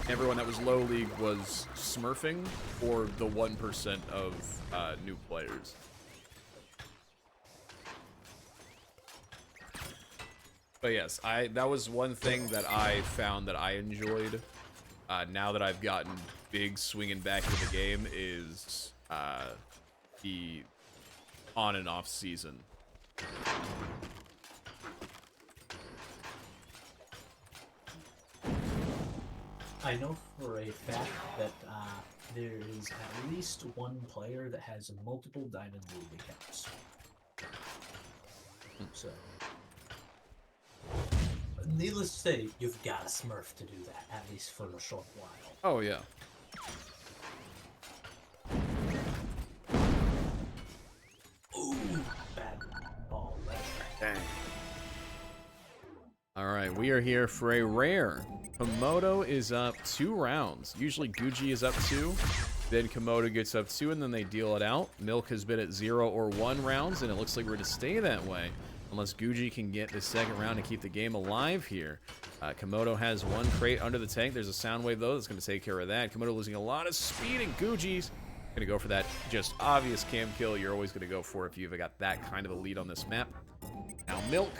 everyone that was low league was smurfing, or the 1% of new players. But yes, that was one thing that I found that I enjoyed. Now that I've gotten big swinging back into the game is the on and off season.
I know for a fact that there is at least one player that has multiple Diamond League accounts. So, needless to say, you've got a Smurf to do that, at least for a short while.
Oh, yeah.
Ooh, bad ball there.
Dang. All right, we are here for a rare. Komodo is up 2 rounds. Usually Guji is up 2, then Komodo gets up 2, and then they deal it out. Milk has been at 0 or 1 rounds, and it looks like we're to stay that way, unless Guji can get the second round and keep the game alive here. Komodo has 1 crate under the tank. There's a sound wave, though, that's going to take care of that. Komodo losing a lot of speed, and Guji's going to go for that just obvious cam kill you're always going to go for if you've got that kind of a lead on this map. Now Milk,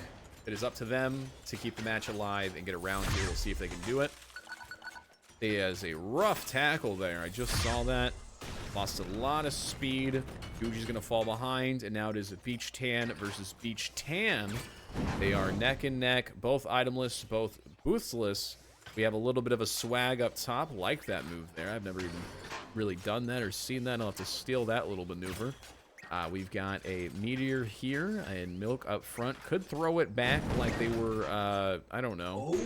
it is up to them to keep the match alive and get around here. We'll see if they can do it. He has a rough tackle there. I just saw that. Lost a lot of speed. Guji's going to fall behind, and now it is a Beach Tan versus Beach Tan. They are neck and neck, both itemless, both boothless. We have a little bit of a swag up top. Like that move there. I've never even really done that or seen that. I'll have to steal that little maneuver. We've got a Meteor here, and Milk up front. Could throw it back like they were, I don't know.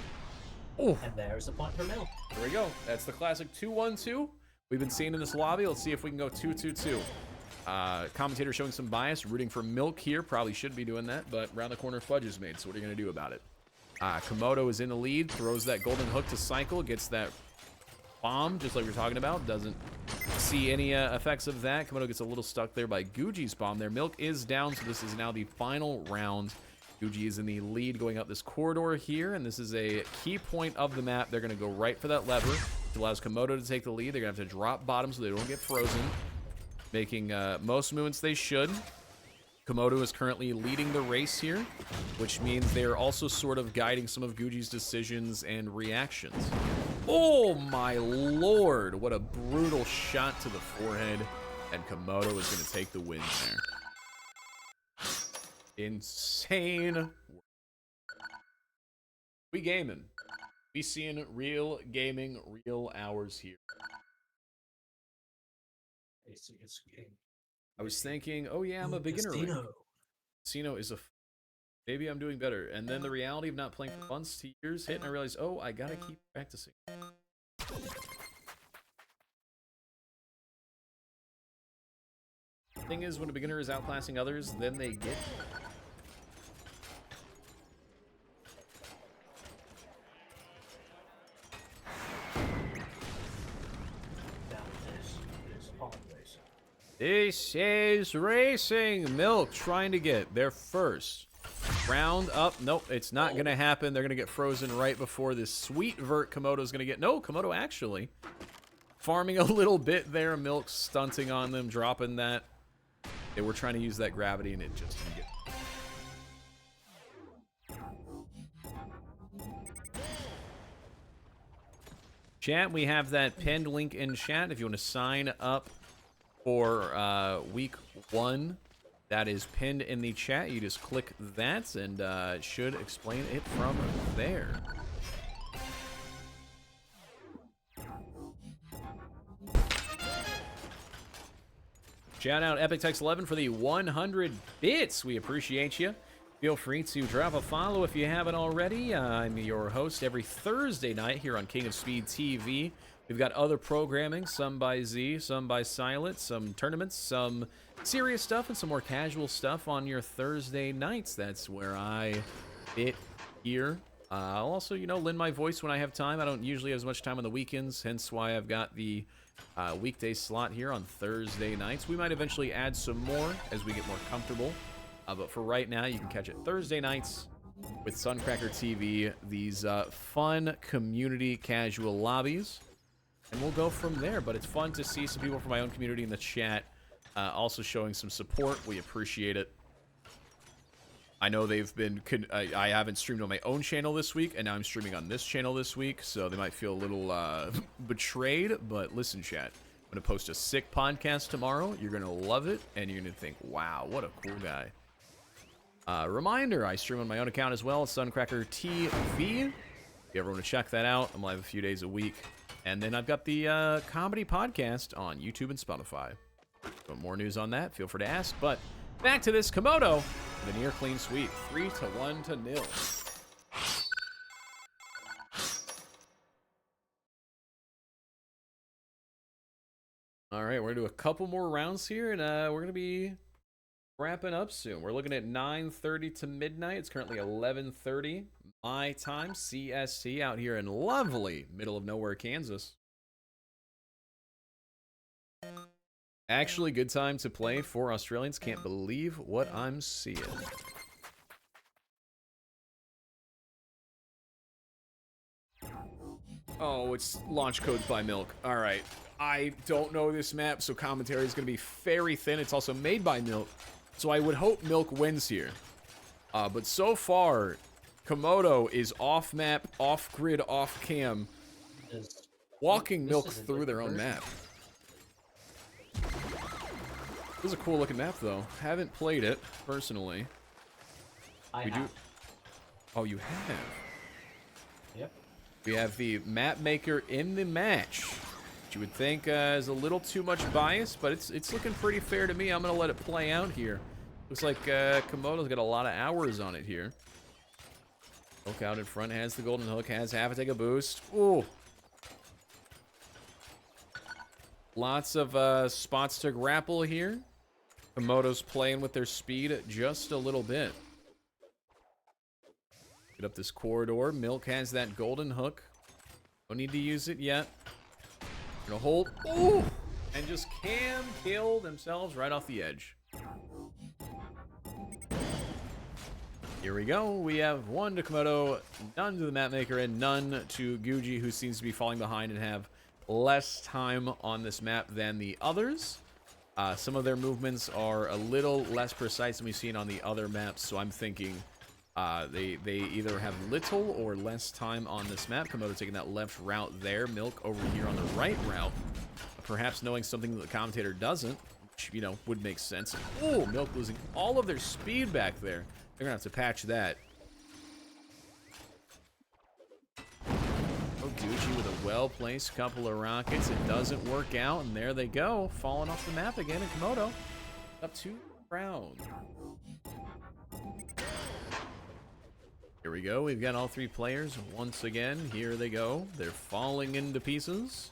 Oh. And there's a point for Milk.
There we go. That's the classic 2-1-2 we've been seeing in this lobby. Let's see if we can go 2-2-2. Commentator showing some bias, rooting for Milk here. Probably should be doing that, but round the corner fudge is made, so what are you going to do about it? Komodo is in the lead, throws that golden hook to cycle, gets that bomb, just like we were talking about. Doesn't see any effects of that. Komodo gets a little stuck there by Guji's bomb there. Milk is down, so this is now the final round. Guji is in the lead going up this corridor here, and this is a key point of the map. They're going to go right for that lever, which allows Komodo to take the lead. They're going to have to drop bottom so they don't get frozen, making most movements they should. Komodo is currently leading the race here, which means they're also sort of guiding some of Guji's decisions and reactions. Oh my lord, what a brutal shot to the forehead, and Komodo is going to take the win there. Insane. We gaming. We seeing real gaming, real hours here. I was thinking, oh yeah, I'm a beginner. Casino is a... Maybe I'm doing better. And then the reality of not playing for months to years hit, and I realized, oh, I gotta keep practicing. Thing is, when a beginner is outclassing others, then they get... This is racing. Milk trying to get their first round up. Nope, it's not going to happen. They're going to get frozen right before this sweet vert Komodo's going to get. No, Komodo actually farming a little bit there. Milk stunting on them, dropping that. They were trying to use that gravity, and it just didn't get. Chat, we have that pinned link in chat if you want to sign up for week 1. That is pinned in the chat. You just click that, and it should explain it from there. Shout out EpicTex11 for the 100 bits. We appreciate you. Feel free to drop a follow if you haven't already. I'm your host every Thursday night here on King of Speed TV. We've got other programming, some by Z, some by Silent, some tournaments, some serious stuff, and some more casual stuff on your Thursday nights. That's where I fit here. I'll also, you know, lend my voice when I have time. I don't usually have as much time on the weekends, hence why I've got the weekday slot here on Thursday nights. We might eventually add some more as we get more comfortable. But for right now, you can catch it Thursday nights with Suncracker TV, these fun community casual lobbies. And we'll go from there, but it's fun to see some people from my own community in the chat also showing some support. We appreciate it. I know they've been... I haven't streamed on my own channel this week, and now I'm streaming on this channel this week, so they might feel a little betrayed, but listen, chat. I'm going to post a sick podcast tomorrow. You're going to love it, and you're going to think, wow, what a cool guy. Reminder, I stream on my own account as well, Suncracker TV. If you ever want to check that out, I'm live a few days a week. And then I've got the comedy podcast on YouTube and Spotify. Want more news on that? Feel free to ask. But back to this Komodo veneer clean sweep, 3-1-0. All right, we're gonna do a couple more rounds here, and we're gonna be wrapping up soon. We're looking at 9:30 to midnight. It's currently 11:30 my time, CST, out here in lovely middle of nowhere, Kansas. Actually, good time to play for Australians. Can't believe what I'm seeing. Oh, it's launch codes by Milk. All right. I don't know this map, so commentary is going to be very thin. It's also made by Milk, so I would hope Milk wins here. But so far, Komodo is off-map, off-grid, off-cam, walking Milk through their own map. This is a cool-looking map, though. Haven't played it, personally.
I have.
Oh, you have?
Yep.
We have the map maker in the match. Which you would think is a little too much bias, but it's looking pretty fair to me. I'm going to let it play out here. Looks like Komodo's got a lot of hours on it here. Hook out in front, has the golden hook, has half a take a boost. Ooh. Lots of spots to grapple here. Komodo's playing with their speed just a little bit. Get up this corridor. Milk has that golden hook. Don't need to use it yet. Gonna hold. Ooh! And just can kill themselves right off the edge. Here we go. We have 1 to Komodo, none to the mapmaker, and none to Guji, who seems to be falling behind and have less time on this map than the others. Some of their movements are a little less precise than we've seen on the other maps, so I'm thinking they either have little or less time on this map. Komodo taking that left route there. Milk over here on the right route. Perhaps knowing something that the commentator doesn't, which, you know, would make sense. Oh, Milk losing all of their speed back there. They're going to have to patch that. Oh, Gucci with a well-placed couple of rockets. It doesn't work out, and there they go. Falling off the map again, and Komodo up 2 rounds. Here we go. We've got all 3 players once again. Here they go. They're falling into pieces.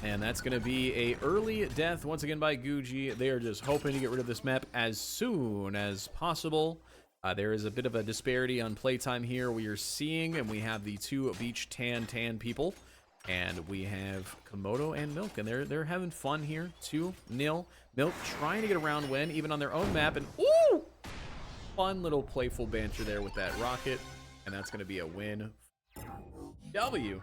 And that's going to be a early death once again by Guji. They are just hoping to get rid of this map as soon as possible. There is a bit of a disparity on playtime here. We are seeing, and we have the 2 beach tan people. And we have Komodo and Milk, and they're having fun here. 2-0. Milk trying to get a round win, even on their own map. And ooh! Fun little playful banter there with that rocket. And that's going to be a win. W.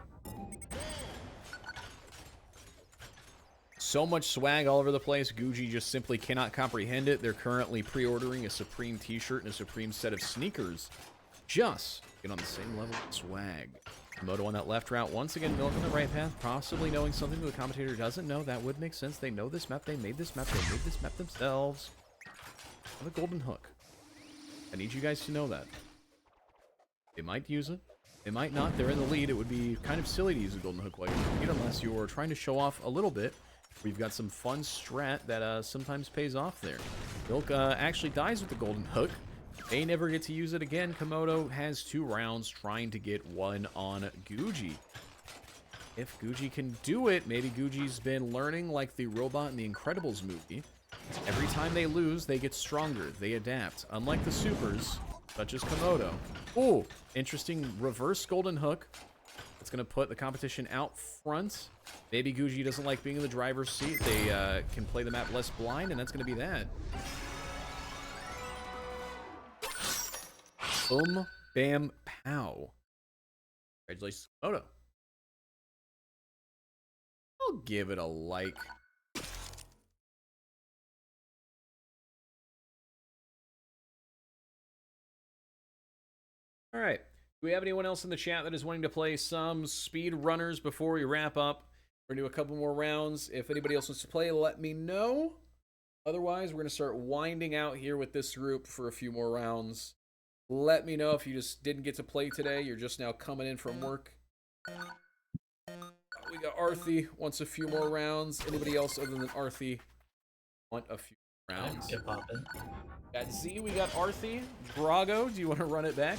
So much swag all over the place. Guji just simply cannot comprehend it. They're currently pre-ordering a Supreme t-shirt and a Supreme set of sneakers. Just get on the same level of swag. Komodo on that left route. Once again, Milk on the right path. Possibly knowing something that the commentator doesn't know. That would make sense. They know this map. They made this map. They made this map themselves. Have a golden hook. I need you guys to know that. They might use it. They might not. They're in the lead. It would be kind of silly to use a golden hook like that unless you're trying to show off a little bit. We've got some fun strat that sometimes pays off there. Milk actually dies with the golden hook. They never get to use it again. Komodo has 2 rounds trying to get 1 on Guji. if Gucci can do it. Maybe Gucci's been learning like the robot in the Incredibles movie. Every time they lose, they get stronger. They adapt. Unlike the supers, such as Komodo. Ooh, interesting reverse golden hook. It's going to put the competition out front. Maybe Gucci doesn't like being in the driver's seat. They can play the map less blind, and that's going to be that. Boom, bam, pow. Congratulations, Komodo. I'll give it a like. All right. Do we have anyone else in the chat that is wanting to play some speed runners before we wrap up? We're going to do a couple more rounds. If anybody else wants to play, let me know. Otherwise, we're going to start winding out here with this group for a few more rounds. Let me know if you just didn't get to play today. You're just now coming in from work. We got Arthi wants a few more rounds. Anybody else other than Arthi want a few rounds? Got Z, we got Arthi. Brago, do you want to run it back?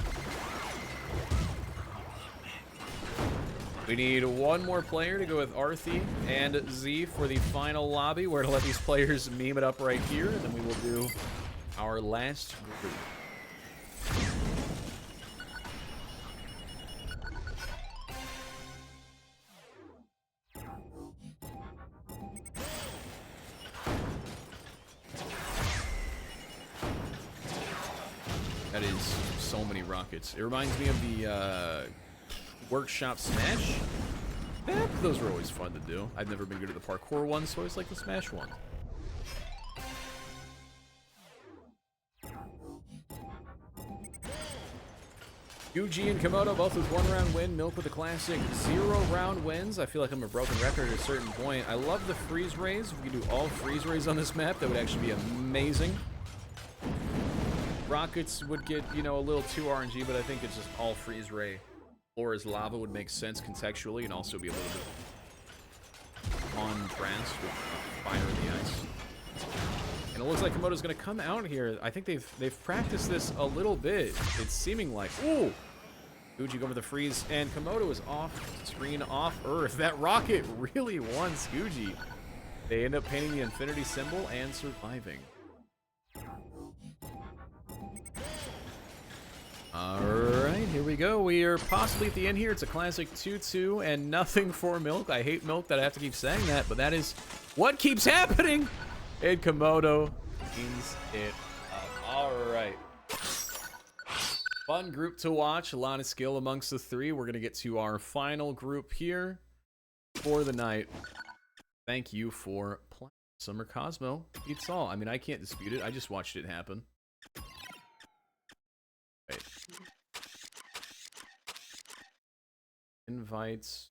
We need one more player to go with Arthi and Z for the final lobby. We're going to let these players meme it up right here, and then we will do our last group. That is so many rockets. It reminds me of the Workshop Smash. Yeah, those were always fun to do. I've never been good at the parkour ones, so I always like the Smash one. Yuji and Komodo both with 1-round win. Milk with a classic 0-round wins. I feel like I'm a broken record at a certain point. I love the freeze rays. If we could do all freeze rays on this map, that would actually be amazing. Rockets would get, you know, a little too RNG, but I think it's just all freeze ray. Or as lava would make sense contextually and also be a little bit contrast with fire in the ice. And it looks like Komodo's going to come out here. I think they've practiced this a little bit. It's seeming like, ooh, Gucci going for the freeze, and Komodo is off screen, off Earth. That rocket really wants Gucci. They end up painting the infinity symbol and surviving. Alright, here we go. We are possibly at the end here. It's a classic 2-2 and nothing for Milk. I hate Milk that I have to keep saying that, but that is what keeps happening. And Komodo cleans it up. Alright. Fun group to watch. A lot of skill amongst the three. We're going to get to our final group here for the night. Thank you for playing. Summer Cosmo. It's all. I mean, I can't dispute it. I just watched it happen. Right. Invites.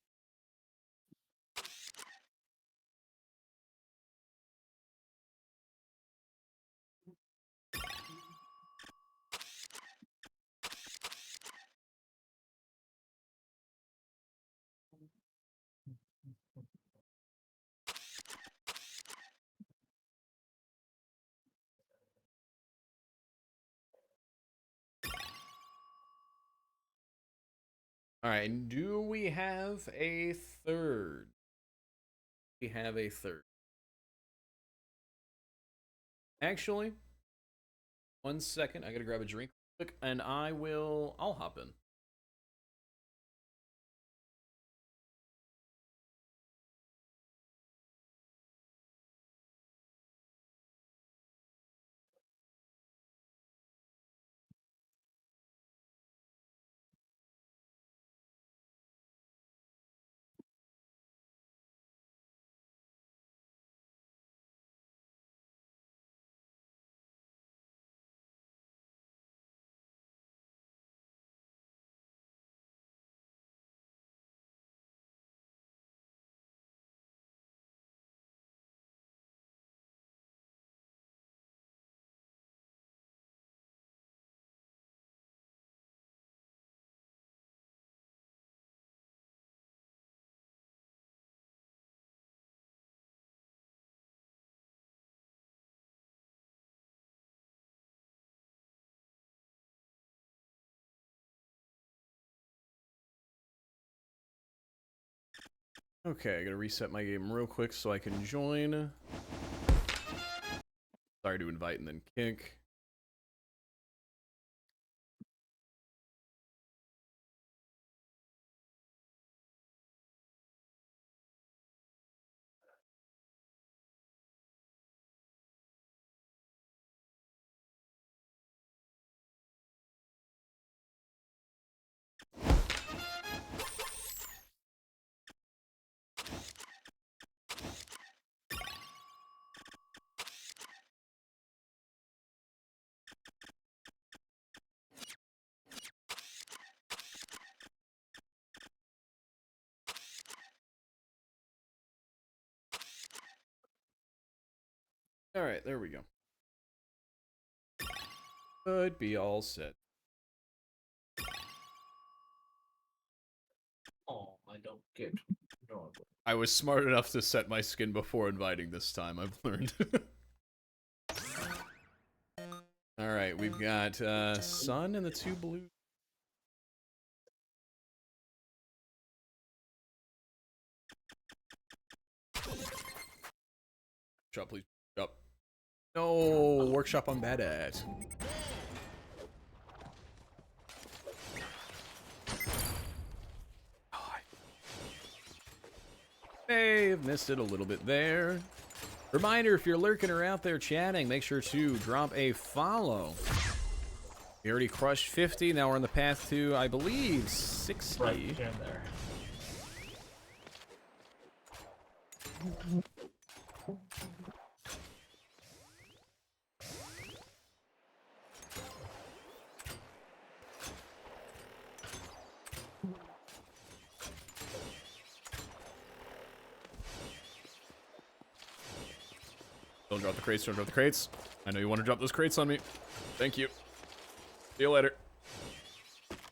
All right, and do we have a third? We have a third. Actually, 1 second. I gotta grab a drink quick, and I'll hop in. Okay, I gotta reset my game real quick so I can join. Sorry to invite and then kick. Alright, there we go. Could be all set.
Oh, I don't get normal.
I was smart enough to set my skin before inviting this time, I've learned. Alright, we've got Sun and the 2 blue. Shop, please. Up. No, workshop I'm bad at. Hey, I've missed it a little bit there. Reminder, if you're lurking or out there chatting, make sure to drop a follow. We already crushed 50, now we're on the path to, I believe, 60.
Right in there.
Don't drop the crates, don't drop the crates. I know you want to drop those crates on me. Thank you. See you later.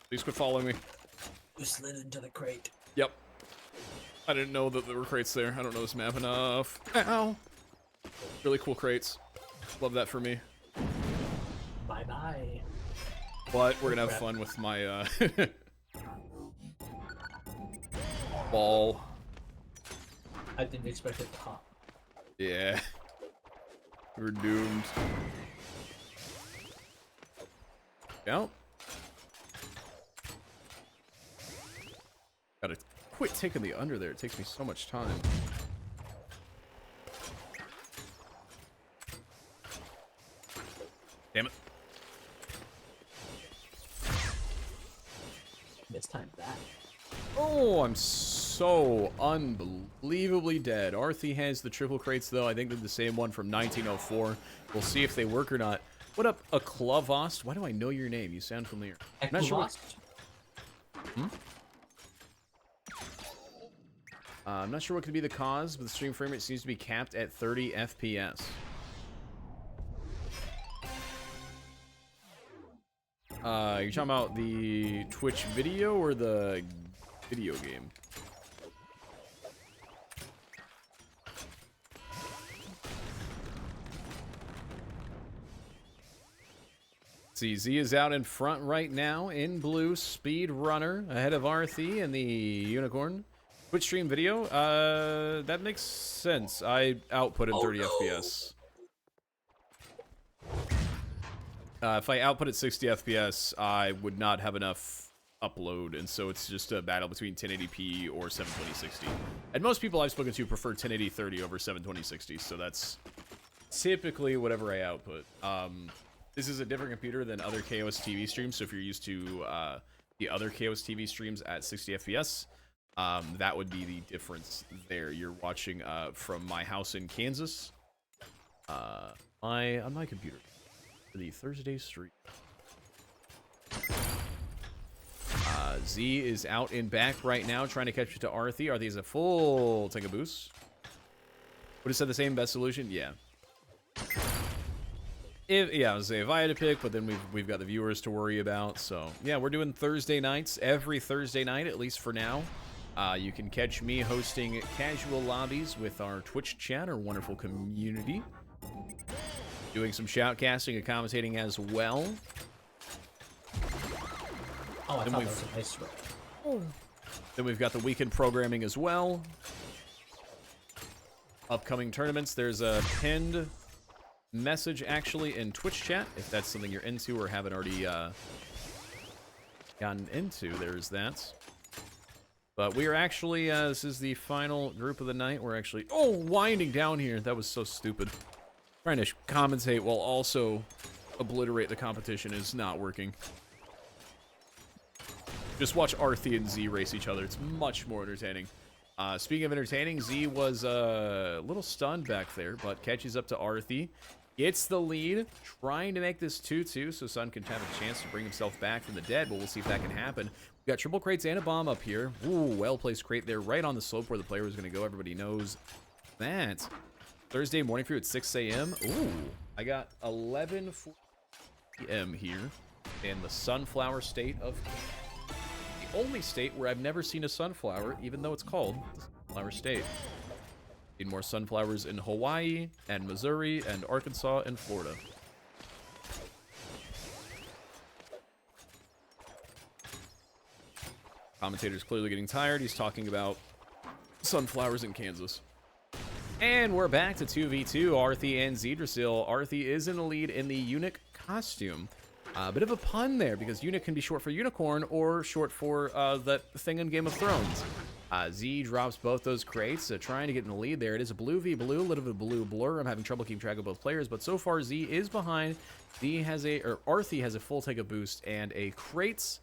Please quit following me.
You slid into the crate.
Yep. I didn't know that there were crates there. I don't know this map enough. Ow! Really cool crates. Love that for me.
Bye-bye.
But we're gonna have fun with my, ball.
I didn't expect it to hop.
Yeah. We're doomed. Out. Gotta quit taking the under there. It takes me so much time. Damn it.
Mistimed that.
Oh, I'm so unbelievably dead. Arthi has the triple crates, though. I think they're the same one from 1904. We'll see if they work or not. What up, a Klavost? Why do I know your name? You sound familiar. I'm not sure what... I'm not sure what could be the cause, but the stream frame rate seems to be capped at 30 FPS. You're talking about the Twitch video or the video game? See, Z is out in front right now in blue, Speed Runner ahead of Arthi and the Unicorn. Twitch stream video, that makes sense. I output at 30 FPS. If I output at 60 FPS, I would not have enough upload, and so it's just a battle between 1080p or 720/60. And most people I've spoken to prefer 1080/30 over 720/60, so that's typically whatever I output. This is a different computer than other KOS TV streams, so if you're used to the other KOS TV streams at 60 FPS, that would be the difference there. You're watching from my house in Kansas on my computer for the Thursday stream. Z is out in back right now trying to catch it to Arthi. Arthi is a full tank of boost. Would have said the same best solution? Yeah. I would say if I had to pick, but then we've got the viewers to worry about. So yeah, we're doing Thursday nights every Thursday night, at least for now. You can catch me hosting casual lobbies with our Twitch chat, our wonderful community. Doing some shoutcasting and commentating as well.
Oh, I thought that was a nice roll.
Then we've got the weekend programming as well. Upcoming tournaments. There's a pinned message actually in Twitch chat if that's something you're into or haven't already gotten into. There's that. But we are actually, this is the final group of the night. We're actually, winding down here. That was so stupid. Trying to commentate while also obliterate the competition is not working. Just watch Arthi and Z race each other. It's much more entertaining. Speaking of entertaining, Z was a little stunned back there, but catches up to Arthi. Gets the lead, trying to make this 2-2 so Sun can have a chance to bring himself back from the dead, but we'll see if that can happen. We've got triple crates and a bomb up here. Ooh, well-placed crate there, right on the slope where the player is going to go. Everybody knows that. Thursday morning for you at 6 a.m. Ooh, I got 11 p.m. here in the sunflower state of... the only state where I've never seen a sunflower, even though it's called the Sunflower State. Need more sunflowers in Hawaii, and Missouri, and Arkansas, and Florida. Commentator's clearly getting tired. He's talking about sunflowers in Kansas. And we're back to 2v2, Arthi and Zedrasil. Arthi is in the lead in the eunuch costume. A bit of a pun there, because eunuch can be short for unicorn or short for that thing in Game of Thrones. Z drops both those crates, trying to get in the lead there. It is a blue v blue, a little bit of blue blur. I'm having trouble keeping track of both players, but so far Z is behind. Arthi has a full take of boost and a crates.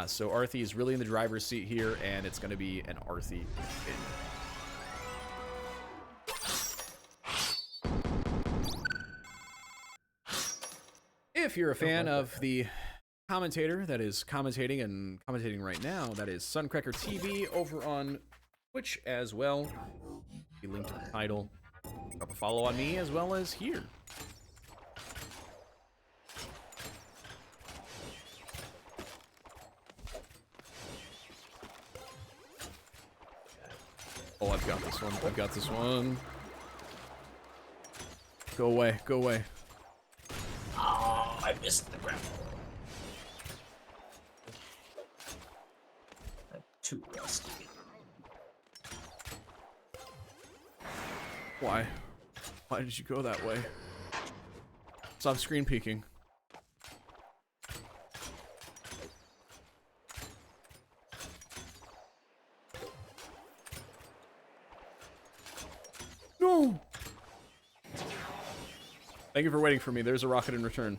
So Arthi is really in the driver's seat here, and it's going to be an Arthi win. If you're a fan of the commentator that is commentating right now, that is Suncracker TV over on Twitch as well. Be linked to the title. Drop a follow on me as well as here. Oh, I've got this one. I've got this one. Go away. Go away.
Oh, I missed the grapple. I'm too rusty.
Why? Why did you go that way? Stop screen peeking. No! Thank you for waiting for me. There's a rocket in return.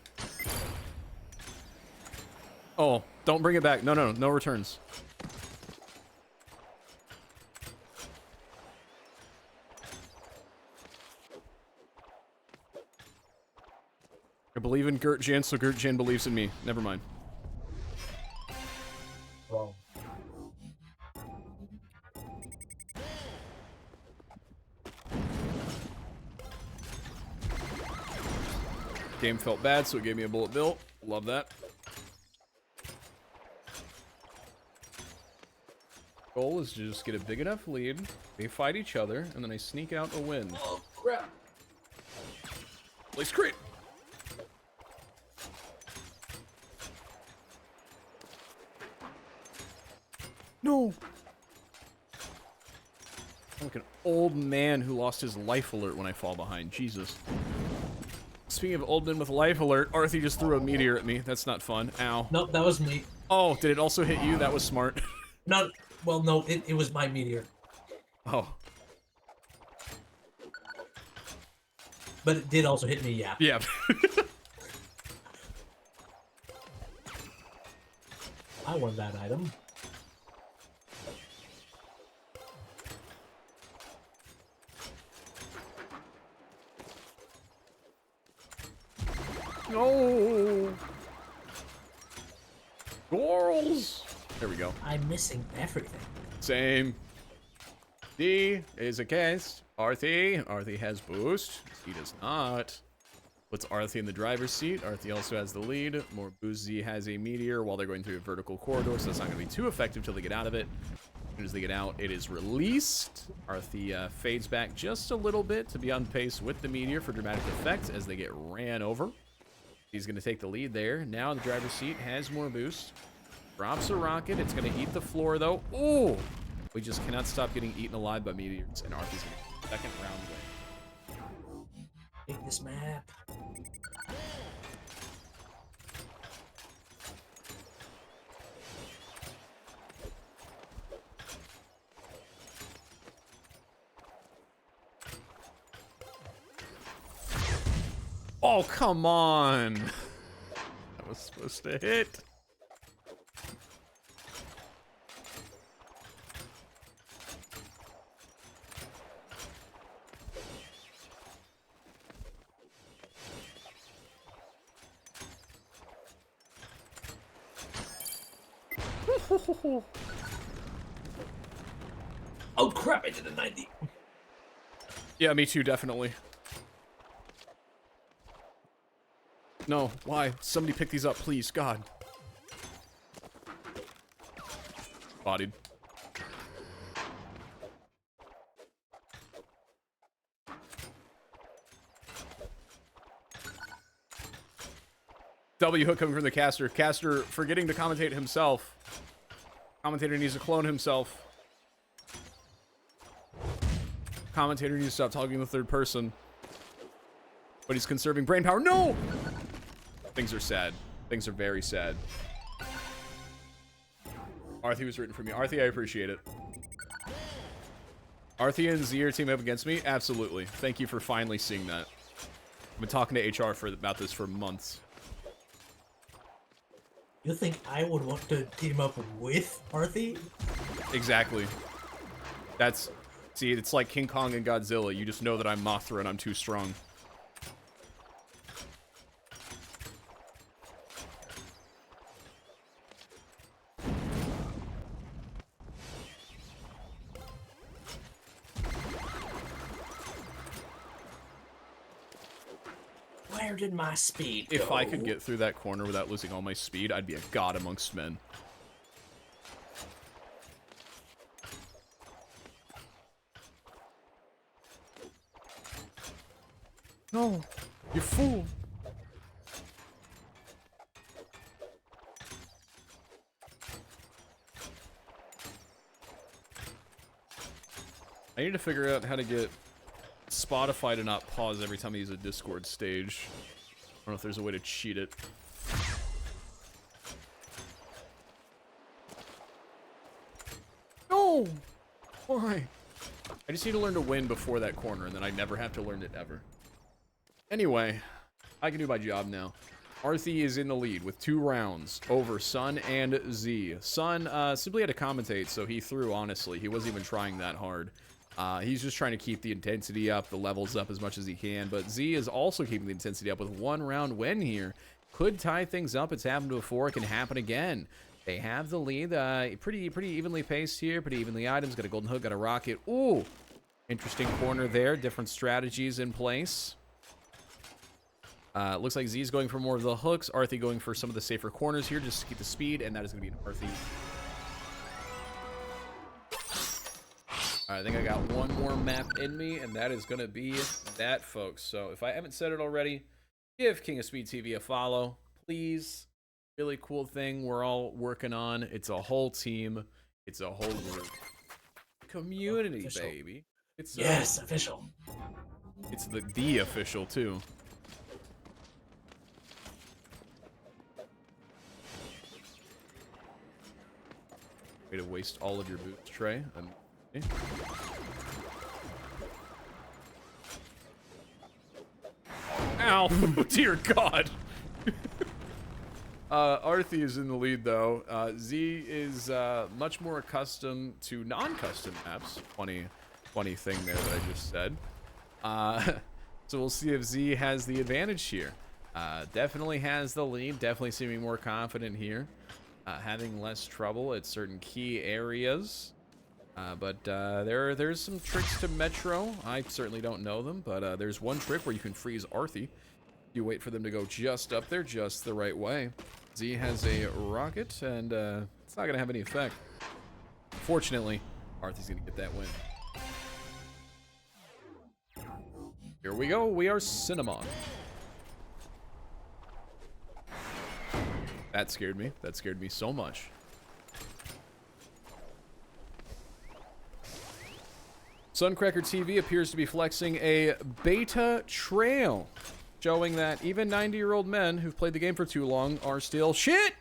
Oh, don't bring it back. No, no, no returns. I believe in Gert Jan, so Gert Jan believes in me. Never mind.
Wrong.
Game felt bad, so it gave me a bullet bill. Love that. Goal is to just get a big enough lead. They fight each other, and then I sneak out a win.
Oh, crap.
Place crate. No. I'm like an old man who lost his life alert when I fall behind. Jesus. Speaking of old men with life alert, Arthi just threw a meteor at me. That's not fun. Ow.
Nope, that was me.
Oh, did it also hit you? That was smart.
No, well, no, it was my meteor.
Oh.
But it did also hit me, yeah.
Yeah.
I won that item.
No. Gorals. There we go.
I'm missing everything.
Same. D is a case. Arthi has boost. Z does not. Puts Arthi in the driver's seat. Arthi also has the lead. More boost. Z has a meteor while they're going through a vertical corridor, so it's not going to be too effective till they get out of it. As soon as they get out, it is released. Arthi fades back just a little bit to be on pace with the meteor for dramatic effect as they get ran over. He's going to take the lead there. Now the driver's seat has more boost. Drops a rocket. It's going to eat the floor, though. Ooh! We just cannot stop getting eaten alive by meteors. And Arthur's going to get second round win.
Take this map.
Oh, come on! That was supposed to hit.
Oh crap, I did a 90.
Yeah, me too, definitely. No, why? Somebody pick these up, please. God. Bodied. W hook coming from the caster. Caster forgetting to commentate himself. Commentator needs to clone himself. Commentator needs to stop talking in the third person. But he's conserving brain power. No! Things are sad. Things are very sad. Arthi was written for me. Arthi, I appreciate it. Arthi and Z are team up against me? Absolutely. Thank you for finally seeing that. I've been talking to HR about this for months.
You think I would want to team up with Arthi?
Exactly. That's... See, it's like King Kong and Godzilla. You just know that I'm Mothra and I'm too strong.
Where did my speed go?
If I could get through that corner without losing all my speed, I'd be a god amongst men. No, you fool. I need to figure out how to get Spotify to not pause every time I use a Discord stage. I don't know if there's a way to cheat it. No! Why? I just need to learn to win before that corner, and then I never have to learn it ever. Anyway, I can do my job now. Arthi is in the lead with 2 rounds over Sun and Z. Sun simply had to commentate, so he threw, honestly. He wasn't even trying that hard. He's just trying to keep the intensity up, the levels up as much as he can. But Z is also keeping the intensity up with 1 round win here. Could tie things up. It's happened before. It can happen again. They have the lead. Pretty evenly paced here. Pretty evenly items. Got a golden hook. Got a rocket. Ooh. Interesting corner there. Different strategies in place. Looks like Z's going for more of the hooks. Arthi going for some of the safer corners here just to keep the speed. And that is going to be an Arthi. I think I got one more map in me, and that is going to be that, folks. So if I haven't said it already, give King of Speed TV a follow, please. Really cool thing we're all working on. It's a whole team. It's a whole group. Community, official. Baby. It's
yes, official.
It's the official, too. Way to waste all of your boots, Trey. Okay. Ow! Dear God! Arthi is in the lead, though. Z is much more accustomed to non-custom maps. Funny thing there that I just said. So we'll see if Z has the advantage here. Definitely has the lead. Definitely seeming more confident here. Having less trouble at certain key areas. But there's some tricks to Metro. I certainly don't know them, but there's one trick where you can freeze Arthi. You wait for them to go just up there, just the right way. Z has a rocket, and it's not going to have any effect. Fortunately, Arthi's going to get that win. Here we go. We are Cinnamon. That scared me. That scared me so much. Suncracker TV appears to be flexing a beta trail, showing that even 90-year-old men who've played the game for too long are still shit.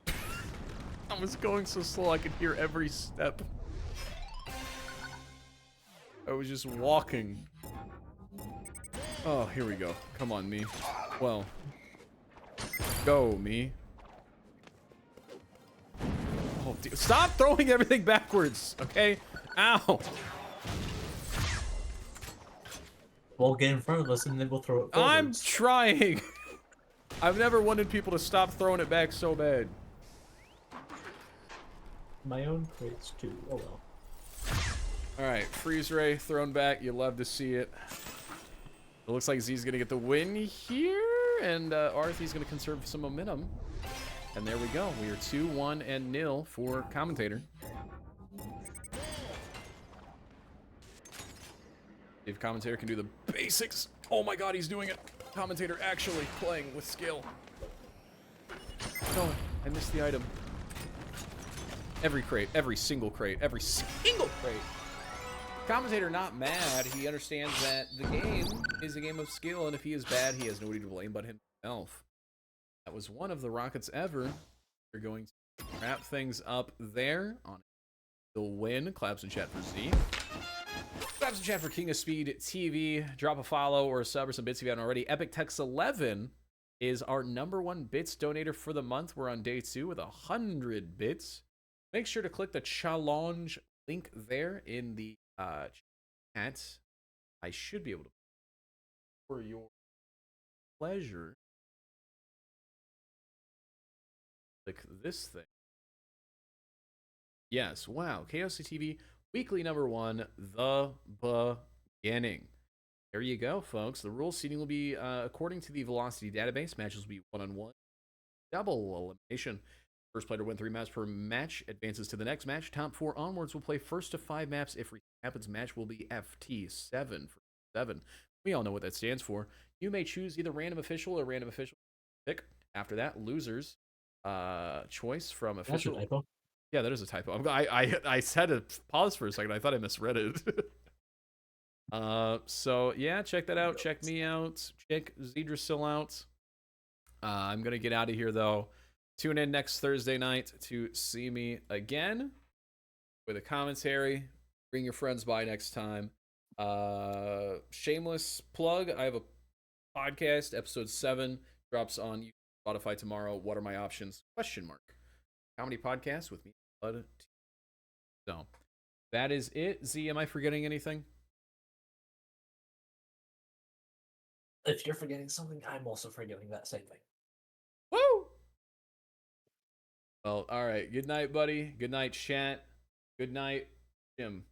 I was going so slow I could hear every step. I was just walking. Oh, here we go. Come on, me. Well. Go, me. Oh, stop throwing everything backwards, okay? Ow!
We'll get in front of us and then we'll throw it forwards.
I'm trying. I've never wanted people to stop throwing it back so bad.
My own crates too. Oh well.
Alright, freeze ray thrown back. You love to see it. It looks like Z's gonna get the win here, and Arthy's gonna conserve some momentum. And there we go. We are 2-1 and 0 for commentator. If commentator can do the basics. Oh my god, he's doing it. Commentator actually playing with skill. No, I missed the item. Every crate, every single crate, every single crate. Commentator not mad. He understands that the game is a game of skill, and if he is bad, he has nobody to blame but himself. That was one of the Rockets ever. We're going to wrap things up there on the win. Claps in chat for Z. Claps in chat for King of Speed TV. Drop a follow or a sub or some bits if you haven't already. Epic Tex 11 is our #1 bits donator for the month. We're on day 2 with 100 bits. Make sure to click the challenge link there in the chat. I should be able to, for your pleasure, click this thing. Yes, wow. KOC TV weekly #1, the beginning. There you go, folks. The rules seating will be according to the Velocity database. Matches will be 1-on-1, double elimination. First player to win 3 maps per match advances to the next match. Top 4 onwards will play first to 5 maps. If happens, match will be FT7 for 7. We all know what that stands for. You may choose either random official or random official pick. After that, losers choice from official.
That's a typo.
Yeah, that is a typo. I had to pause for a second. I thought I misread it. So yeah, check that out. Check me out. Check Zedrasil out. I'm gonna get out of here though. Tune in next Thursday night to see me again with a commentary. Bring your friends by next time. Shameless plug. I have a podcast. Episode 7 drops on Spotify tomorrow. What are my options? ? Comedy podcast with me. So that is it. Z, am I forgetting anything?
If you're forgetting something, I'm also forgetting that same thing.
Woo! Well, all right. Good night, buddy. Good night, chat. Good night, Jim.